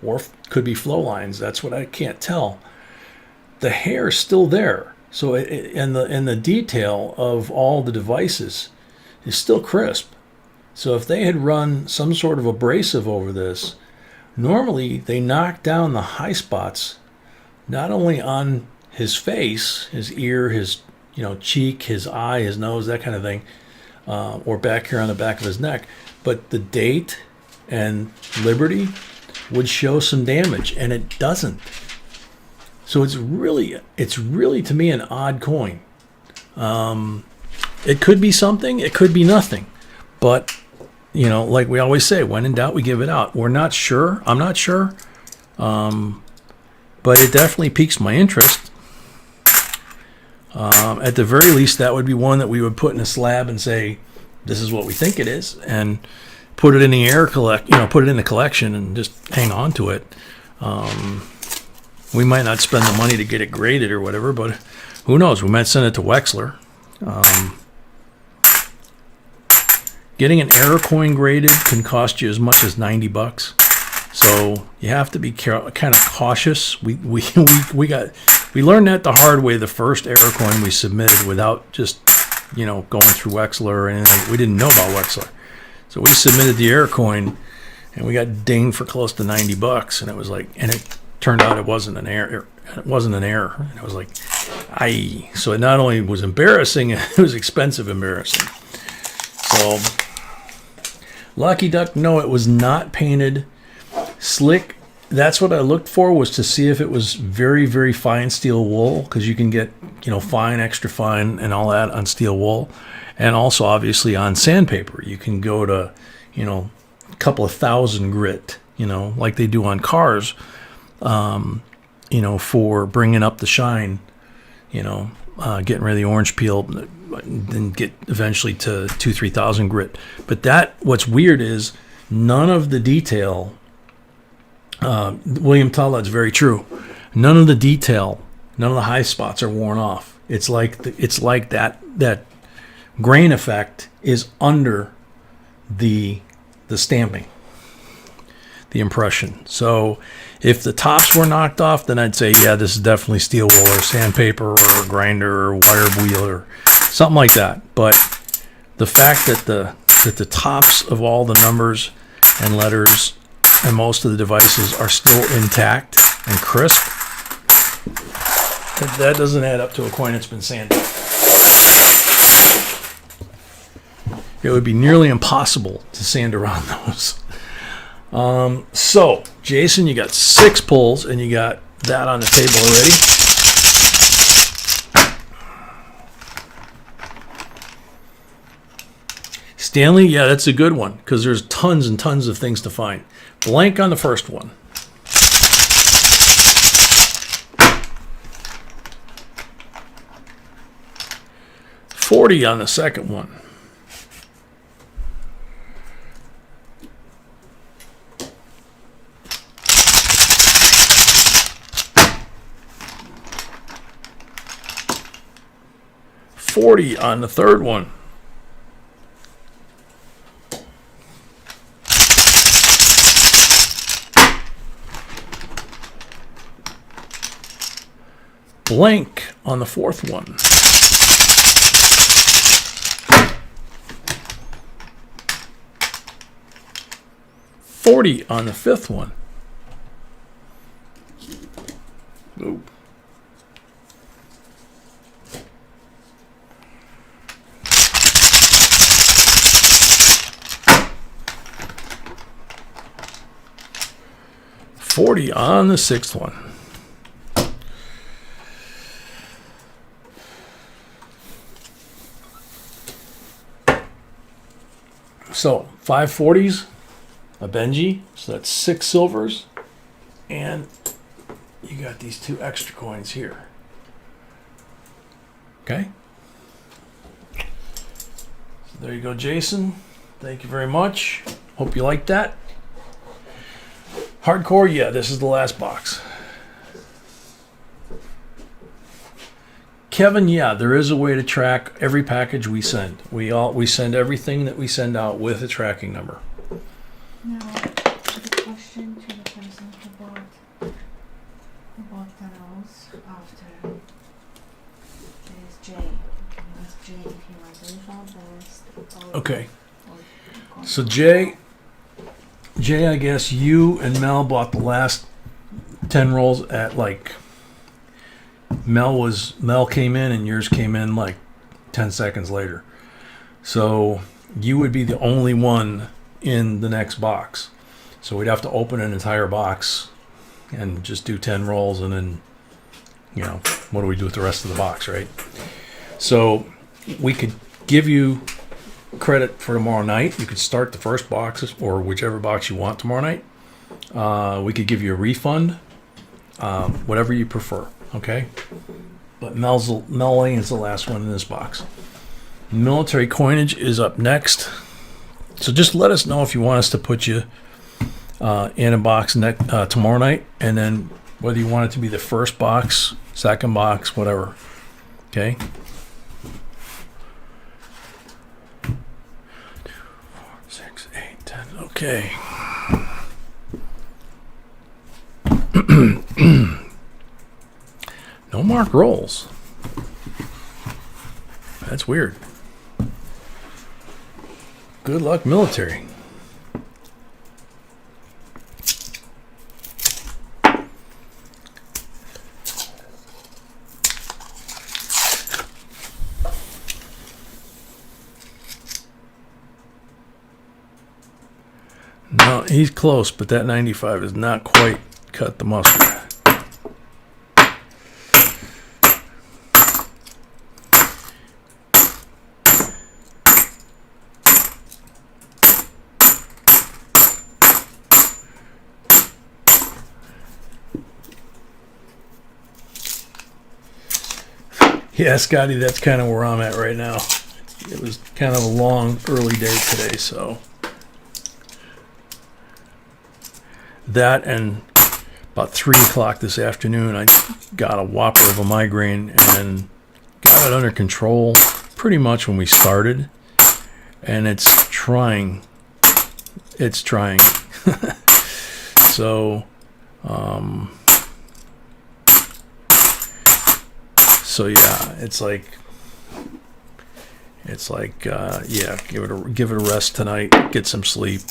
or could be flow lines. That's what I can't tell. The hair is still there. So and the detail of all the devices is still crisp. So if they had run some sort of abrasive over this, normally they knock down the high spots, not only on his face, his ear, his cheek, his eye, his nose, that kind of thing, or back here on the back of his neck, but the date and Liberty would show some damage, and it doesn't. So it's really to me an odd coin. It could be something, it could be nothing, but like we always say, when in doubt, we give it out. We're not sure. I'm not sure, but it definitely piques my interest. At the very least, that would be one that we would put in a slab and say, "This is what we think it is," and put it in the put it in the collection and just hang on to it. We might not spend the money to get it graded or whatever, but who knows? We might send it to Wexler. Getting an error coin graded can cost you as much as $90. So you have to be kind of cautious. We learned that the hard way the first error coin we submitted without just going through Wexler or anything. We didn't know about Wexler, so we submitted the error coin and we got dinged for close to $90. And it was like, and it turned out it wasn't an error. It wasn't an error. And it was like, aye. So it not only was embarrassing, it was expensive embarrassing. So Lucky Duck, no, it was not painted. Slick, that's what I looked for, was to see if it was very, very fine steel wool, because you can get, fine, extra fine, and all that on steel wool. And also, obviously, on sandpaper. You can go to, a couple of thousand grit, like they do on cars, for bringing up the shine, getting rid of the orange peel, then get eventually to 2,000-3,000 grit. But what's weird is none of the detail, William Tullad's very true. None of the detail, none of the high spots are worn off. It's like that grain effect is under the stamping, the impression. So if the tops were knocked off, then I'd say, yeah, this is definitely steel wool or sandpaper or a grinder or wire wheel or something like that. But the fact that the tops of all the numbers and letters and most of the devices are still intact and crisp, that doesn't add up to a coin that's been sanded. It would be nearly impossible to sand around those. So, Jason, you got 6 pulls, and you got that on the table already. Stanley, yeah, that's a good one, because there's tons and tons of things to find. Blank on the first one. $40 on the second one. $40 on the third one. blank on the fourth one. $40 on the fifth one. Ooh. $40 on the sixth one. So 5 40s, a Benji, so that's 6 silvers, and you got these 2 extra coins here. Okay? So there you go, Jason. Thank you very much. Hope you liked that. Hardcore, yeah, this is the last box. Kevin, yeah, there is a way to track every package we send. We send everything that we send out with a tracking number. Now, the question to the person who bought the rolls after is Jay. Can you ask Jay if he wants to refund this? Okay. So Jay, I guess you and Mel bought the last 10 rolls at like Mel came in and yours came in like 10 seconds later. So you would be the only one in the next box. So we'd have to open an entire box and just do 10 rolls, and then, you know, what do we do with the rest of the box, right? So we could give you credit for tomorrow night. You could start the first box or whichever box you want tomorrow night. We could give you a refund, whatever you prefer. Okay, but Mel Lane is the last one in this box. Military coinage is up next. So just let us know if you want us to put you in a box tomorrow night, and then whether you want it to be the first box, second box, whatever. Okay. 2, 4, 6, 8, 10. Okay. No marked rolls. That's weird. Good luck, military. No, he's close, but that 95 is not quite cut the mustard. Yeah, Scotty, that's kind of where I'm at right now. It was kind of a long, early day today, so. That and about 3 o'clock this afternoon, I got a whopper of a migraine and got it under control pretty much when we started. And it's trying. It's trying. So, So yeah, it's like yeah, give it a rest tonight, get some sleep.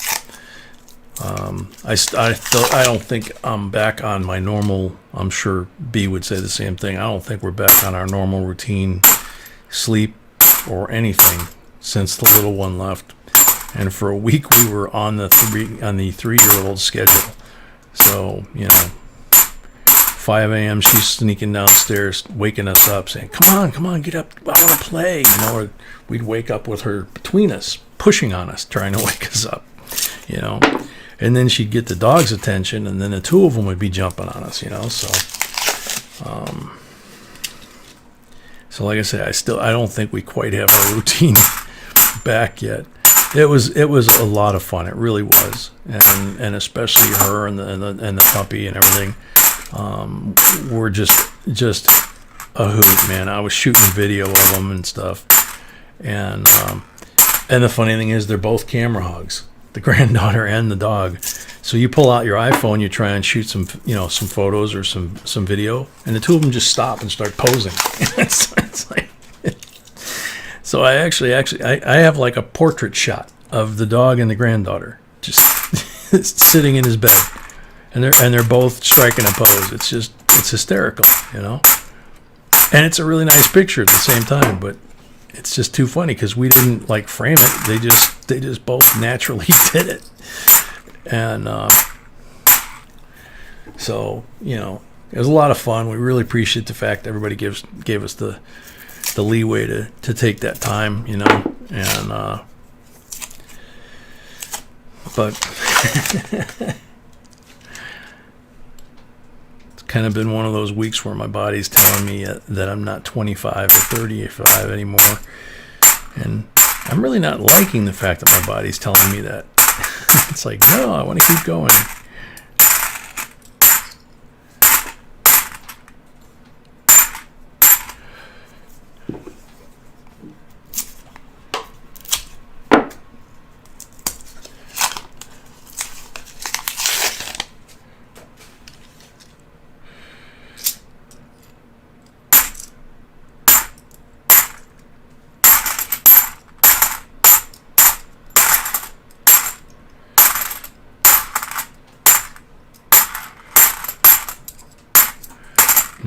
I don't think I'm back on my normal. I'm sure B would say the same thing. I don't think we're back on our normal routine sleep or anything since the little one left. And for a week we were on the 3-year-old schedule. So, you know, 5 a.m. she's sneaking downstairs, waking us up, saying, come on, get up, I want to play. You know, or we'd wake up with her between us, pushing on us, trying to wake us up, you know. And then she'd get the dog's attention, and then the two of them would be jumping on us, you know. So like I said, I don't think we quite have our routine back yet. It was a lot of fun. It really was, and especially her and the puppy and everything. Were just a hoot, man. I was shooting video of them and stuff, and the funny thing is they're both camera hogs. the granddaughter and the dog. So you pull out your iPhone, you try and shoot some, some photos or some video, and the two of them just stop and start posing. it's like, so I have like a portrait shot of the dog and the granddaughter just sitting in his bed, and they're both striking a pose. It's hysterical, and it's a really nice picture at the same time, but it's just too funny because we didn't like frame it. They just both naturally did it, and so it was a lot of fun. We really appreciate the fact that everybody gave us the leeway to take that time, and but it's kind of been one of those weeks where my body's telling me that I'm not 25 or 35 anymore, and I'm really not liking the fact that my body's telling me that. It's like, no, I want to keep going.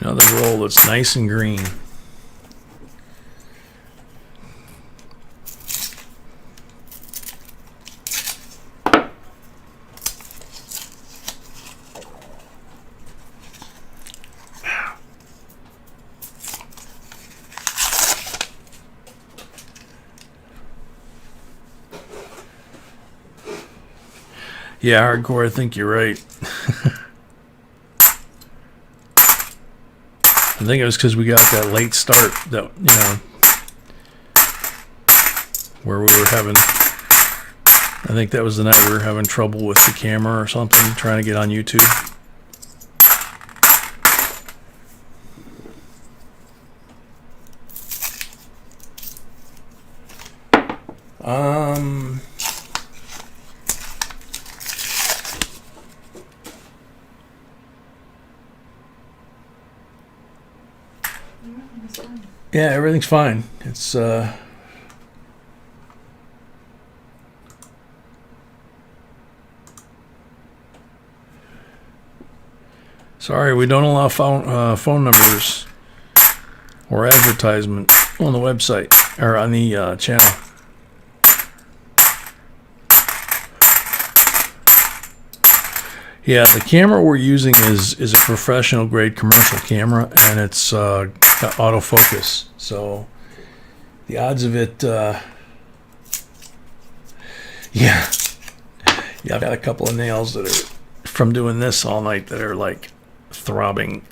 Another roll that's nice and green. Yeah, hardcore, I think you're right. I think it was because we got that late start that, where we were having, I think that was the night we were having trouble with the camera or something, trying to get on YouTube. Yeah, everything's fine. It's sorry, we don't allow phone numbers or advertisement on the website or on the channel. Yeah, the camera we're using is a professional grade commercial camera, and it's got autofocus. So the odds of it, yeah, I've got a couple of nails that are from doing this all night that are like throbbing.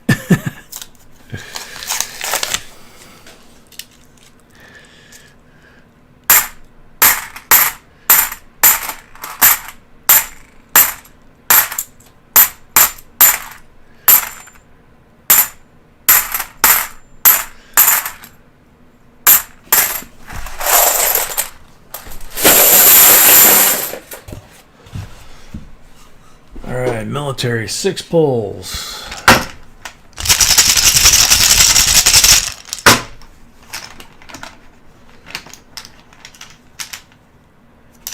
Military 6 pulls.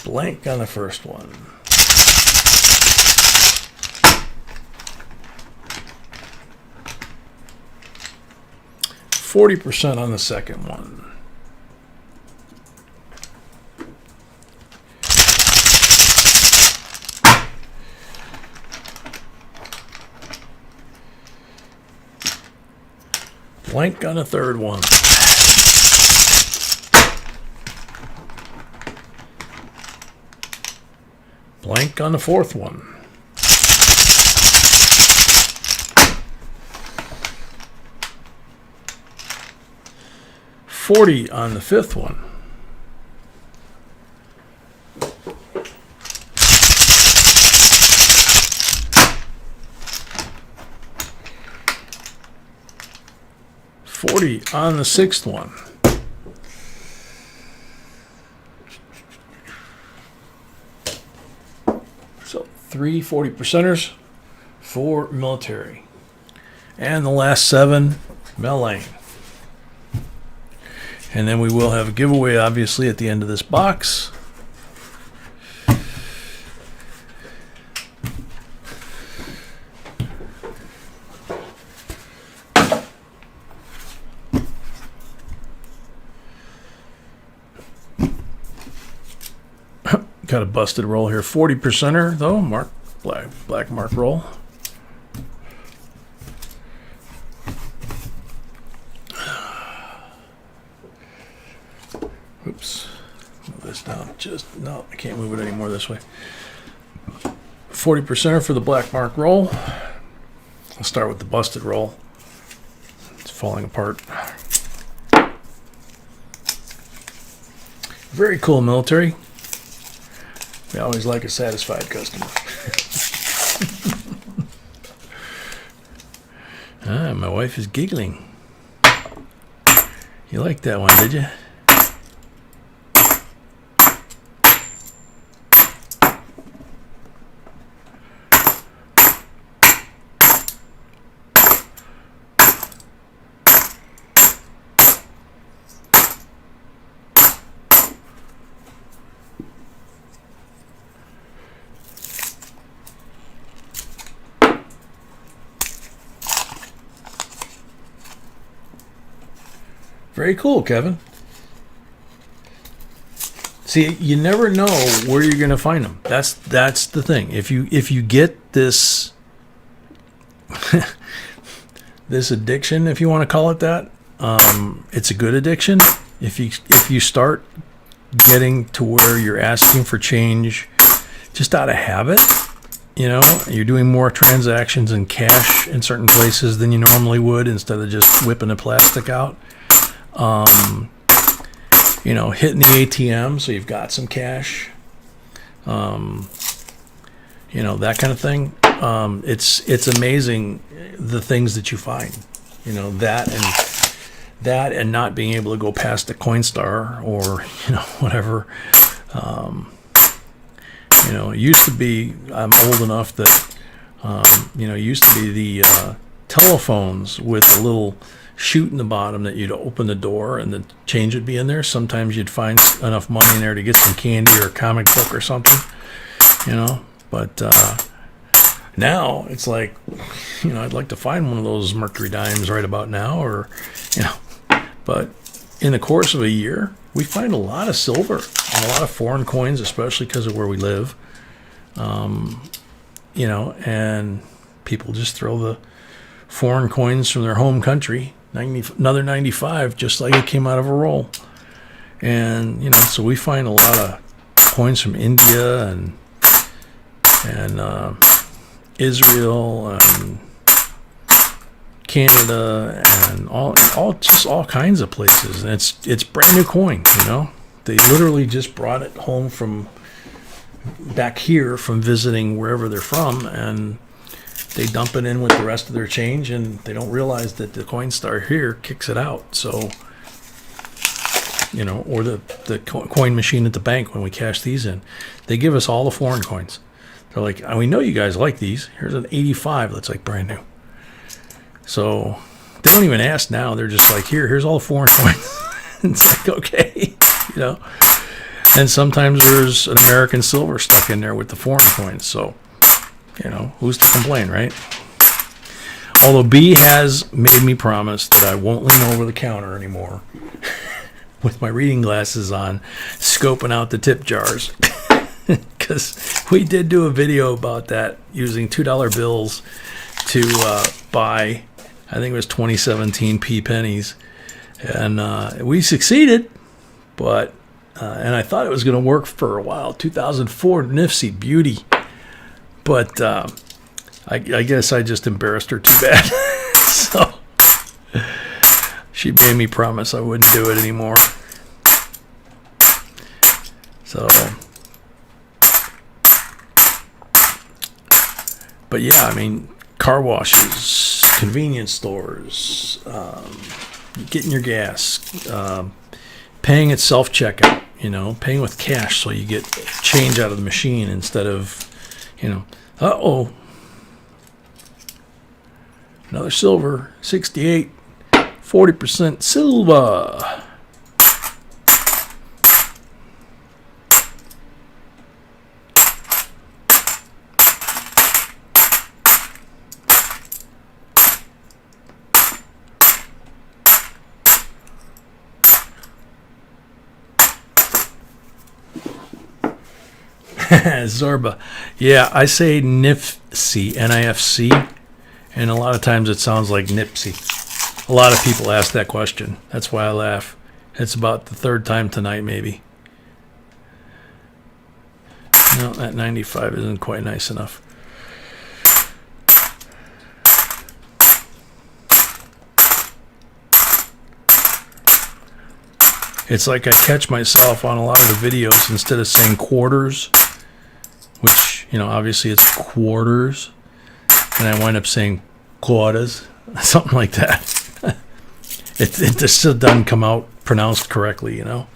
Blank on the first one. %40 on the second one. Blank on the third one. Blank on the fourth one. $40 on the fifth one. $40 on the sixth one. So 3 40%ers for military. And the last 7, Mel Lane. And then we will have a giveaway, obviously, at the end of this box. Got a busted roll here. 40%er, though. Black mark roll. Oops. Move this down. No, I can't move it anymore this way. 40%er for the black mark roll. I'll start with the busted roll. It's falling apart. Very cool military. We always like a satisfied customer. My wife is giggling. You liked that one, did you? Very cool, Kevin. See, you never know where you're going to find them. That's the thing. If you get this this addiction, if you want to call it that, it's a good addiction. If you start getting to where you're asking for change just out of habit, you know, you're doing more transactions in cash in certain places than you normally would instead of just whipping the plastic out. You know, hitting the ATM so you've got some cash, you know, that kind of thing. It's amazing the things that you find, you know, that and not being able to go past the Coinstar or, you know, whatever. You know, it used to be, I'm old enough that, you know, it used to be the telephones with a little chute in the bottom that you'd open the door and the change would be in there. Sometimes you'd find enough money in there to get some candy or a comic book or something, you know. But now it's like, you know, I'd like to find one of those mercury dimes right about now, or, you know. But in the course of a year, we find a lot of silver and a lot of foreign coins, especially because of where we live. You know, and people just throw the foreign coins from their home country, another 95, just like it came out of a roll. And, you know, so we find a lot of coins from India and Israel and Canada and all kinds of places. And it's brand new coin, you know. They literally just brought it home from back here from visiting wherever they're from, and they dump it in with the rest of their change, and they don't realize that the Coinstar here kicks it out. So, you know, or the coin machine at the bank when we cash these in, they give us all the foreign coins. They're like, we know you guys like these. Here's an 85 that's like brand new. So they don't even ask now. They're just like, here's all the foreign coins. It's like, okay, you know. And sometimes there's an American silver stuck in there with the foreign coins. So, you know, who's to complain, right? Although B has made me promise that I won't lean over the counter anymore with my reading glasses on, scoping out the tip jars. Because we did do a video about that, using $2 bills to buy, I think it was 2017 P pennies. And we succeeded, but, and I thought it was going to work for a while. 2004 Nifty Beauty. But I guess I just embarrassed her too bad. So she made me promise I wouldn't do it anymore. So, but yeah, I mean, car washes, convenience stores, getting your gas, paying at self-checkout, you know, paying with cash so you get change out of the machine instead of, You know. Uh-oh. Another silver. 68. 40% silver. Zorba. Yeah, I say Nifc, N-I-F-C, and a lot of times it sounds like Nipsey. A lot of people ask that question. That's why I laugh. It's about the third time tonight, maybe. No, that 95 isn't quite nice enough. It's like I catch myself on a lot of the videos, instead of saying quarters, which, you know, obviously it's quarters, and I wind up saying quarters, something like that. It just still doesn't come out pronounced correctly, you know.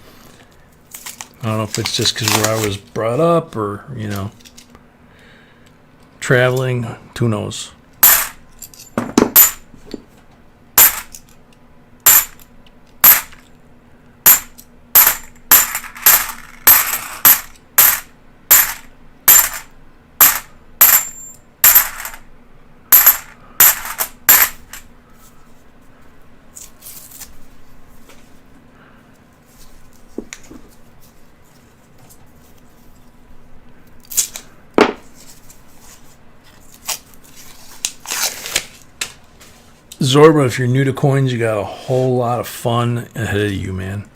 I don't know if it's just because where I was brought up, or, you know, traveling, who knows. Zorba, if you're new to coins, you got a whole lot of fun ahead of you, man.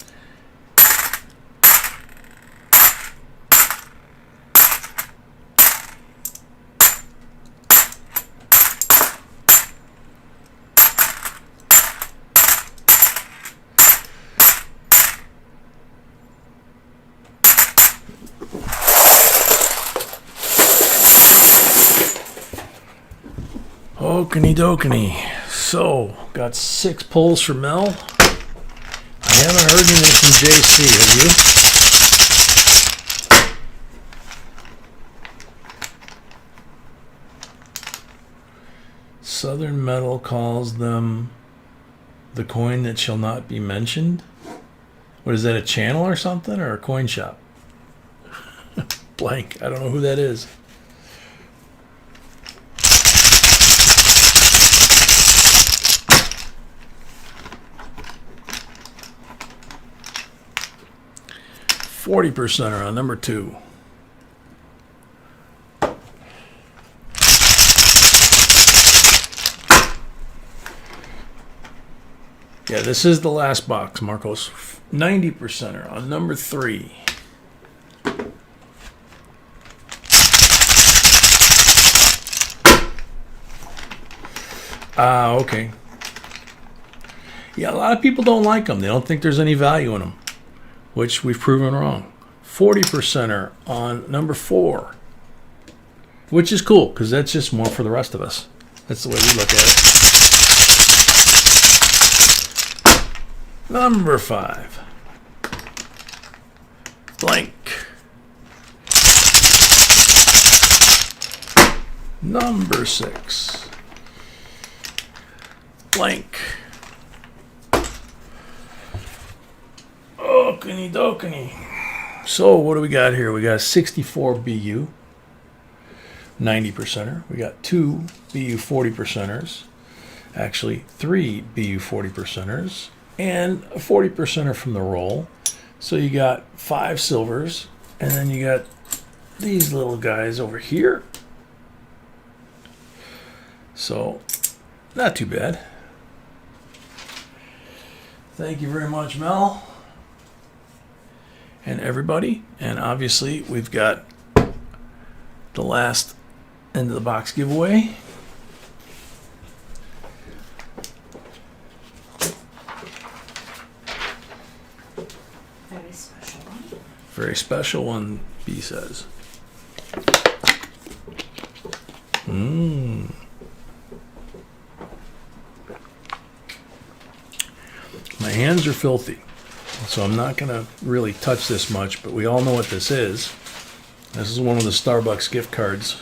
Okey dokey. So, got 6 pulls for Mel. I haven't heard anything from JC, have you? Southern Metal calls them the coin that shall not be mentioned. What is that, a channel or something, or a coin shop? Blank. I don't know who that is. %er on number 2. Yeah, this is the last box, Marcos. 90%er on number 3. Okay. Yeah, a lot of people don't like them. They don't think there's any value in them, which we've proven wrong. 40%er on number 4, which is cool because that's just more for the rest of us. That's the way we look at it. Number 5, blank. Number 6, blank. Okey dokey. So what do we got here? We got a 64 BU, 90%er. We got 2 BU 40%ers. Actually, 3 BU 40%ers. And a 40%er from the roll. So you got 5 silvers. And then you got these little guys over here. So, not too bad. Thank you very much, Mel. And everybody, and obviously we've got the last end of the box giveaway. Very special one. Very special one, B says. My hands are filthy, so I'm not going to really touch this much, but we all know what this is. This is one of the Starbucks gift cards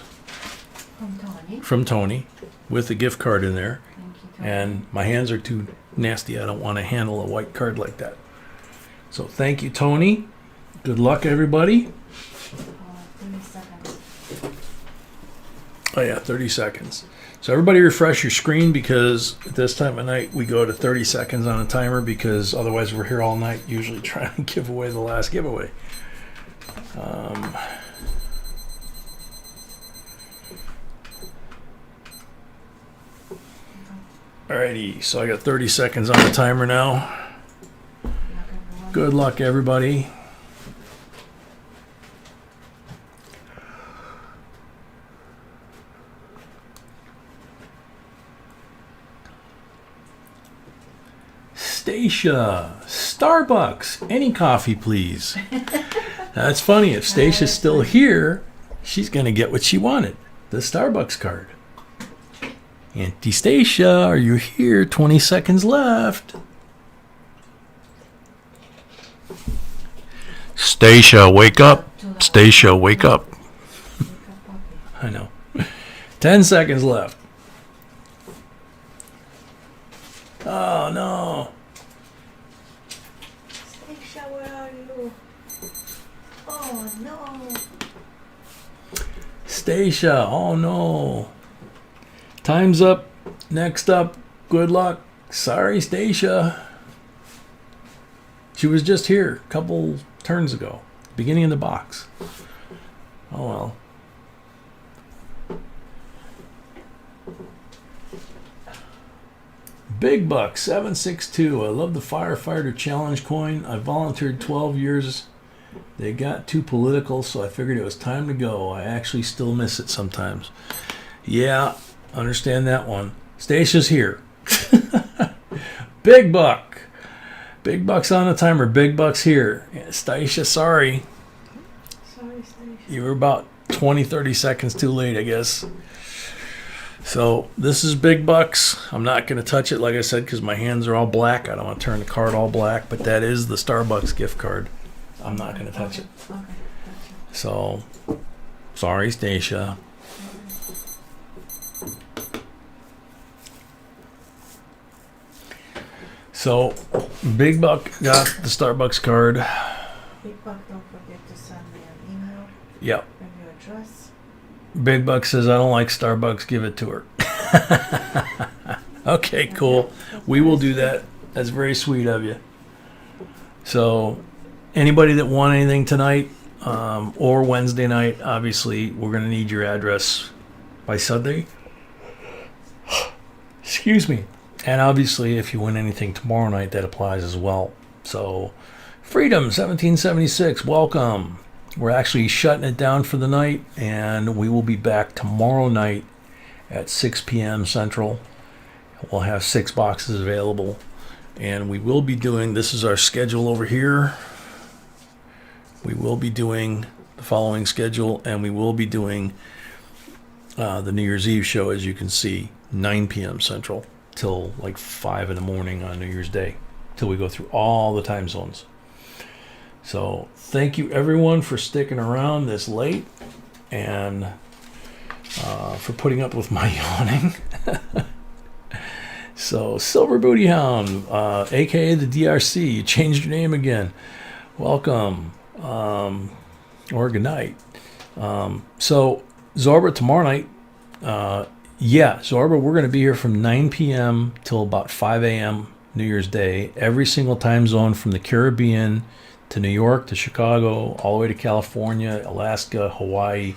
from Tony with a gift card in there. Thank you, Tony. And my hands are too nasty. I don't want to handle a white card like that. So thank you, Tony. Good luck, everybody. 30 seconds. Oh, yeah, 30 seconds. So everybody refresh your screen, because at this time of night we go to 30 seconds on a timer, because otherwise we're here all night usually trying to give away the last giveaway. Alrighty, so I got 30 seconds on the timer now. Good luck, everybody. Stacia, Starbucks, any coffee, please. That's funny. If Stacia's still here, she's going to get what she wanted, the Starbucks card. Auntie Stacia, are you here? 20 seconds left. Stacia, wake up. Stacia, wake up. I know. 10 seconds left. Oh, no. Stacia, where are you? Oh, no. Stacia, oh, no. Time's up. Next up, good luck. Sorry, Stacia. She was just here a couple turns ago. Beginning of the box. Oh, well. Big Buck 762. I love the firefighter challenge coin. I volunteered 12 years. They got too political, so I figured it was time to go. I actually still miss it sometimes. Yeah, understand that one. Stacia's here. Big Buck. Big Buck's on the timer. Big Buck's here. Yeah, Stacia, sorry. Sorry, Stacia. You were about 20, 30 seconds too late, I guess. So this is Big Bucks. I'm not going to touch it, like I said, because my hands are all black. I don't want to turn the card all black, but that is the Starbucks gift card. I'm not going to touch it. Okay, gotcha. So, sorry, Stacia. So, Big Buck got the Starbucks card. Big Buck, don't forget to send me an email Yep. with your address. Big Buck says, I don't like Starbucks, give it to her. Okay, cool. We will do that. That's very sweet of you. So, anybody that won anything tonight or Wednesday night, obviously, we're going to need your address by Sunday. Excuse me. And obviously, if you win anything tomorrow night, that applies as well. So, Freedom 1776, welcome. We're actually shutting it down for the night, and we will be back tomorrow night at 6 p.m. Central. We'll have 6 boxes available, and we will be doing, this is our schedule over here. We will be doing the following schedule, and we will be doing the New Year's Eve show, as you can see, 9 p.m. Central till like 5 in the morning on New Year's Day, till we go through all the time zones. So thank you everyone for sticking around this late, and for putting up with my yawning. So Silver Booty Hound, aka the DRC, you changed your name again. Welcome, or good night. So Zorba tomorrow night. Zorba, we're going to be here from 9 p.m. till about 5 a.m. New Year's Day. Every single time zone from the Caribbean to New York to Chicago, all the way to California, Alaska, Hawaii.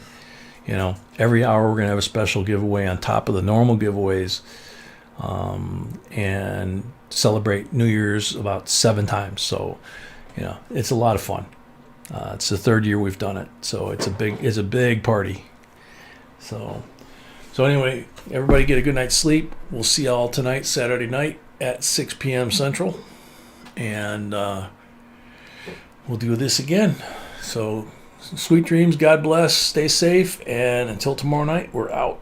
You know, every hour we're going to have a special giveaway on top of the normal giveaways, and celebrate New Year's about 7 times. So, you know, it's a lot of fun. It's the 3rd year we've done it, so it's a big party. So anyway, everybody get a good night's sleep. We'll see y'all tonight, Saturday night at 6 p.m. Central, and we'll do this again. So sweet dreams, God bless, stay safe, and until tomorrow night, we're out.